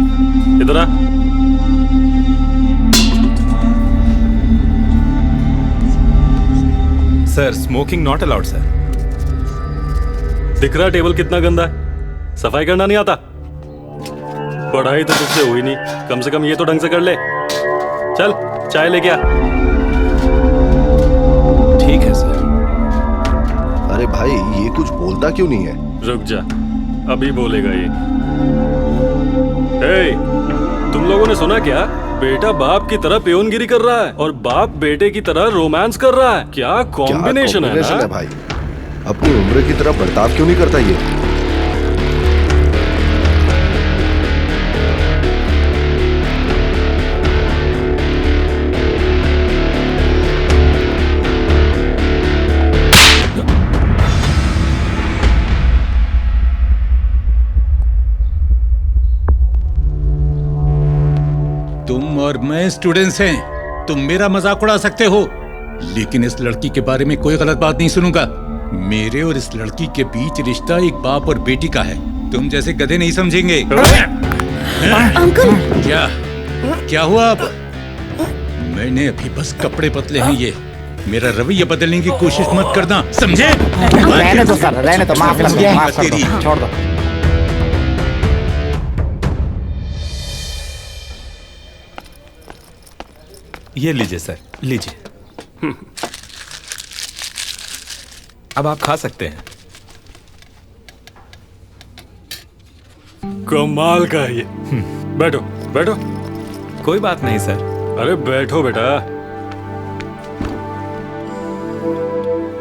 इधर आ। Sir, smoking not allowed sir. दिख रहा टेबल कितना गंदा है। सफाई करना नहीं आता। पढ़ाई तो तुझसे हुई नहीं, कम से कम ये तो ढंग से कर ले। चल चाय लेके आ। ठीक है सर। अरे भाई, ये कुछ बोलता क्यों नहीं है? रुक जा, अभी बोलेगा ये। हे, तुम लोगों ने सुना क्या? बेटा बाप की तरह पियोनगिरी कर रहा है और बाप बेटे की तरह रोमांस कर रहा है। क्या कॉम्बिनेशन है ना? भाई, अपनी उम्र की तरह बर्ताव क्यों नहीं करता ये? तुम और मैं स्टूडेंट्स हैं। तुम मेरा मजाक उड़ा सकते हो, लेकिन इस लड़की के बारे में कोई गलत बात नहीं सुनूंगा। मेरे और इस लड़की के बीच रिश्ता एक बाप और बेटी का है। तुम जैसे गधे नहीं समझेंगे। अंकल, क्या हुआ? अब मैंने अभी बस कपड़े बदले हैं। ये मेरा रवैया बदलने की कोशिश मत करना, समझे? रहने दो सर, रहने दो, माफ कर दो, छोड़ दो। ये लीजिए सर, लीजिए। अब आप खा सकते हैं। कमाल का है ये। बैठो बैठो। कोई बात नहीं सर। अरे बैठो बेटा।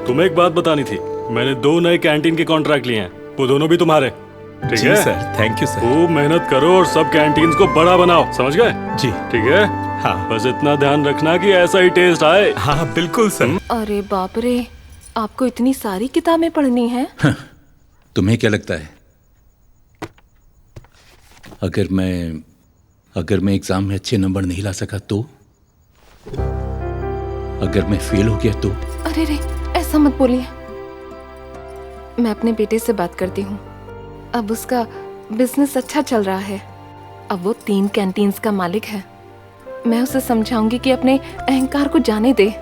तुम्हें एक बात बतानी थी। मैंने 2 नए कैंटीन के कॉन्ट्रैक्ट लिए हैं, वो दोनों भी तुम्हारे। ठीक जी है सर, थैंक यू सर। खूब मेहनत करो और सब कैंटीन्स को बड़ा बनाओ, समझ गए? जी ठीक है। हाँ, बस इतना ध्यान रखना कि ऐसा ही टेस्ट आए। हाँ बिल्कुल सर। अरे बाप रे, आपको इतनी सारी किताबें पढ़नी है? तुम्हें क्या लगता है अगर मैं एग्जाम में अच्छे नंबर नहीं ला सका तो? अगर मैं फेल हो गया तो? अरे रे, ऐसा मत बोलिए। मैं अपने बेटे से बात करती हूँ। अब उसका बिजनेस अच्छा चल रहा है। अब वो 3 कैंटीन्स का मालिक है। मैं उसे समझाऊंगी कि अपने अहंकार को जाने दे।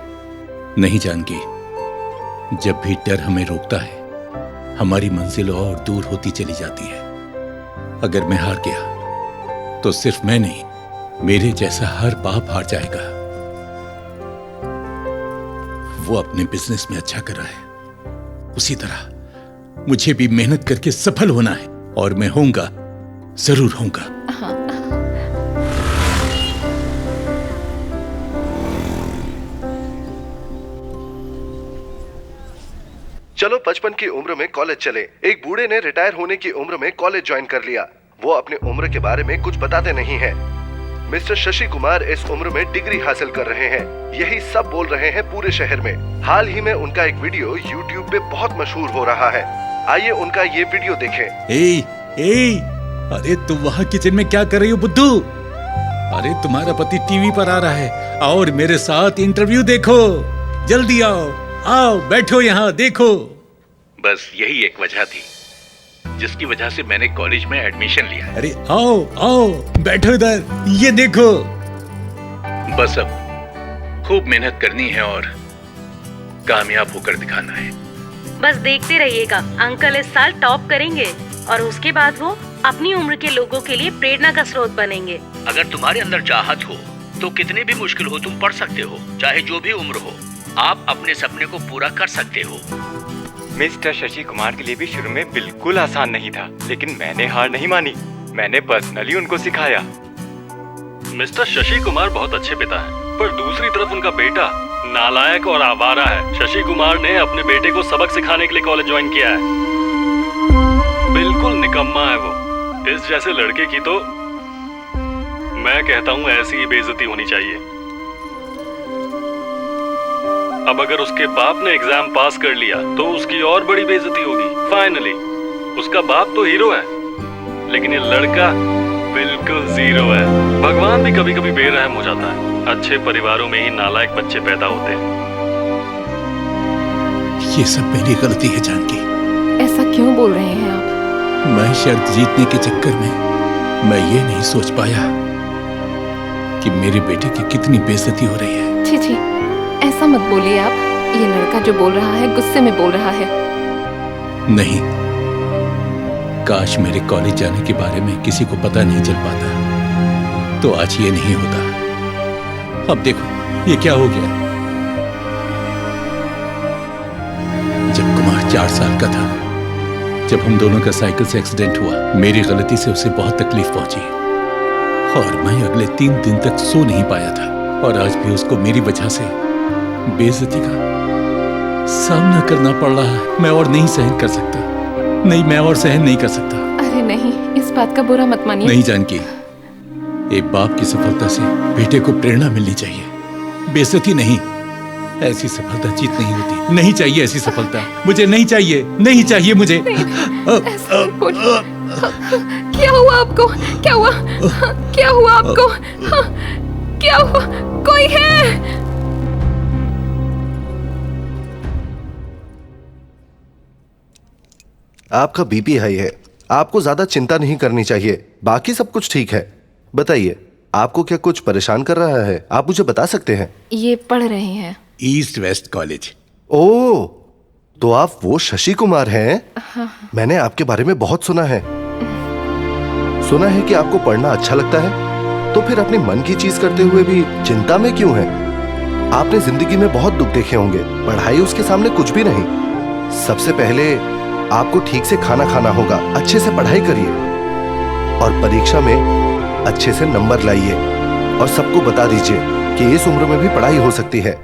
नहीं जानकी, जब भी डर हमें रोकता है, हमारी मंजिल और दूर होती चली जाती है। अगर मैं हार गया तो सिर्फ मैं नहीं, मेरे जैसा हर बाप हार जाएगा। वो अपने बिजनेस में अच्छा कर रहा है, उसी तरह मुझे भी मेहनत करके सफल होना है, और मैं होऊंगा, जरूर होऊंगा। हाँ। चलो 55 की उम्र में कॉलेज चले। एक बूढ़े ने रिटायर होने की उम्र में कॉलेज ज्वाइन कर लिया। वो अपनी उम्र के बारे में कुछ बताते नहीं हैं। मिस्टर शशि कुमार इस उम्र में डिग्री हासिल कर रहे हैं, यही सब बोल रहे हैं पूरे शहर में। हाल ही में उनका एक वीडियो YouTube पे बहुत मशहूर हो रहा है। आइए उनका ये वीडियो देखें। अरे तुम वहाँ किचन में क्या कर रही हो बुद्धू? अरे तुम्हारा पति टीवी पर आ रहा है, और मेरे साथ इंटरव्यू देखो। जल्दी आओ, आओ बैठो यहाँ, देखो। बस यही एक वजह थी जिसकी वजह से मैंने कॉलेज में एडमिशन लिया। अरे आओ आओ बैठो इधर, ये देखो। बस अब खूब मेहनत करनी है और कामयाब होकर दिखाना है। बस देखते रहिएगा, अंकल इस साल टॉप करेंगे और उसके बाद वो अपनी उम्र के लोगों के लिए प्रेरणा का स्रोत बनेंगे। अगर तुम्हारे अंदर चाहत हो तो कितनी भी मुश्किल हो तुम पढ़ सकते हो, चाहे जो भी उम्र हो। आप अपने सपने को पूरा कर सकते हो। मिस्टर शशि कुमार के लिए भी शुरू में बिल्कुल आसान नहीं था, लेकिन मैंने हार नहीं मानी। मैंने पर्सनली उनको सिखाया। मिस्टर शशि कुमार बहुत अच्छे पिता हैं, पर दूसरी तरफ उनका बेटा नालायक और आवारा है। शशि कुमार ने अपने बेटे को सबक सिखाने के लिए कॉलेज ज्वाइन किया है। बिल्कुल निकम्मा है वो। इस जैसे लड़के की तो मैं कहता हूँ ऐसी ही बेइज्जती होनी चाहिए। अब अगर उसके बाप ने एग्जाम पास कर लिया तो उसकी और बड़ी बेइज्जती होगी। फाइनली उसका बाप तो हीरो है, लेकिन ये लड़का बिल्कुल जीरो है। भगवान भी कभी कभी बेरहम हो जाता है। अच्छे परिवारों में ही नालायक बच्चे पैदा होते हैं। ये सब मेरी गलती है जानकी। ऐसा क्यों बोल रहे हैं आप? मैं शर्त जीतने के चक्कर में मैं ये नहीं सोच पाया कि मेरे बेटे की कितनी बेइज्जती हो रही है। छी छी, ऐसा मत बोलिए आप। ये लड़का जो बोल रहा है गुस्से में बोल रहा है। नहीं, काश मेरे कॉलेज जाने के बारे में किसी को पता नहीं चल पाता तो आज ये नहीं होता। अब देखो ये क्या हो गया। जब कुमार 4 साल का था, जब हम दोनों का साइकिल से एक्सीडेंट हुआ, मेरी गलती से उसे बहुत तकलीफ पहुंची और मैं अगले 3 दिन तक सो नहीं पाया था। और आज भी उसको मेरी वजह से बेइज्जती का सामना करना पड़ रहा है। मैं और नहीं सहन कर सकता। नहीं, मैं और सहन नहीं कर सकता। अरे नहीं, इस बात का बुरा मत मानिए। नहीं जानकी, एक बाप की सफलता से बेटे को प्रेरणा मिलनी चाहिए, बेइज्जती नहीं। ऐसी सफलता जीत नहीं होती। नहीं चाहिए ऐसी सफलता, मुझे नहीं चाहिए, नहीं चाहिए मुझे। क्या हुआ आपको? क्या हुआ? क्या हुआ आपको? क्या हुआ? कोई है? आपका बीपी हाई है, आपको ज्यादा चिंता नहीं करनी चाहिए। बाकी सब कुछ ठीक है। बताइए, आपको क्या कुछ परेशान कर रहा है? आप मुझे बता सकते हैं। ये पढ़ रहे हैं ईस्ट वेस्ट कॉलेज। ओह, तो आप वो शशि कुमार हैं? हाँ। मैंने आपके बारे में बहुत सुना है। सुना है कि आपको पढ़ना अच्छा लगता है, तो फिर अपने मन की चीज करते हुए भी चिंता में क्यों हैं? आपने जिंदगी में बहुत दुख देखे होंगे, पढ़ाई उसके सामने कुछ भी नहीं। सबसे पहले आपको ठीक से खाना खाना होगा, अच्छे से पढ़ाई करिए और परीक्षा में अच्छे से नंबर लाइए और सबको बता दीजिए कि इस उम्र में भी पढ़ाई हो सकती है।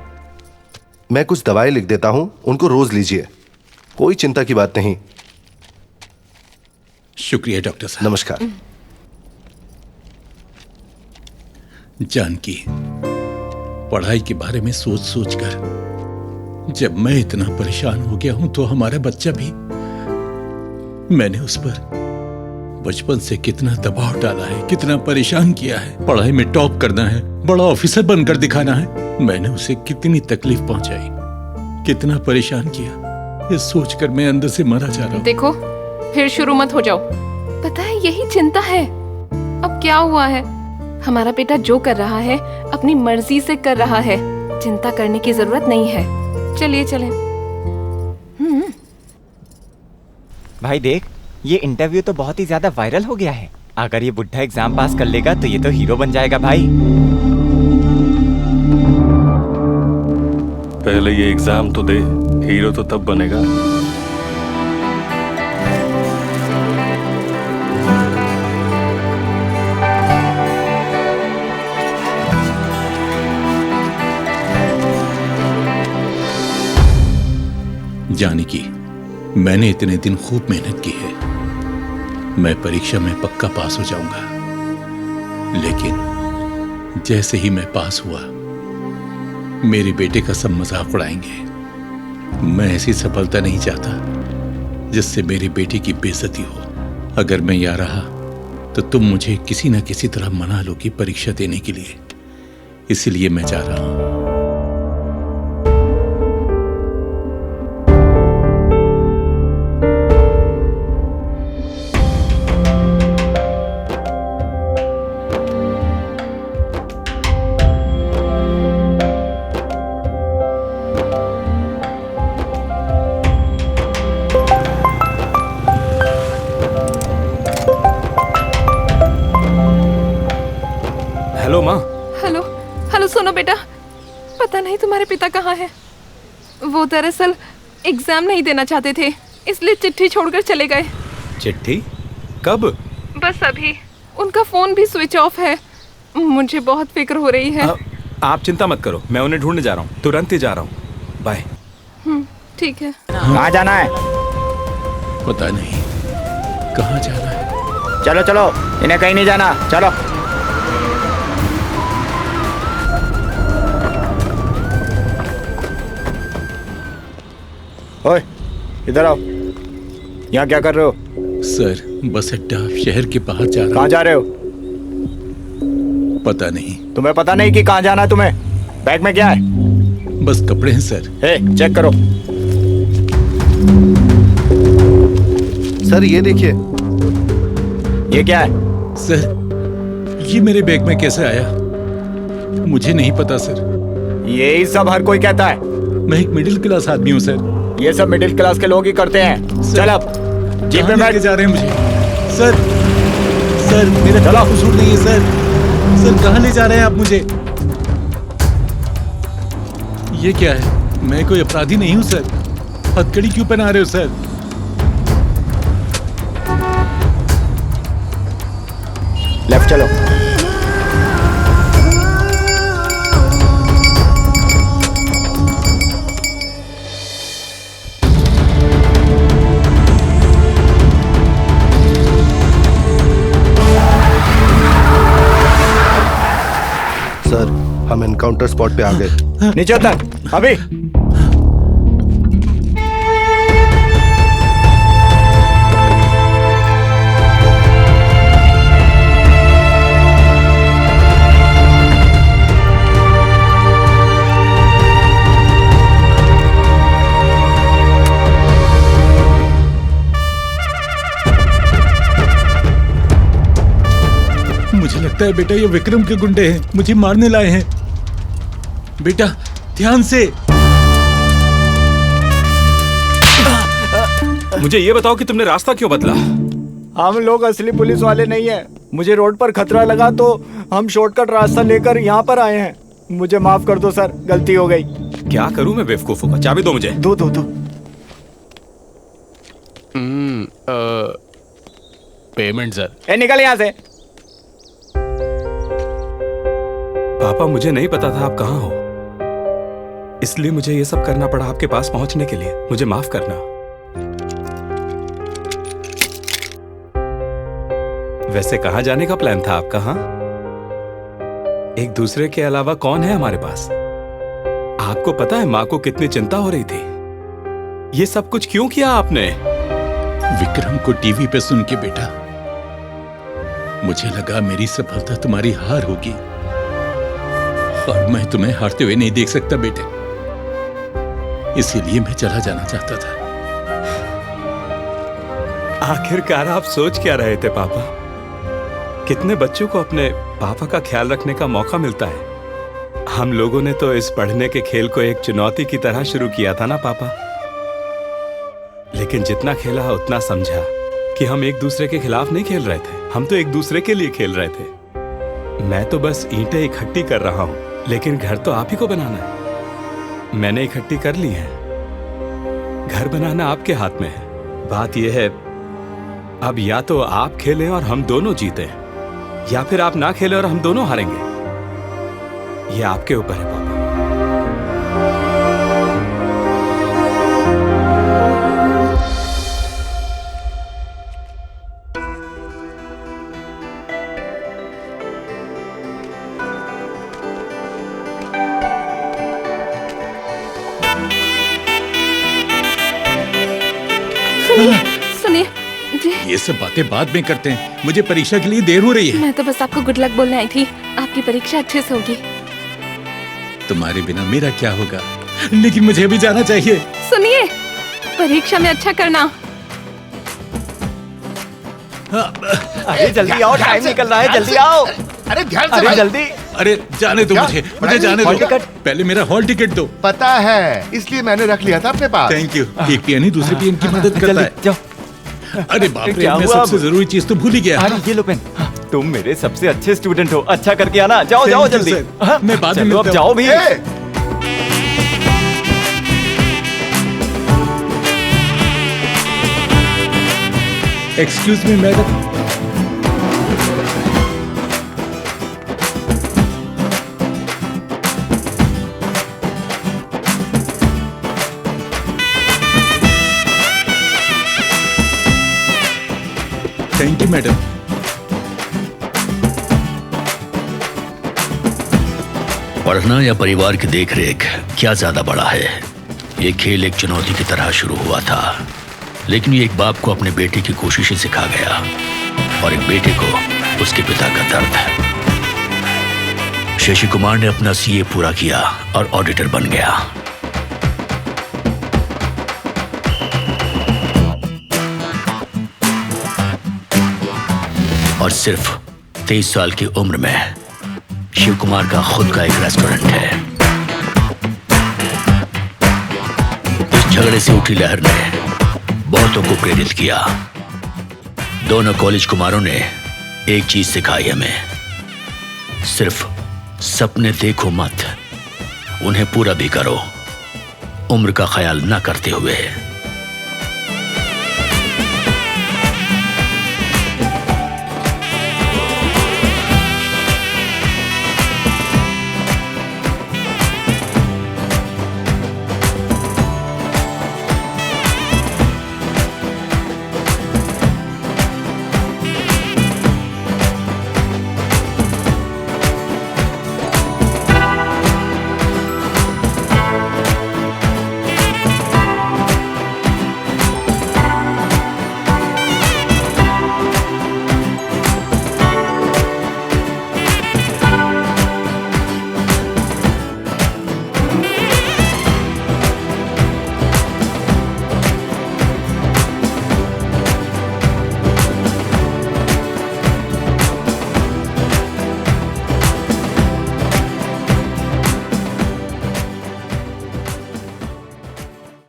मैं कुछ दवाएं लिख देता हूं, उनको रोज लीजिए। कोई चिंता की बात नहीं। शुक्रिया डॉक्टर साहब। नमस्कार। जानकी, पढ़ाई के बारे में सोच सोच कर जब मैं इतना परेशान हो गया हूं तो हमारा बच्चा भी। मैंने उस पर बचपन से कितना दबाव डाला है, कितना परेशान किया है। पढ़ाई में टॉप करना है, बड़ा ऑफिसर बनकर दिखाना है। मैंने उसे कितनी तकलीफ पहुंचाई, कितना परेशान किया, ये सोचकर मैं अंदर से मरा जा रहा हूं। देखो, फिर शुरू मत हो जाओ। पता है यही चिंता है। अब क्या हुआ है, हमारा बेटा जो कर रहा है अपनी मर्जी से कर रहा है, चिंता करने की जरूरत नहीं है। चलिए चलें। भाई देख, ये इंटरव्यू तो बहुत ही ज्यादा वायरल हो गया है। अगर ये बुढ़ा एग्जाम पास कर लेगा तो ये तो हीरो बन जाएगा भाई। पहले ये एग्जाम तो दे, हीरो तो तब बनेगा। जानकी, मैंने इतने दिन खूब मेहनत की है, मैं परीक्षा में पक्का पास हो जाऊंगा। लेकिन जैसे ही मैं पास हुआ, मेरे बेटे का सब मजाक उड़ाएंगे। मैं ऐसी सफलता नहीं चाहता जिससे मेरी बेटी की बेइज्जती हो। अगर मैं यहाँ रहा तो तुम मुझे किसी न किसी तरह मना लो कि परीक्षा देने के लिए, इसलिए मैं जा रहा हूं। हेलो माँ। हेलो हेलो, सुनो बेटा, पता नहीं तुम्हारे पिता कहाँ हैं। वो दरअसल एग्जाम नहीं देना चाहते थे, इसलिए चिट्ठी छोड़कर चले गए। चिट्ठी? कब? बस अभी। उनका फोन भी स्विच ऑफ है। मुझे बहुत फिक्र हो रही है। आप चिंता मत करो, मैं उन्हें ढूंढने जा रहा हूँ, तुरंत ही जा रहा हूँ। बाय। ठीक है। कहाँ जाना है? पता नहीं कहाँ जाना है। चलो चलो, इन्हें कहीं नहीं जाना, चलो। ओए, इधर आओ। यहाँ क्या कर रहे हो? सर, बस अड्डा शहर के बाहर जा रहा हूँ। कहाँ जा रहे हो? पता नहीं। तुम्हें पता नहीं कि कहाँ जाना है तुम्हें? बैग में क्या है? बस कपड़े हैं सर। चेक करो। सर ये देखिए। ये क्या है? सर, ये मेरे बैग में कैसे आया? मुझे नहीं पता सर। यही सब हर कोई कहता है। मैं एक मिडिल क्लास आदमी हूँ सर। ये सब मिडिल क्लास के लोग ही करते हैं। चल अब जीप में बैठ। जा रहे हैं मुझे सर। सर मेरा गला कसूर नहीं है सर। सर कहाँ ले जा रहे हैं आप मुझे? ये क्या है? मैं कोई अपराधी नहीं हूँ सर। हथकड़ी क्यों पहना रहे हो सर? लेफ्ट चलो। सर, हम एनकाउंटर स्पॉट पे आ गए। नीचे उतर अभी। मुझे लगता है बेटा ये विक्रम के गुंडे हैं, मुझे मारने लाए हैं। बेटा ध्यान से। मुझे ये बताओ कि तुमने रास्ता क्यों बदला? हम लोग असली पुलिस वाले नहीं हैं। मुझे रोड पर खतरा लगा तो हम शॉर्टकट रास्ता लेकर यहाँ पर आए हैं। मुझे माफ कर दो सर, गलती हो गई। क्या करूं मैं बेवकूफों का? चाबी दो मुझे। दो। Payment sir. निकल यहाँ से। पापा, मुझे नहीं पता था आप कहाँ हो, इसलिए मुझे ये सब करना पड़ा आपके पास पहुंचने के लिए। मुझे माफ करना। वैसे कहाँ जाने का प्लान था आपका? हाँ, एक दूसरे के अलावा कौन है हमारे पास? आपको पता है माँ को कितनी चिंता हो रही थी। ये सब कुछ क्यों किया आपने? विक्रम को टीवी पे सुन के बेटा, मुझे लगा मेरी सफलता तुम्हारी हार होगी, और मैं तुम्हें हारते हुए नहीं देख सकता बेटे, इसीलिए मैं चला जाना चाहता था। आखिरकार आप सोच क्या रहे थे पापा? कितने बच्चों को अपने पापा का ख्याल रखने का मौका मिलता है। हम लोगों ने तो इस पढ़ने के खेल को एक चुनौती की तरह शुरू किया था ना पापा। लेकिन जितना खेला उतना समझा कि हम एक दूसरे के खिलाफ नहीं खेल रहे थे, हम तो एक दूसरे के लिए खेल रहे थे। मैं तो बस ईंटें इकट्ठी कर रहा हूं, लेकिन घर तो आप ही को बनाना है। मैंने इकट्ठी कर ली है, घर बनाना आपके हाथ में है। बात यह है, अब या तो आप खेलें और हम दोनों जीतें, या फिर आप ना खेलें और हम दोनों हारेंगे। ये आपके ऊपर है पापा। सुनिए ये सब बातें बाद में करते हैं, मुझे परीक्षा के लिए देर हो रही है। मैं तो बस आपको गुड लक बोलने आई थी। आपकी परीक्षा अच्छे से होगी। तुम्हारे बिना मेरा क्या होगा, लेकिन मुझे भी जाना चाहिए। सुनिए, परीक्षा में अच्छा करना। अरे जल्दी आओ, टाइम निकल रहा है, जल्दी आओ। अरे ध्यान से अरे भाई। जल्दी। अरे जाने दो मुझे जाने दो। पहले मेरा हॉल टिकट दो। पता है, इसलिए मैंने रख लिया था अपने पास। Thank you. एक पियानी दूसरे पियन की मदद करता है। जाओ। अरे बाप रे, क्या मैं हुआ सबसे अब? जरूरी चीज तो भूल ही गया। अरे ये लो पेन। तुम मेरे सबसे अच्छे स्टूडेंट हो, अच्छा करके आना। जाओ Thank जाओ you, जल्दी। sir। मैं बाद में चलो अब मिलता जाओ हूँ। भी। Excuse me madam. Thank you madam. पढ़ना या परिवार की देखरेख, क्या ज्यादा बड़ा है? ये खेल एक चुनौती की तरह शुरू हुआ था, लेकिन ये एक बाप को अपने बेटे की कोशिशें सिखा गया और एक बेटे को उसके पिता का दर्द। शशि कुमार ने अपना सीए पूरा किया और ऑडिटर बन गया। और सिर्फ 23 साल की उम्र में शिव कुमार का खुद का एक रेस्टोरेंट है। इस झगड़े से उठी लहर ने बहुतों को प्रेरित किया। दोनों कॉलेज कुमारों ने एक चीज सिखाई हमें, सिर्फ सपने देखो मत, उन्हें पूरा भी करो, उम्र का ख्याल न करते हुए।